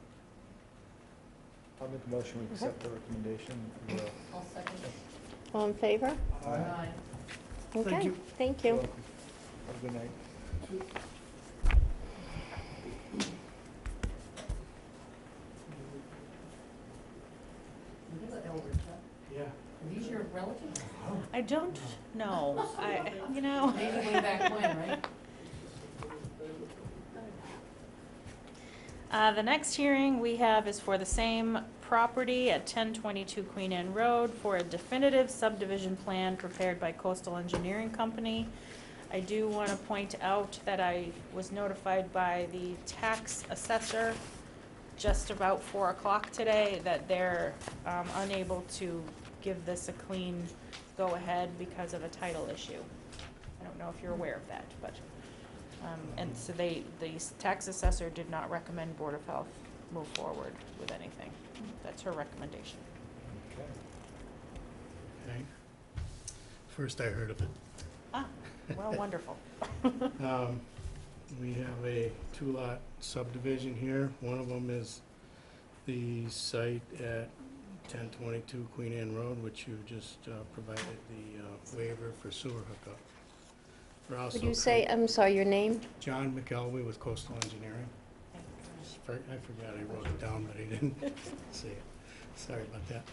I'll make a motion, we accept the recommendation. I'll second it. All in favor? Aye. Okay, you. thank You're you. welcome. Have a good night. You live at Elbridge, huh? Yeah. Are these your relatives? I don't know, Maybe way back when, right? The next hearing we have is for the same property at 1022 Queen Anne Road for a definitive subdivision plan prepared by Coastal Engineering Company. I do want to point out that I was notified by the tax assessor just about 4 o'clock today that they're unable to give this a clean go-ahead because of a title issue. I don't know if you're aware of that, but, and so the tax assessor did not recommend Board of Health move forward with anything. That's her recommendation. Okay. Okay. First I heard of it. Ah, well, wonderful. We have a 2-lot subdivision here. One of them is the site at 1022 Queen Anne Road, which you just provided the waiver for sewer hookup. We're also Would you say, I'm sorry, your name? John McElwee with Coastal Engineering. I forgot I wrote it down, but I didn't say it. Sorry about that.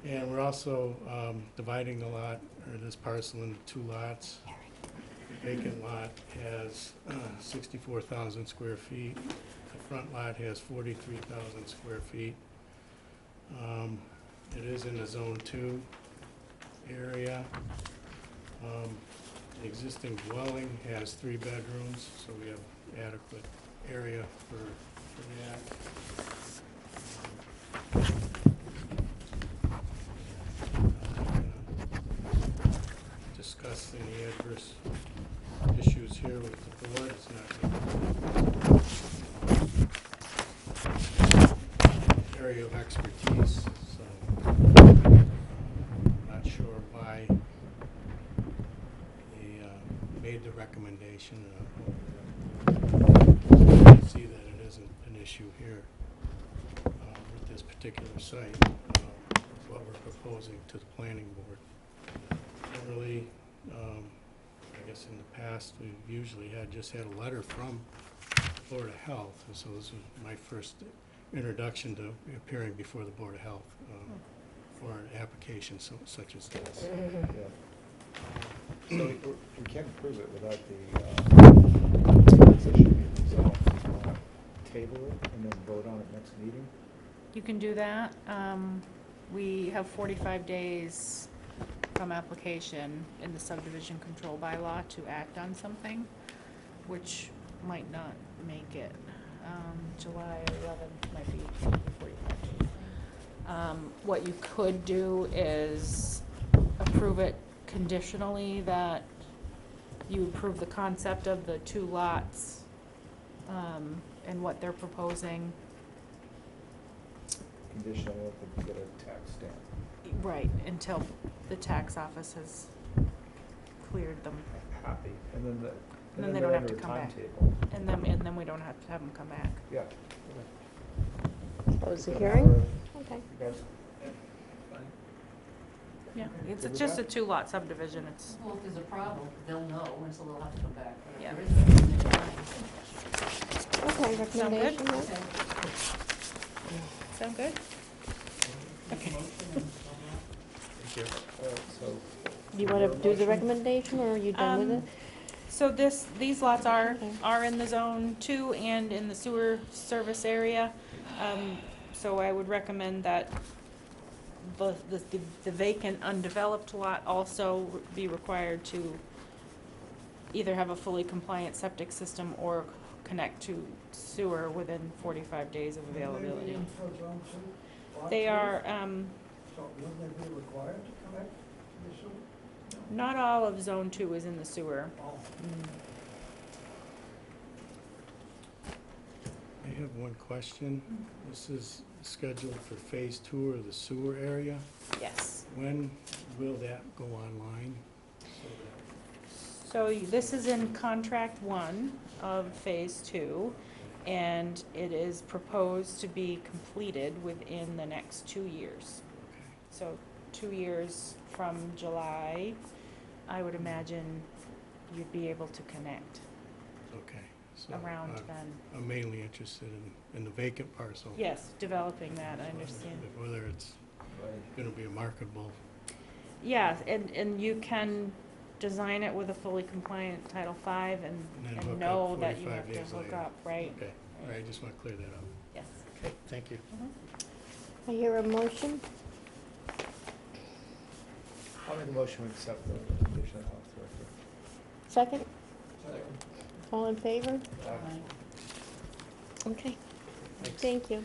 And we're also dividing the lot, or this parcel, into 2 lots. The vacant lot has 64,000 square feet. The front lot has 43,000 square feet. It is in the Zone 2 area. The existing dwelling has 3 bedrooms, so we have adequate area for that. Discuss any adverse issues here with the board. It's not area of expertise, so not sure why they made the recommendation. See that it isn't an issue here with this particular site, what we're proposing to the planning board. Generally, guess in the past, we've usually just had a letter from Board of Health, and so this was my first introduction to appearing before the Board of Health for an application such as this. Yeah. So we can't approve it without the issue being resolved. Table it and then vote on it next meeting? You can do that. We have 45 days from application in the subdivision control bylaw to act on something, which might not make it. July 11th might be 45 days. What you could do is approve it conditionally, that you approve the concept of the 2 lots and what they're proposing. Conditional to get a tax stamp. Right, until the tax office has cleared them. Happy. And then Then they they're don't have to under a come back. timetable. And then we don't have to have them come back. Yeah. Close the An hearing? hour. Okay. You guys Yeah, it's Good with just a that? 2-lot subdivision. It's, Well, if there's a problem, they'll know, and so they'll have to come back. But if Yeah. there isn't, then they're fine. Okay, recommendation, then? sound good? Okay. Thank you. So. You want to do the recommendation, or are you done with it? So these lots are Okay. in the zone 2 and in the sewer service area. So I would recommend that the vacant undeveloped lot also be required to either have a fully compliant septic system or connect to sewer within 45 days of availability. They are, So wouldn't they be required to connect to the sewer? not all of zone 2 is in the sewer. Oh. I have one question. This is scheduled for phase 2 of the sewer area. Yes. When will that go online? So this is in contract 1 of phase 2, and it is proposed to be completed within the next 2 years. So 2 years from July, I would imagine you'd be able to connect Okay. So around then. I'm mainly interested in the vacant parcel. Yes, developing that, I understand. Whether it's gonna be a marketable. Yeah, and you can design it with a fully compliant Title V And then hook and up know that you 45 have to days hook later. up, right? Okay, all right, I just want to clear that up. Yes. Okay, thank you. I hear a motion. I'll make a motion to accept the recommendation of the health director. Second? All in favor? Aye. Okay. Thank you.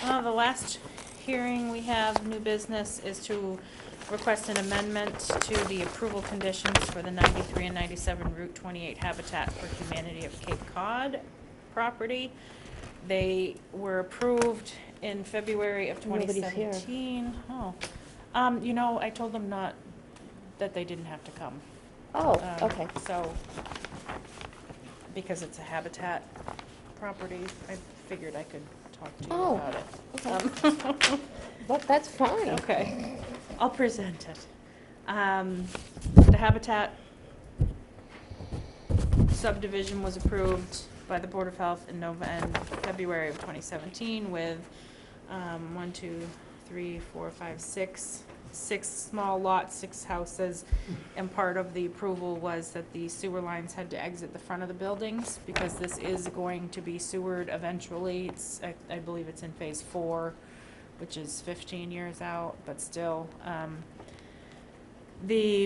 The last hearing we have, new business, is to request an amendment to the approval conditions for the 93 and 97 Route 28 Habitat for Humanity of Cape Cod property. They were approved in February of Nobody's here. 2017. Oh, I told them that they didn't have to come. Oh, okay. So, because it's a habitat property, I figured I could talk to you Oh, about it. okay. But that's fine. Okay, I'll present it. The Habitat subdivision was approved by the Board of Health in February of 2017 with 6 small lots, 6 houses, and part of the approval was that the sewer lines had to exit the front of the buildings because this is going to be sewered eventually. I believe it's in phase 4, which is 15 years out, but still. The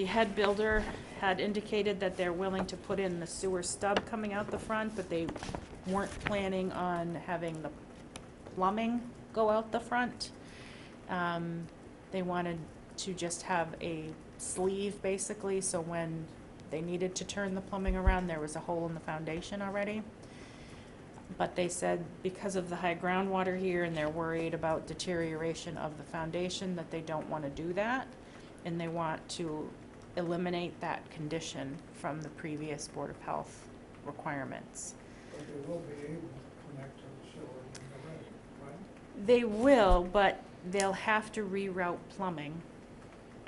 head builder had indicated that they're willing to put in the sewer stub coming out the front, but they weren't planning on having the plumbing go out the front. They wanted to just have a sleeve, basically, so when they needed to turn the plumbing around, there was a hole in the foundation already. But they said because of the high groundwater here and they're worried about deterioration of the foundation, that they don't want to do that, and they want to eliminate that condition from the previous Board of Health requirements. But they will be able to connect to the sewer when they're ready, right? They will, but they'll have to reroute plumbing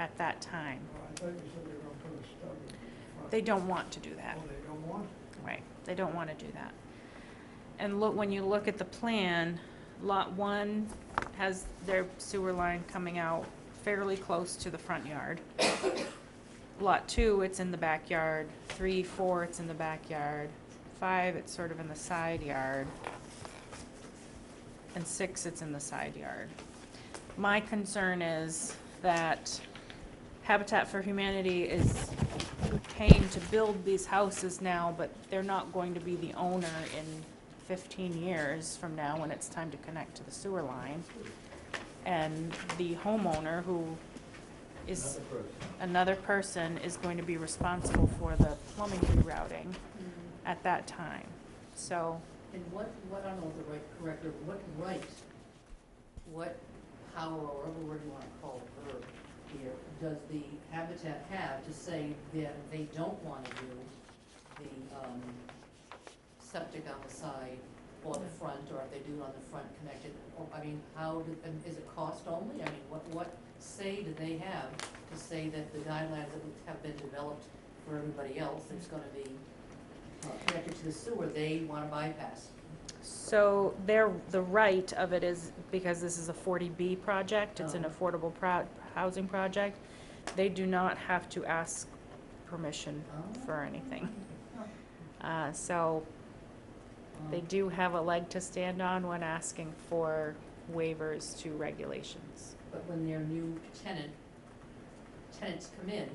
at that time. I thought you said they were gonna put a stub in front. They don't want to do that. Oh, they don't want? Right, they don't want to do that. And look, when you look at the plan, Lot 1 has their sewer line coming out fairly close to the front yard. Lot 2, it's in the backyard. 3, 4, it's in the backyard. 5, it's sort of in the side yard. And 6, it's in the side yard. My concern is that Habitat for Humanity is paying to build these houses now, but they're not going to be the owner in 15 years from now when it's time to connect to the sewer line. And the homeowner, who is another person, is going to be responsible for the plumbing rerouting at that time. So, And what, I don't know the right, correct, or what right, what power, or whatever word you wanna call her here, does the Habitat have to say that they don't wanna do the, septic on the side or the front, or if they do it on the front connected, or, I mean, is it cost only? I mean, what say do they have to say that the guidelines that have been developed for everybody else that's gonna be connected to the sewer, they wanna bypass? so the right of it is, because this is a 40B project, it's an affordable housing project, they do not have to ask permission for anything. So they do have a leg to stand on when asking for waivers to regulations. But when their new tenants come in,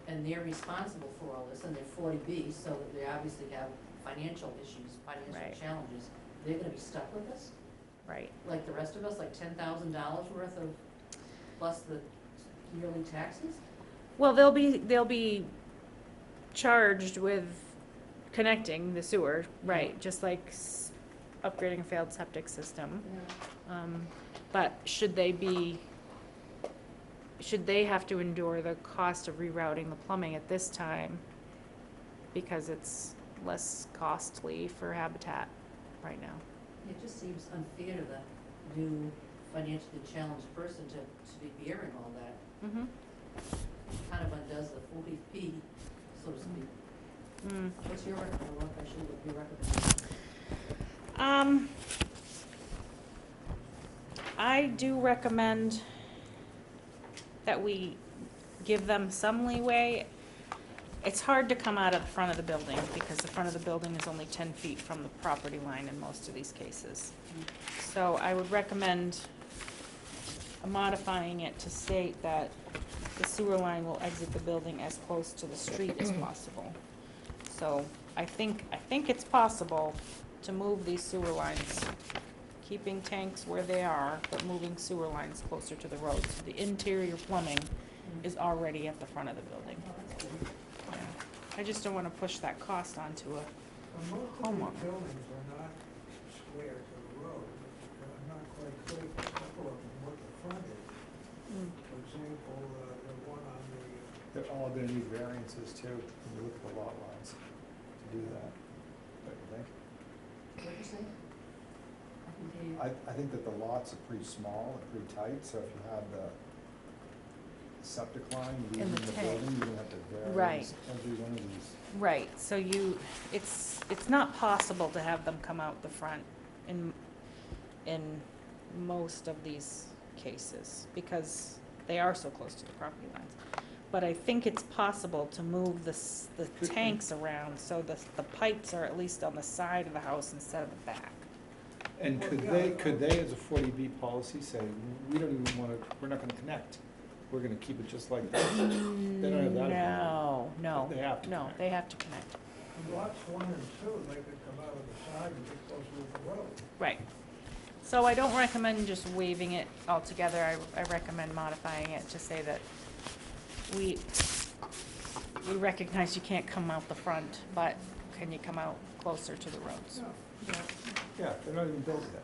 and they're responsible for all this, and they're 40B, so that they obviously have financial issues, financial Right. challenges, they're gonna be stuck with this? Right. Like the rest of us, like $10,000 worth of, plus the yearly taxes? Well, they'll be charged with connecting the sewer, right, just like upgrading a failed septic system. But should they have to endure the cost of rerouting the plumbing at this time because it's less costly for Habitat right now? It just seems unfair to the new financially challenged person to be bearing all that. Mm-hmm. Kind of undoes the 40P, so to speak. What's your recommendation? I do recommend that we give them some leeway. It's hard to come out of the front of the building because the front of the building is only 10 feet from the property line in most of these cases. So I would recommend modifying it to state that the sewer line will exit the building as close to the street as possible. So I think it's possible to move these sewer lines, keeping tanks where they are, but moving sewer lines closer to the road. So the interior plumbing is already at the front of the building. Yeah. I just don't want to push that cost onto a homeowner. Most of these buildings are not square to the road. I'm not quite clear, a couple of them, what the front is. For example, the one on the, They're all gonna need variances too, when you look at the lot lines to do that, don't you think? What'd you say? I think that the lots are pretty small and pretty tight, so if you have the septic line leaving the tank. building, you're gonna have to vary Right. every one of these. Right, so it's not possible to have them come out the front in most of these cases because they are so close to the property lines. But I think it's possible to move the tanks around so the pipes are at least on the side of the house instead of the back. And could they, as a 40B policy, say, we don't even wanna, we're not gonna connect, we're gonna keep it just like this? They don't have that ability. No, They have to no, connect. they have to connect. lots 1 and 2, they could come out of the side and get closer to the road. Right. So I don't recommend just waiving it altogether. I recommend modifying it to say that we recognize you can't come out the front, but can you come out closer to the roads? Yeah, they're not even built yet.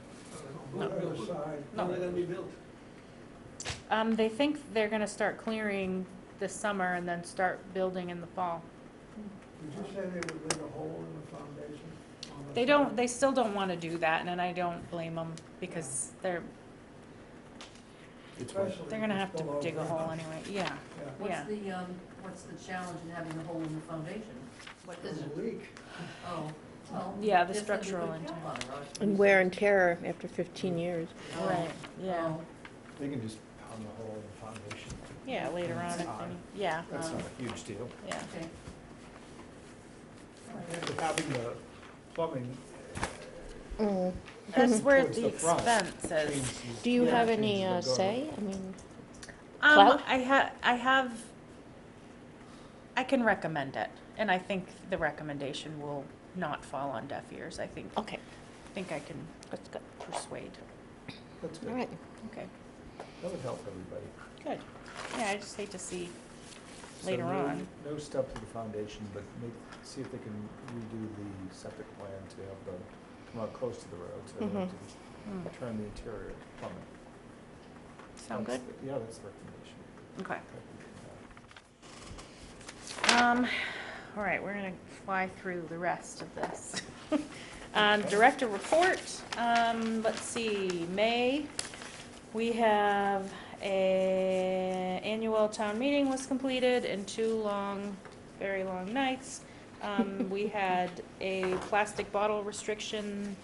On the other side. No. They're gonna be built. They think they're gonna start clearing this summer and then start building in the fall. Did you say they would leave a hole in the foundation? on the They side? don't, they still don't wanna do that, and I don't blame them, because Especially They're gonna if have it's to below dig a hole ground. anyway, yeah, yeah. What's the challenge in having the hole in the foundation? What is it? There's a leak. Oh, well. Yeah, the if they structural put a cap intent. on it, right? And wear and tear after 15 years. Right, yeah, Oh, They can just pound the hole in the foundation. yeah, later on, if Time. they, yeah, That's not a huge deal. yeah. okay. And having the plumbing. That's where Towards the the front. expense is. changes- Do you have changes any the go- say? I mean, Um, Clout? I can recommend it, and I think the recommendation will not fall on deaf ears. I think okay, I can that's good. persuade. That's All good. right. Okay, That would help everybody. good. Yeah, I just hate to see So later no- on. No step to the foundation, but see if they can redo the septic plan to have them come out close to the road, so they don't have to just Mm. turn the interior plumbing. Sound good? Yeah, that's the recommendation. Okay. All right, we're gonna fly through the rest of this. Director report, let's see, May, we have annual town meeting was completed in 2 long, very long nights. We had a plastic bottle restriction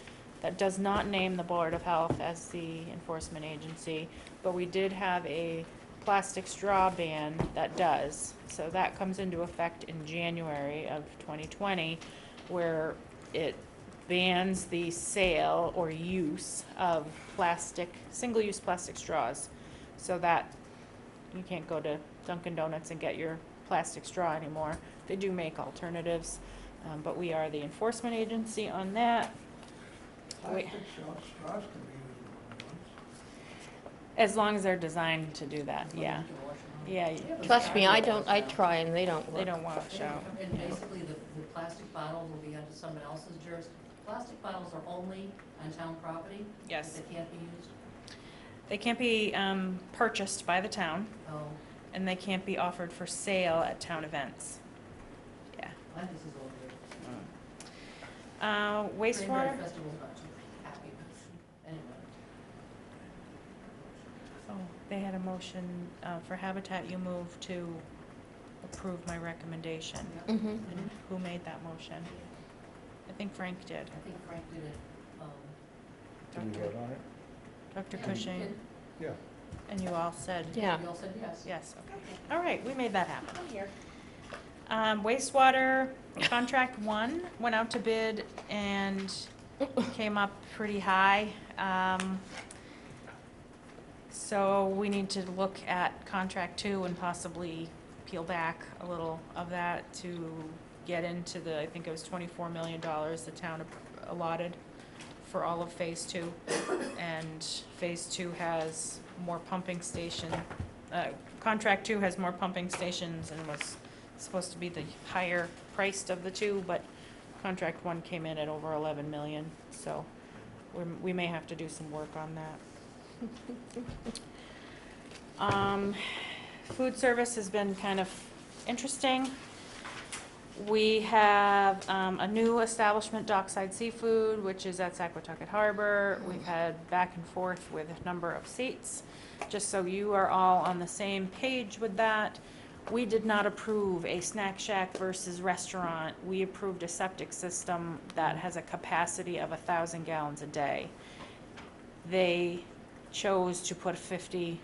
that does not name the Board of Health as the enforcement agency, but we did have a plastic straw ban that does. So that comes into effect in January of 2020, where it bans the sale or use of plastic, single-use plastic straws. So that you can't go to Dunkin' Donuts and get your plastic straw anymore. They do make alternatives, but we are the enforcement agency on that. Plastic straws can be used more than once. As long as they're designed to do that, yeah. Yeah, Trust me, I try and they don't they work. don't wash out. And basically, the plastic bottles will be under someone else's jurisdiction. Plastic bottles are only on town property? Yes. They can't be used? They can't be purchased by the town, Oh, and they can't be offered for sale at town events. Yeah. I think this is over there. Wastewater? Cranberry Festival's not too happy, but anyway. Oh, they had a motion for Habitat, you moved to approve my recommendation. Mm-hmm. And who made that motion? I think Frank did. I think Frank did it. Did we vote on it? Dr. Cushing, Yeah. and you all said? Yeah. We all said yes. Yes, okay. All right, we made that happen. Wastewater, contract 1 went out to bid and came up pretty high. So we need to look at contract 2 and possibly peel back a little of that to get into the, I think it was $24 million the town allotted for all of Phase 2. And Phase 2 has more pumping station, contract 2 has more pumping stations and was supposed to be the higher priced of the two, but contract 1 came in at over 11 million, so we may have to do some work on that. Food service has been kind of interesting. We have a new establishment, Dockside Seafood, which is at Saquatucket Harbor. We've had back and forth with a number of seats. Just so you are all on the same page with that, we did not approve a snack shack versus restaurant. We approved a septic system that has a capacity of 1,000 gallons a day. They chose to put 50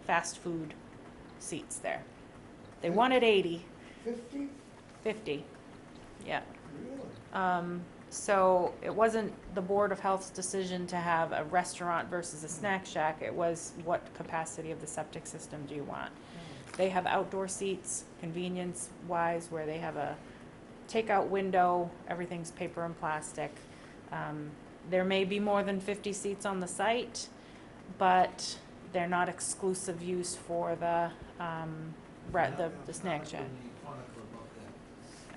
fast food seats there. They wanted 80. 50? 50, yeah. Really? So it wasn't the Board of Health's decision to have a restaurant versus a snack shack. It was what capacity of the septic system do you want? They have outdoor seats, convenience-wise, where they have a takeout window, everything's paper and plastic. There may be more than 50 seats on the site, but they're not exclusive use for the snack shack.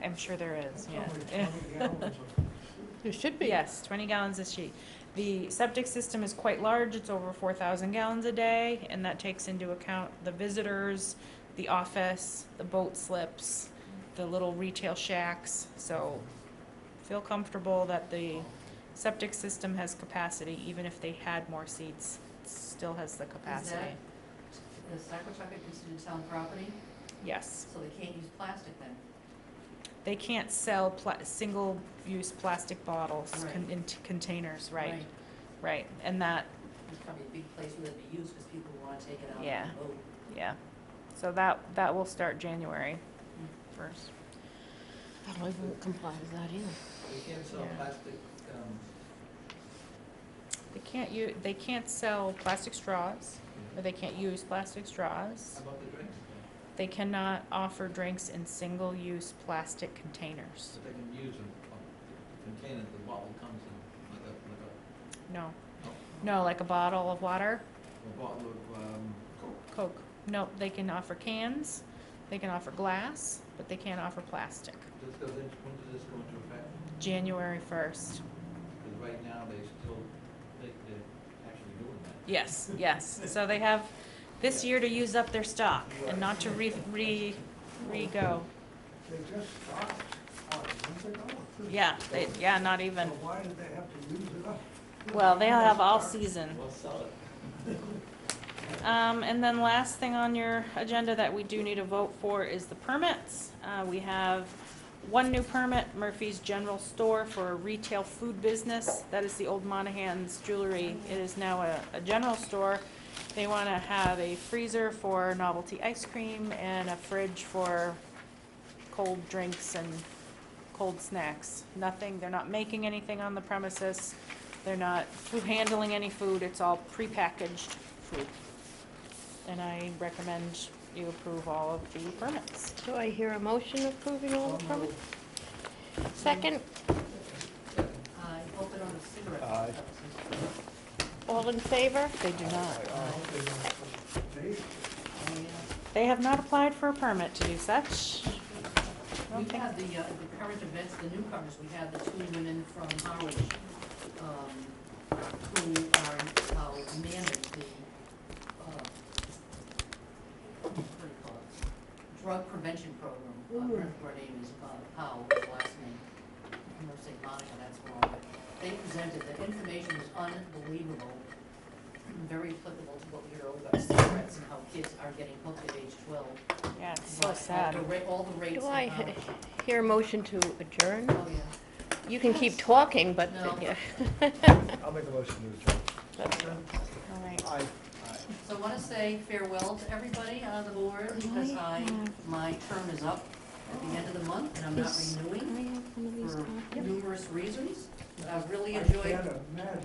I'm sure there is, yeah. Only 20 gallons of There should be. Yes, 20 gallons a sheet. The septic system is quite large, it's over 4,000 gallons a day, and that takes into account the visitors, the office, the boat slips, the little retail shacks, so feel comfortable that the septic system has capacity, even if they had more seats still has the capacity. Is Saquatucket considered town property? Yes. So they can't use plastic then? They can't sell single-use plastic bottles Right. in containers, right? Right, and that, It's probably a big place where they'd be used because people want to take it out Yeah. on the boat. yeah. So that will start January 1st. Probably won't comply with that either. They can't sell Yeah. plastic, They can't sell plastic straws, or they can't use plastic straws. how about the drinks? They cannot offer drinks in single-use plastic containers. But they can use them, the container, the bottle comes in, like No. No, like a bottle of water, a bottle of, Coke. Coke. No, they can offer cans, they can offer glass, but they can't offer plastic. When does this go into effect? January 1st. Because right now, they still, they're actually doing that. Yes, yes. So they have this year to use up their stock and not to re-go. They just stopped, months ago? Yeah, not even. So why did they have to use it up? Well, they'll have all season. Well, sell it. And then last thing on your agenda that we do need a vote for is the permits. We have one new permit, Murphy's General Store for a retail food business. That is the old Monahan's Jewelry. It is now a general store. They want to have a freezer for novelty ice cream and a fridge for cold drinks and cold snacks. Nothing, they're not making anything on the premises. They're not handling any food. It's all prepackaged food. And I recommend you approve all of the permits. Do I hear a motion approving all the permits? Second, I hope it on the cigarette. Aye. all in favor? They do not. They- They have not applied for a permit to do such. We've had the current events, the newcomers, we had the two women from Harwich, who are now manage the, what do you call it? Drug prevention program. Her name is Powell, her last name. I'm gonna say Monica, that's wrong. They presented, the information was unbelievable, very applicable to what we heard about cigarettes and how kids are getting hooked at age 12. Yeah, it's so But sad. all the rates. Do I and how- hear a motion to adjourn? Oh, yeah. You can keep talking, but, No. yeah. I'll make a motion to adjourn. All right. Aye. So I want to say farewell to everybody on the board because my term is up at the end of the month and I'm not renewing I have one of these for copies. numerous reasons. But I've really I enjoyed can't imagine